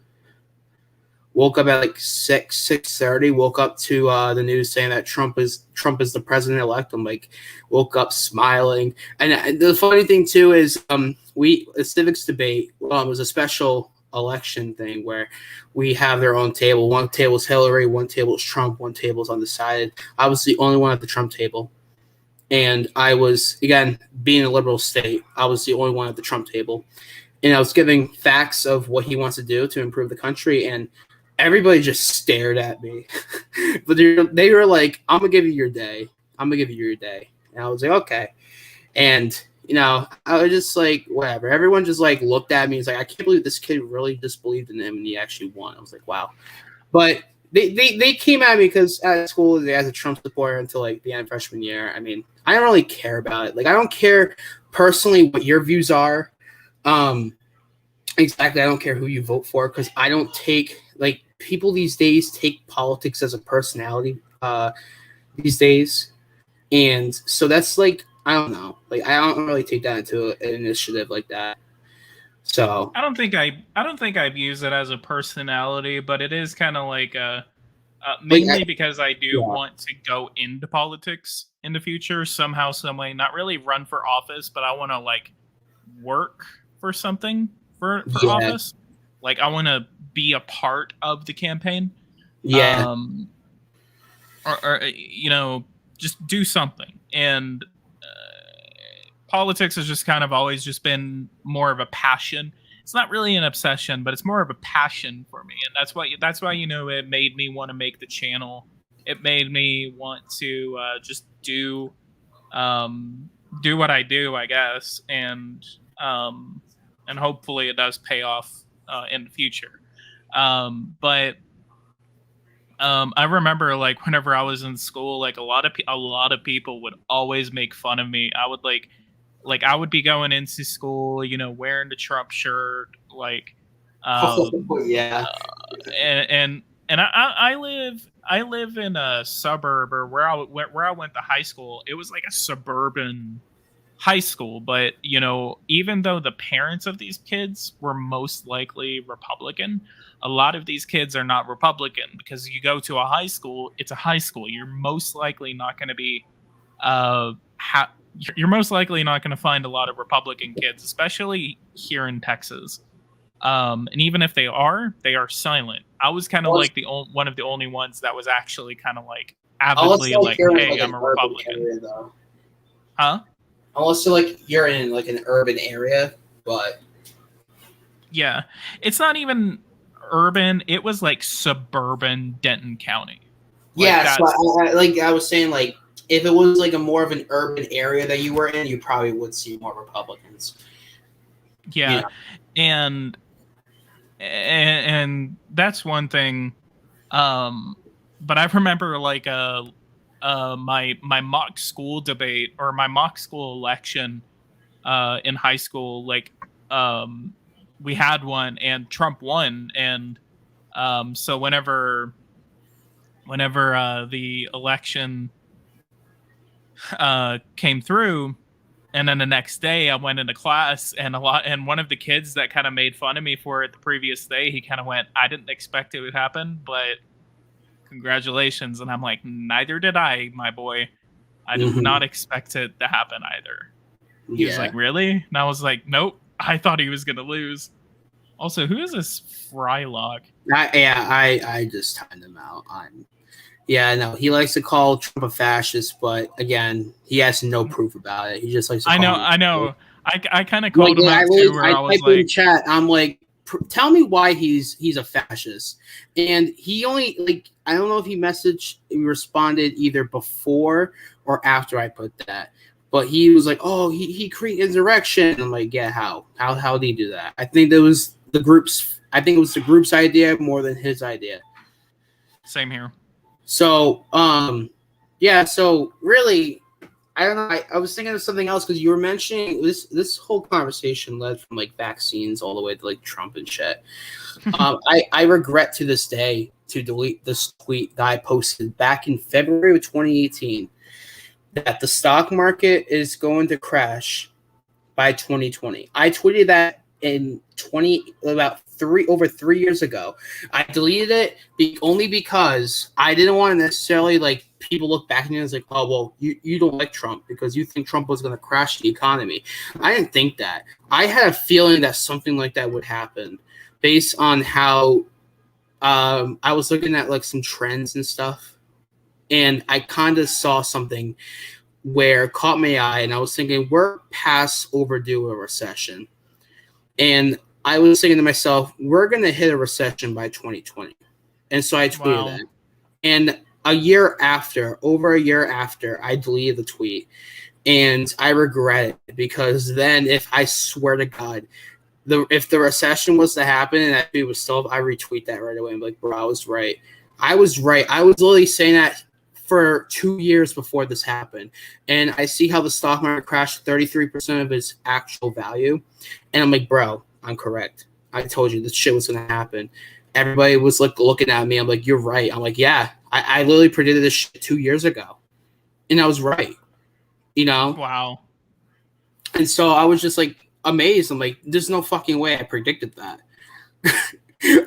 Speaker 2: Woke up at like 6:30. Woke up to the news saying that Trump is the president-elect. I'm like, woke up smiling. And the funny thing too is the civics debate was a special election thing where we have their own table. One table's Hillary, one table's Trump, one table's undecided. I was the only one at the Trump table. And I was, again, being a liberal state, I was the only one at the Trump table. And I was giving facts of what he wants to do to improve the country. And everybody just stared at me. But they were like, I'm going to give you your day. And I was like, okay. And, I was just like, whatever. Everyone just like looked at me. He's like, I can't believe this kid really just believed in him and he actually won. I was like, wow. But they came at me because at school they as a Trump supporter until like the end of freshman year. I mean, I don't really care about it. Like, I don't care personally what your views are. Exactly. I don't care who you vote for because I don't take like people these days take politics as a personality these days. And so that's like, I don't know. Like, I don't really take that into an initiative like that. So
Speaker 1: I don't think I've used it as a personality, but it is kind of like
Speaker 2: like
Speaker 1: mainly because I do
Speaker 2: yeah,
Speaker 1: want to go into politics in the future somehow, some way. Not really run for office, but I want to like work for something for
Speaker 2: yeah,
Speaker 1: office. Like I want to be a part of the campaign,
Speaker 2: yeah.
Speaker 1: um, or you know, just do something. And politics has just kind of always just been more of a passion. It's not really an obsession, but it's more of a passion for me, and that's why you know it made me want to make the channel. It made me want to just um, do what I do, I guess, um, and hopefully it does pay off in the future. But I remember like whenever I was in school, like a lot of people would always make fun of me. I would like I would be going into school, you know, wearing the Trump shirt, like,
Speaker 2: Oh,
Speaker 1: um,
Speaker 2: yeah.
Speaker 1: and I live in a suburb or where I went to high school. It was like a suburban high school, but you know, even though the parents of these kids were most likely Republican, a lot of these kids are not Republican because you go to a high school, it's a high school. You're most likely not going to be you're most likely not going to find a lot of Republican kids, especially here in Texas. And even if they are silent. I was kind of
Speaker 2: Unless,
Speaker 1: like one of the only ones that was actually kind of like
Speaker 2: unless
Speaker 1: avidly
Speaker 2: like
Speaker 1: like,
Speaker 2: you're in
Speaker 1: "Hey,
Speaker 2: like
Speaker 1: I'm
Speaker 2: an
Speaker 1: a
Speaker 2: urban
Speaker 1: Republican."
Speaker 2: area though.
Speaker 1: Huh?
Speaker 2: Unless you're in like an urban area, but
Speaker 1: Yeah. It's not even urban. It was like suburban Denton County. Like
Speaker 2: yeah. So
Speaker 1: that's
Speaker 2: like I was saying, like if it was like a more of an urban area that you were in, you probably would see more Republicans. You
Speaker 1: yeah.
Speaker 2: know.
Speaker 1: And and that's one thing. Um but I remember like my mock school debate or my mock school election in high school, like um we had one and Trump won. And so whenever the election came through, and then the next day I went into class, and one of the kids that kind of made fun of me for it the previous day, he kind of went, "I didn't expect it would happen, but congratulations." And I'm like, "Neither did I, my boy. I did
Speaker 2: Hmm.
Speaker 1: not expect it to happen either." He was like,
Speaker 2: Yeah.
Speaker 1: "Really?" And I was like, "Nope, I thought he was gonna lose." Also, who is this Frylock?
Speaker 2: I just timed him out. Yeah, no, he likes to call Trump a fascist, but again, he has no proof about it. He just likes to
Speaker 1: I know,
Speaker 2: call him.
Speaker 1: I know. I kind of
Speaker 2: Like
Speaker 1: called him
Speaker 2: I
Speaker 1: out
Speaker 2: really,
Speaker 1: too, where
Speaker 2: I
Speaker 1: I was
Speaker 2: typed in the
Speaker 1: like,
Speaker 2: chat. I'm like, tell me why he's a fascist. And he only like I don't know if he responded either before or after I put that. But he was like, oh, he created insurrection. I'm like, yeah, how did he do that? I think that was the group's. I think it was the group's idea more than his idea.
Speaker 1: same here.
Speaker 2: So, yeah. So really, I don't know. I was thinking of something else because you were mentioning this whole conversation led from like vaccines all the way to like Trump and shit. I regret to this day to delete this tweet that I posted back in February of 2018 that the stock market is going to crash by 2020. I tweeted that in about over 3 years ago. I deleted it only because I didn't want to necessarily like people look back at me and it's like, oh well, you don't like Trump because you think Trump was going to crash the economy. I didn't think that. I had a feeling that something like that would happen based on how I was looking at like some trends and stuff, and I kind of saw something where caught my eye, and I was thinking we're past overdue a recession. And I was thinking to myself, we're going to hit a recession by 2020. And so I tweeted
Speaker 1: Wow.
Speaker 2: that. And over a year after, I deleted the tweet. And I regret it because then, if I swear to God, if the recession was to happen and that tweet was still, I retweet that right away. I'm like, bro, I was right. I was right. I was literally saying that for 2 years before this happened. And I see how the stock market crashed 33% of its actual value. And I'm like, bro, I'm correct. I told you this shit was going to happen. Everybody was like looking at me. I'm like, you're right. I'm like, yeah, I literally predicted this shit 2 years ago. And I was right, you know?
Speaker 1: Wow.
Speaker 2: And so I was just like, amazed. I'm like, there's no fucking way I predicted that.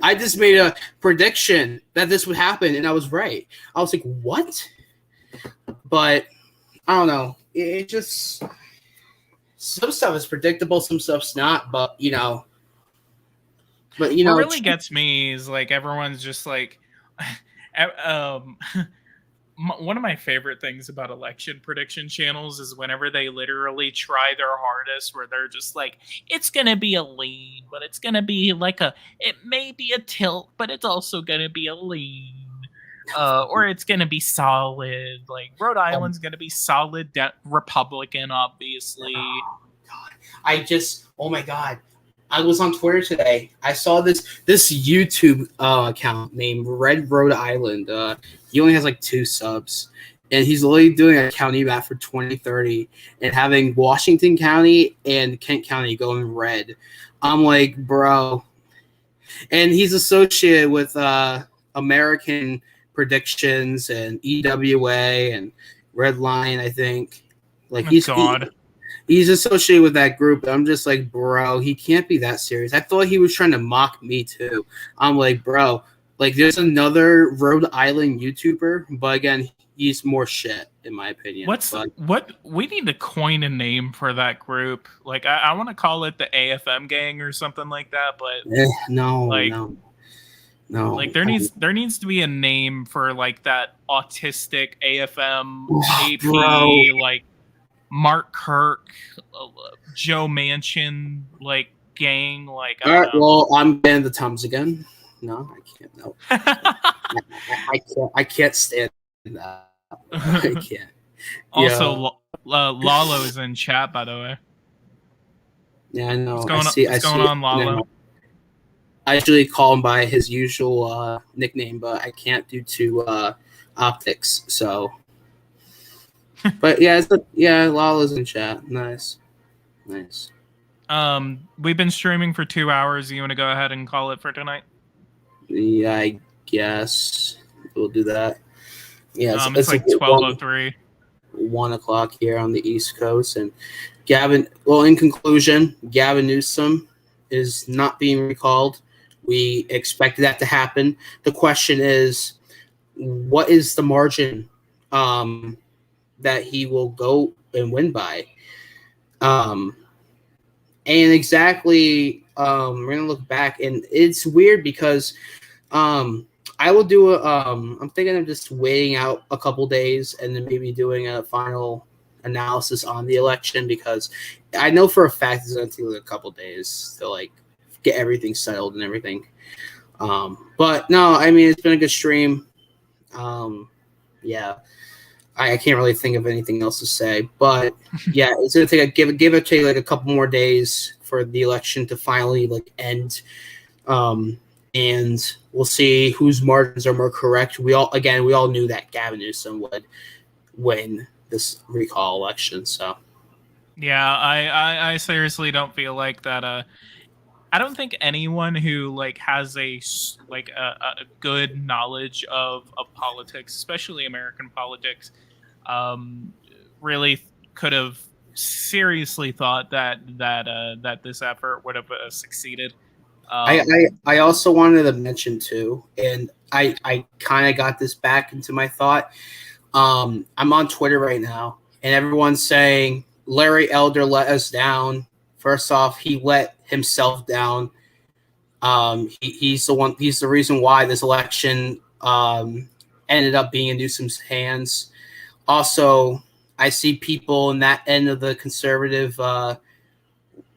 Speaker 2: I just made a prediction that this would happen, and I was right. I was like, what? But I don't know. It just some stuff is predictable, some stuff's not. But
Speaker 1: what really gets me is like everyone's just like, one of my favorite things about election prediction channels is whenever they literally try their hardest, where they're just like, it's gonna be a lean, but it's gonna be like it may be a tilt, but it's also gonna be a lean. Or it's gonna be solid. Like Rhode Island's gonna be solid Republican, obviously.
Speaker 2: Oh my god, I was on Twitter today. I saw this YouTube account named Red Rhode Island. He only has like 2 subs, and he's literally doing a county map for 2030 and having Washington County and Kent County going red. I'm like, bro, and he's associated with American Predictions and EWA and Red Line, I think. Like he's associated with that group. I'm just like, bro, he can't be that serious. I thought he was trying to mock me too. I'm like, bro, like there's another Rhode Island YouTuber, but again, he's more shit in my opinion.
Speaker 1: What we need to coin a name for that group? Like I want to call it the AFM gang or something like that. But
Speaker 2: no.
Speaker 1: Like there needs to be a name for like that autistic AFM AP bro. Like Mark Kirk, Joe Manchin, like gang. Like
Speaker 2: all right, well, I'm banning the Tums again. No, I can't. No, I can't stand that. I can't.
Speaker 1: Also, Lalo is in chat, by the way.
Speaker 2: Yeah, I know.
Speaker 1: What's going on, Lalo?
Speaker 2: I usually call him by his usual nickname, but I can't due to optics. So, but yeah, Lala's in chat. Nice.
Speaker 1: We've been streaming for 2 hours. You want to go ahead and call it for tonight?
Speaker 2: Yeah, I guess we'll do that. Yeah,
Speaker 1: it's like 12:03.
Speaker 2: 1 o'clock here on the East Coast, and Gavin. Well, in conclusion, Gavin Newsom is not being recalled. We expected that to happen. The question is, what is the margin that he will go and win by? And exactly, we're gonna look back, and it's weird because I will do I'm thinking of just waiting out a couple days and then maybe doing a final analysis on the election, because I know for a fact it's gonna take a couple days to like get everything settled and everything. But no, I mean, it's been a good stream. Yeah, I can't really think of anything else to say, but yeah, it's gonna take give it take like a couple more days for the election to finally like end. And we'll see whose margins are more correct. We all knew that Gavin Newsom would win this recall election. So
Speaker 1: yeah, I seriously don't feel like that. I don't think anyone who like has a good knowledge of politics, especially American politics, really could have seriously thought that this effort would have succeeded.
Speaker 2: I also wanted to mention too, and I kind of got this back into my thought. I'm on Twitter right now, and everyone's saying Larry Elder let us down. First off, he let himself down. He's the reason why this election ended up being in Newsom's hands. Also, I see people in that end of the conservative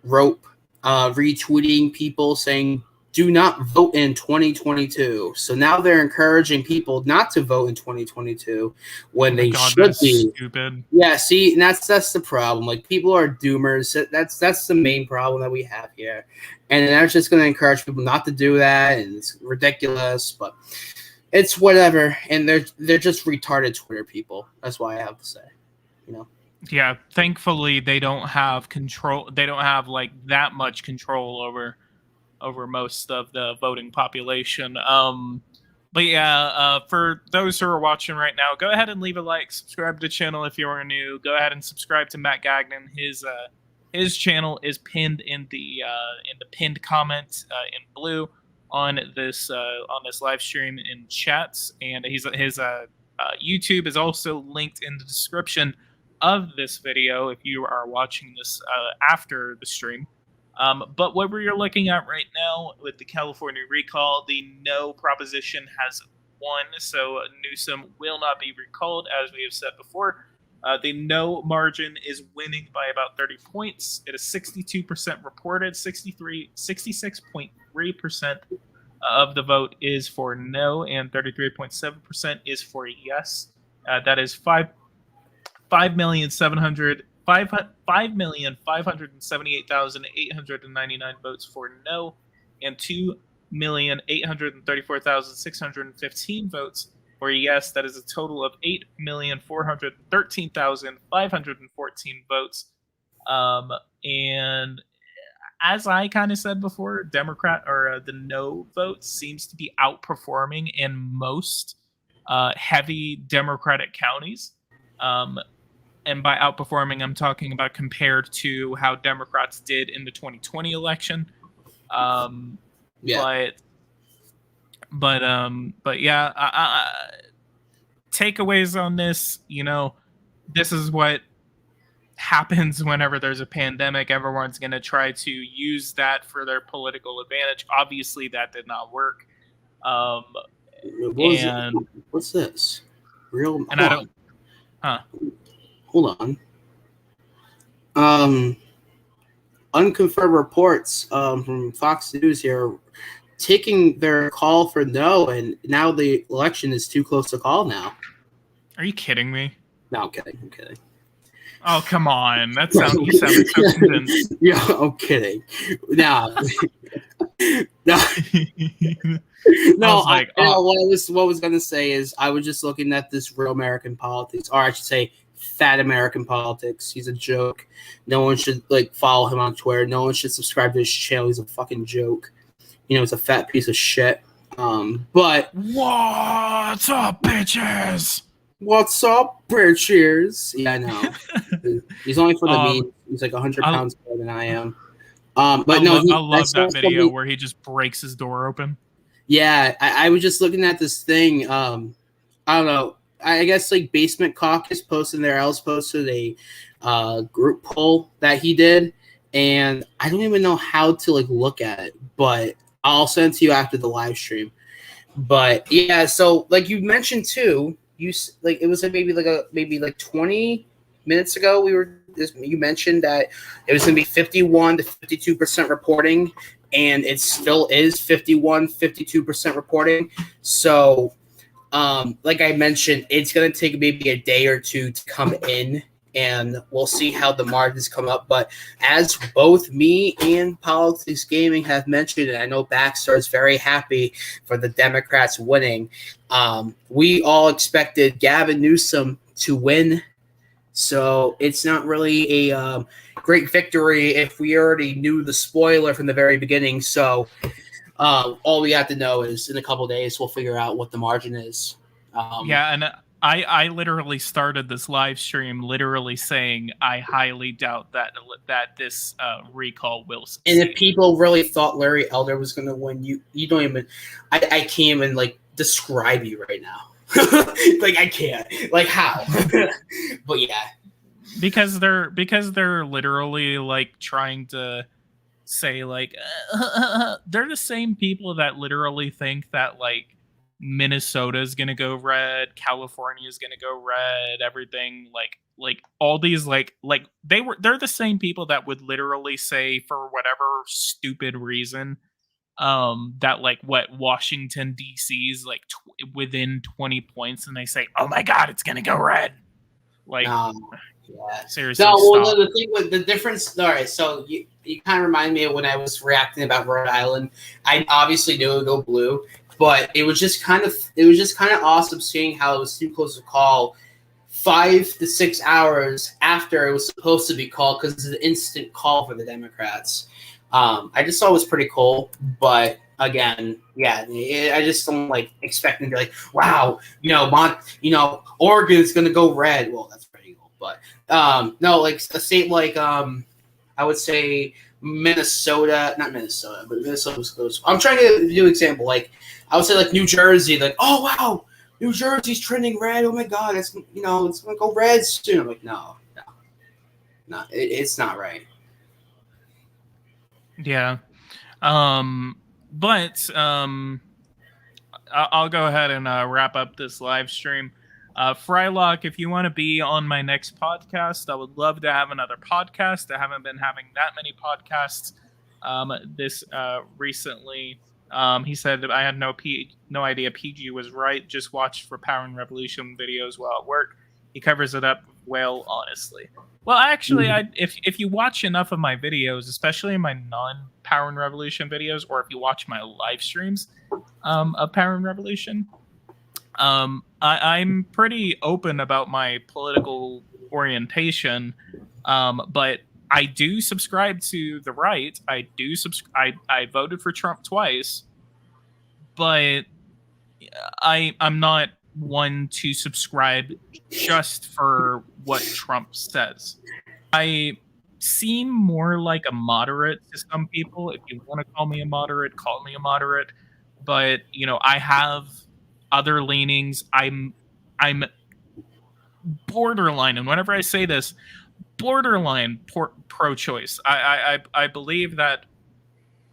Speaker 2: rope retweeting people saying, do not vote in 2022. So now they're encouraging people not to vote in 2022 when they should be.
Speaker 1: Stupid.
Speaker 2: Yeah, see, and that's the problem. Like, people are doomers. That's the main problem that we have here. And they're just going to encourage people not to do that, and it's ridiculous, but it's whatever. And they're just retarded Twitter people. That's why I have to say,
Speaker 1: Yeah, thankfully they don't have control. They don't have like that much control over most of the voting population. But yeah, for those who are watching right now, go ahead and leave a like, subscribe to the channel if you are new. Go ahead and subscribe to Matt Gagnon. His His channel is pinned in the pinned comment in blue on this live stream in chats, and his YouTube is also linked in the description of this video if you are watching this after the stream. But what we're looking at right now with the California recall, the no proposition has won, so Newsom will not be recalled, as we have said before. The no margin is winning by about 30 points. It is 62% reported, 66.3% of the vote is for no, and 33.7% is for yes. That is 5,578,899 votes for no, and 2,834,615 votes for yes. That is a total of 8,413,514 votes. And as I kind of said before, the no vote seems to be outperforming in most heavy Democratic counties. And by outperforming, I'm talking about compared to how Democrats did in the 2020 election.
Speaker 2: Yeah.
Speaker 1: But yeah, takeaways on this, this is what happens whenever there's a pandemic. Everyone's going to try to use that for their political advantage. Obviously, that did not work.
Speaker 2: What's this?
Speaker 1: Hold
Speaker 2: on. Unconfirmed reports from Fox News here taking their call for no, and now the election is too close to call now.
Speaker 1: Are you kidding me?
Speaker 2: No, I'm kidding.
Speaker 1: Oh, come on. You sounded so convinced.
Speaker 2: Yeah, I'm kidding. No. No. What I was going to say is I was just looking at this real American politics, or I should say fat American politics. He's a joke. No one should follow him on Twitter. No one should subscribe to his channel. He's a fucking joke. He's a fat piece of shit. But
Speaker 1: what's up, bitches?
Speaker 2: What's up, bitches? Yeah, I know. He's only for the meme. He's like 100 pounds more than I am. I
Speaker 1: love that video where he just breaks his door open.
Speaker 2: Yeah, I was just looking at this thing. I don't know. I guess Basement Caucus posted a group poll that he did, and I don't even know how to look at it, but I'll send it to you after the live stream. But yeah, so you mentioned too, it was maybe 20 minutes ago you mentioned that it was going to be 51 to 52% reporting, and it still is 52% reporting. So like I mentioned, it's going to take maybe a day or two to come in, and we'll see how the margins come up. But as both me and Politics Gaming have mentioned, and I know Baxter is very happy for the Democrats winning, we all expected Gavin Newsom to win. So it's not really a great victory if we already knew the spoiler from the very beginning. So all we have to know is in a couple of days we'll figure out what the margin is.
Speaker 1: And I literally started this live stream literally saying I highly doubt that this recall will succeed.
Speaker 2: And if people really thought Larry Elder was going to win, you don't even. I can't even describe you right now. I can't. How? But yeah,
Speaker 1: because they're literally trying to say they're the same people that literally think that Minnesota's gonna go red, California's gonna go red, everything all these they're the same people that would literally say for whatever stupid reason that Washington DC's within 20 points, and they say, oh my god, it's gonna go red.
Speaker 2: Yeah.
Speaker 1: Seriously.
Speaker 2: No, well, the thing with the difference. All right, so you kind of remind me of when I was reacting about Rhode Island. I obviously knew it would go blue, but it was just kind of awesome seeing how it was too close to call 5 to 6 hours after it was supposed to be called, because it's an instant call for the Democrats. I just thought it was pretty cool, but again, yeah, I just don't expecting to be wow, Oregon's gonna go red. Well, that's pretty cool, but no, a state I would say Minnesota, not Minnesota, but Minnesota was close. I'm trying to do an example. Like, I would say like New Jersey. Like, oh wow, New Jersey's trending red. Oh my god, it's it's gonna go red soon. I'm like, no, it's not right.
Speaker 1: Yeah. But I'll go ahead and wrap up this live stream. Frylock, if you want to be on my next podcast, I would love to have another podcast. I haven't been having that many podcasts this recently. He said I had no idea PG was right. Just watched for Power and Revolution videos while at work. He covers it up well, honestly. Well, actually, if you watch enough of my videos, especially my non-Power and Revolution videos, or if you watch my live streams of Power and Revolution, I'm pretty open about my political orientation, but I do subscribe to the right. I voted for Trump twice, but I'm not one to subscribe just for what Trump says. I seem more like a moderate to some people. If you want to call me a moderate, call me a moderate. But I have other leanings. I'm borderline, and whenever I say this, borderline pro-choice. I believe that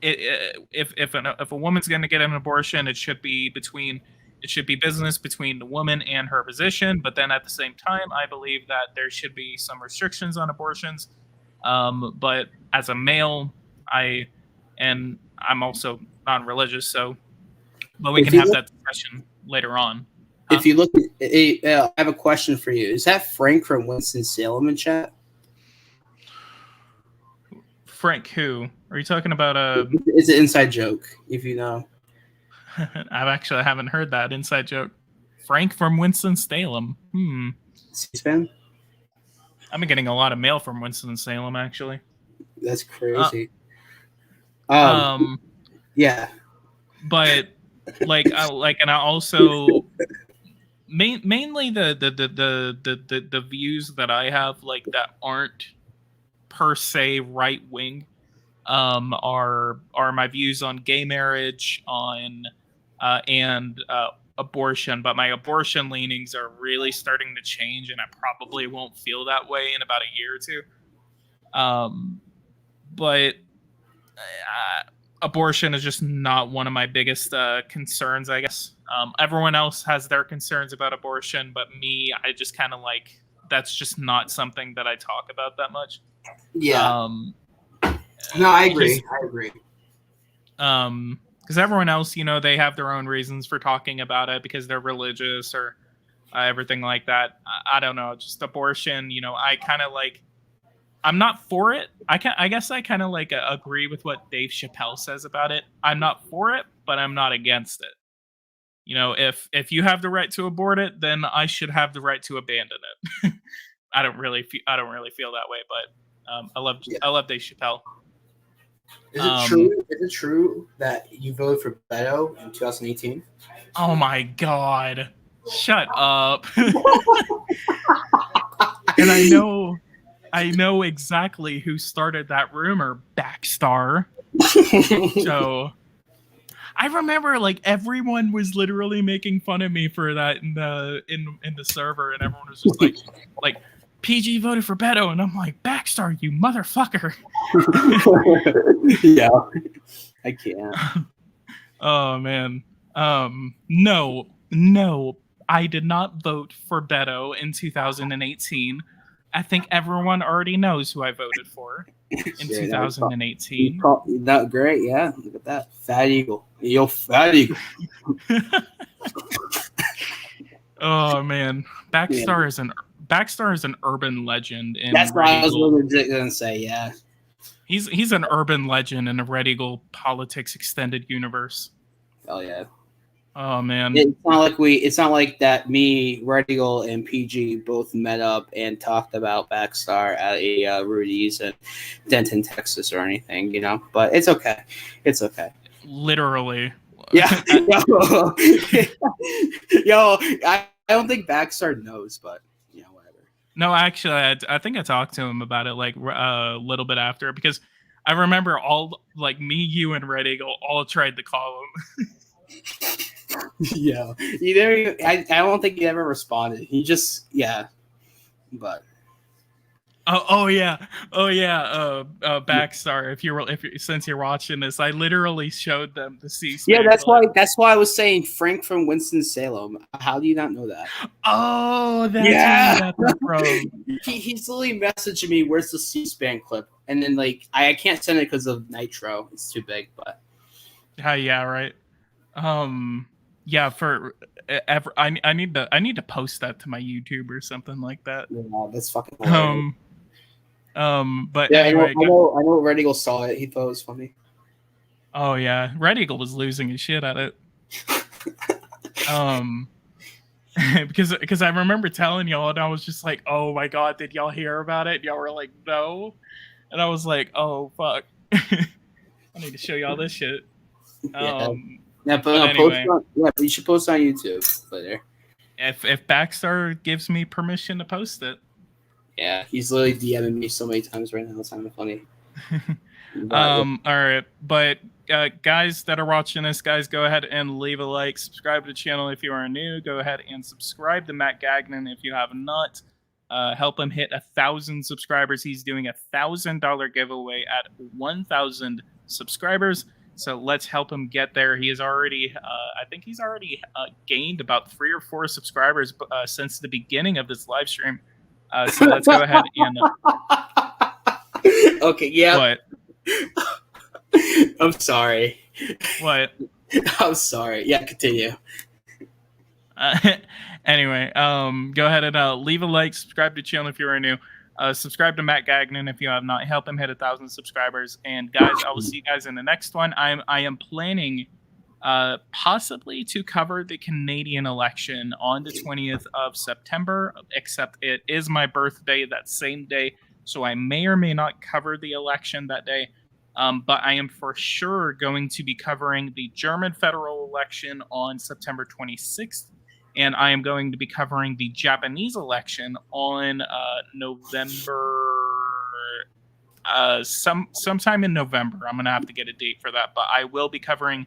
Speaker 1: if a woman's going to get an abortion, it should be business between the woman and her physician. But then at the same time, I believe that there should be some restrictions on abortions. But as a male, I'm also non-religious, but we can have that discussion later on.
Speaker 2: If you look, I have a question for you. Is that Frank from Winston-Salem in chat?
Speaker 1: Frank, who? Are you talking about?
Speaker 2: It's an inside joke, if you know.
Speaker 1: I haven't heard that inside joke. Frank from Winston-Salem.
Speaker 2: C-SPAN?
Speaker 1: I've been getting a lot of mail from Winston-Salem, actually.
Speaker 2: That's crazy. Yeah.
Speaker 1: But and I also mainly the views that I have that aren't per se right wing are my views on gay marriage and abortion, but my abortion leanings are really starting to change, and I probably won't feel that way in about a year or two. But abortion is just not one of my biggest concerns, I guess. Everyone else has their concerns about abortion, but me, I just kind of that's just not something that I talk about that much.
Speaker 2: Yeah. No, I agree.
Speaker 1: Because everyone else, they have their own reasons for talking about it because they're religious or everything like that. I don't know. Just abortion, I kind of I'm not for it. I guess I kind of agree with what Dave Chappelle says about it. I'm not for it, but I'm not against it. If you have the right to abort it, then I should have the right to abandon it. I don't really feel that way, but I love Dave Chappelle.
Speaker 2: Is it true? Is it true that you voted for Beto in 2018?
Speaker 1: Oh my god! Shut up! And I know exactly who started that rumor, Backstar. So I remember everyone was literally making fun of me for that in the server, and everyone was just like PG voted for Beto, and I'm like, Backstar, you motherfucker.
Speaker 2: Yeah, I can't.
Speaker 1: Oh man. No, I did not vote for Beto in 2018. I think everyone already knows who I voted for in 2018.
Speaker 2: That great, yeah. Look at that, Fat Eagle. Yo, Fat Eagle.
Speaker 1: Oh man, Backstar is an urban legend.
Speaker 2: That's what I was legit gonna say. Yeah,
Speaker 1: he's an urban legend in a Red Eagle politics extended universe.
Speaker 2: Oh yeah.
Speaker 1: Oh man,
Speaker 2: it's not like that. Me, Red Eagle, and PG both met up and talked about Backstar at a Rudy's in Denton, Texas, or anything, But it's okay. It's okay.
Speaker 1: Literally.
Speaker 2: Yeah. Yo, I don't think Backstar knows, but whatever.
Speaker 1: No, actually, I think I talked to him about it like a little bit after because I remember all like me, you, and Red Eagle all tried to call him.
Speaker 2: Yeah, he never. I don't think he ever responded. He just but
Speaker 1: Oh yeah, oh yeah. Backstar. Since you're watching this, I literally showed them the
Speaker 2: yeah.
Speaker 1: C-SPAN clip.
Speaker 2: That's why I was saying Frank from Winston Salem. How do you not know that?
Speaker 1: Oh, that's where you
Speaker 2: Yeah,
Speaker 1: got that from.
Speaker 2: he's literally messaging me. Where's the C-SPAN clip? And then like I can't send it because of Nitro. It's too big. But
Speaker 1: Yeah, right. Yeah, for I need to post that to my YouTube or something like that.
Speaker 2: yeah, that's fucking hilarious.
Speaker 1: But
Speaker 2: Yeah,
Speaker 1: anyway,
Speaker 2: I know. Red Eagle saw it. He thought it was funny.
Speaker 1: oh yeah, Red Eagle was losing his shit at it. Um, because I remember telling y'all, and I was just like, "Oh my god, did y'all hear about it?" And y'all were like, "No," and I was like, "Oh fuck, I need to show y'all this shit."
Speaker 2: Yeah,
Speaker 1: But
Speaker 2: but
Speaker 1: anyway,
Speaker 2: you should post on YouTube later.
Speaker 1: if Backstar gives me permission to post it,
Speaker 2: Yeah, he's literally DMing me so many times right now. It's kind of funny.
Speaker 1: all right, but guys that are watching this, guys, go ahead and leave a like, subscribe to the channel if you are new. Go ahead and subscribe to Matt Gagnon if you have not. Help him hit 1,000 subscribers. He's doing $1,000 giveaway at 1,000 subscribers. So let's help him get there. He is already, I think he's already gained about 3 or 4 subscribers since the beginning of this live stream. So let's go ahead and.
Speaker 2: Okay, yeah.
Speaker 1: What?
Speaker 2: I'm sorry.
Speaker 1: What?
Speaker 2: I'm sorry. Yeah, continue.
Speaker 1: Anyway, go ahead and leave a like, subscribe to the channel if you are new. Subscribe to Matt Gagnon if you have not. Help him hit 1,000 subscribers. And guys, I will see you guys in the next one. I am planning possibly to cover the Canadian election on the 20th of September, except it is my birthday that same day, so I may or may not cover the election that day. But I am for sure going to be covering the German federal election on September 26th, and I am going to be covering the Japanese election on November. Sometime in November. I'm gonna have to get a date for that, but I will be covering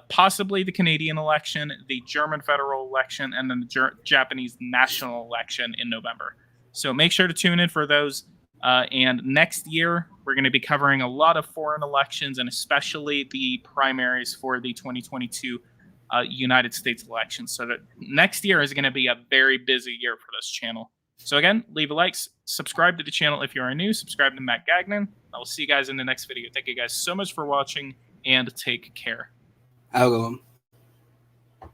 Speaker 1: possibly the Canadian election, the German federal election, and then the Japanese national election in November. So make sure to tune in for those. And next year, we're going to be covering a lot of foreign elections, and especially the primaries for the 2022 United States elections. So that next year is going to be a very busy year for this channel. So again, leave a like, subscribe to the channel if you are new, subscribe to Matt Gagnon. I will see you guys in the next video. Thank you guys so much for watching, and take care.
Speaker 2: I'll go.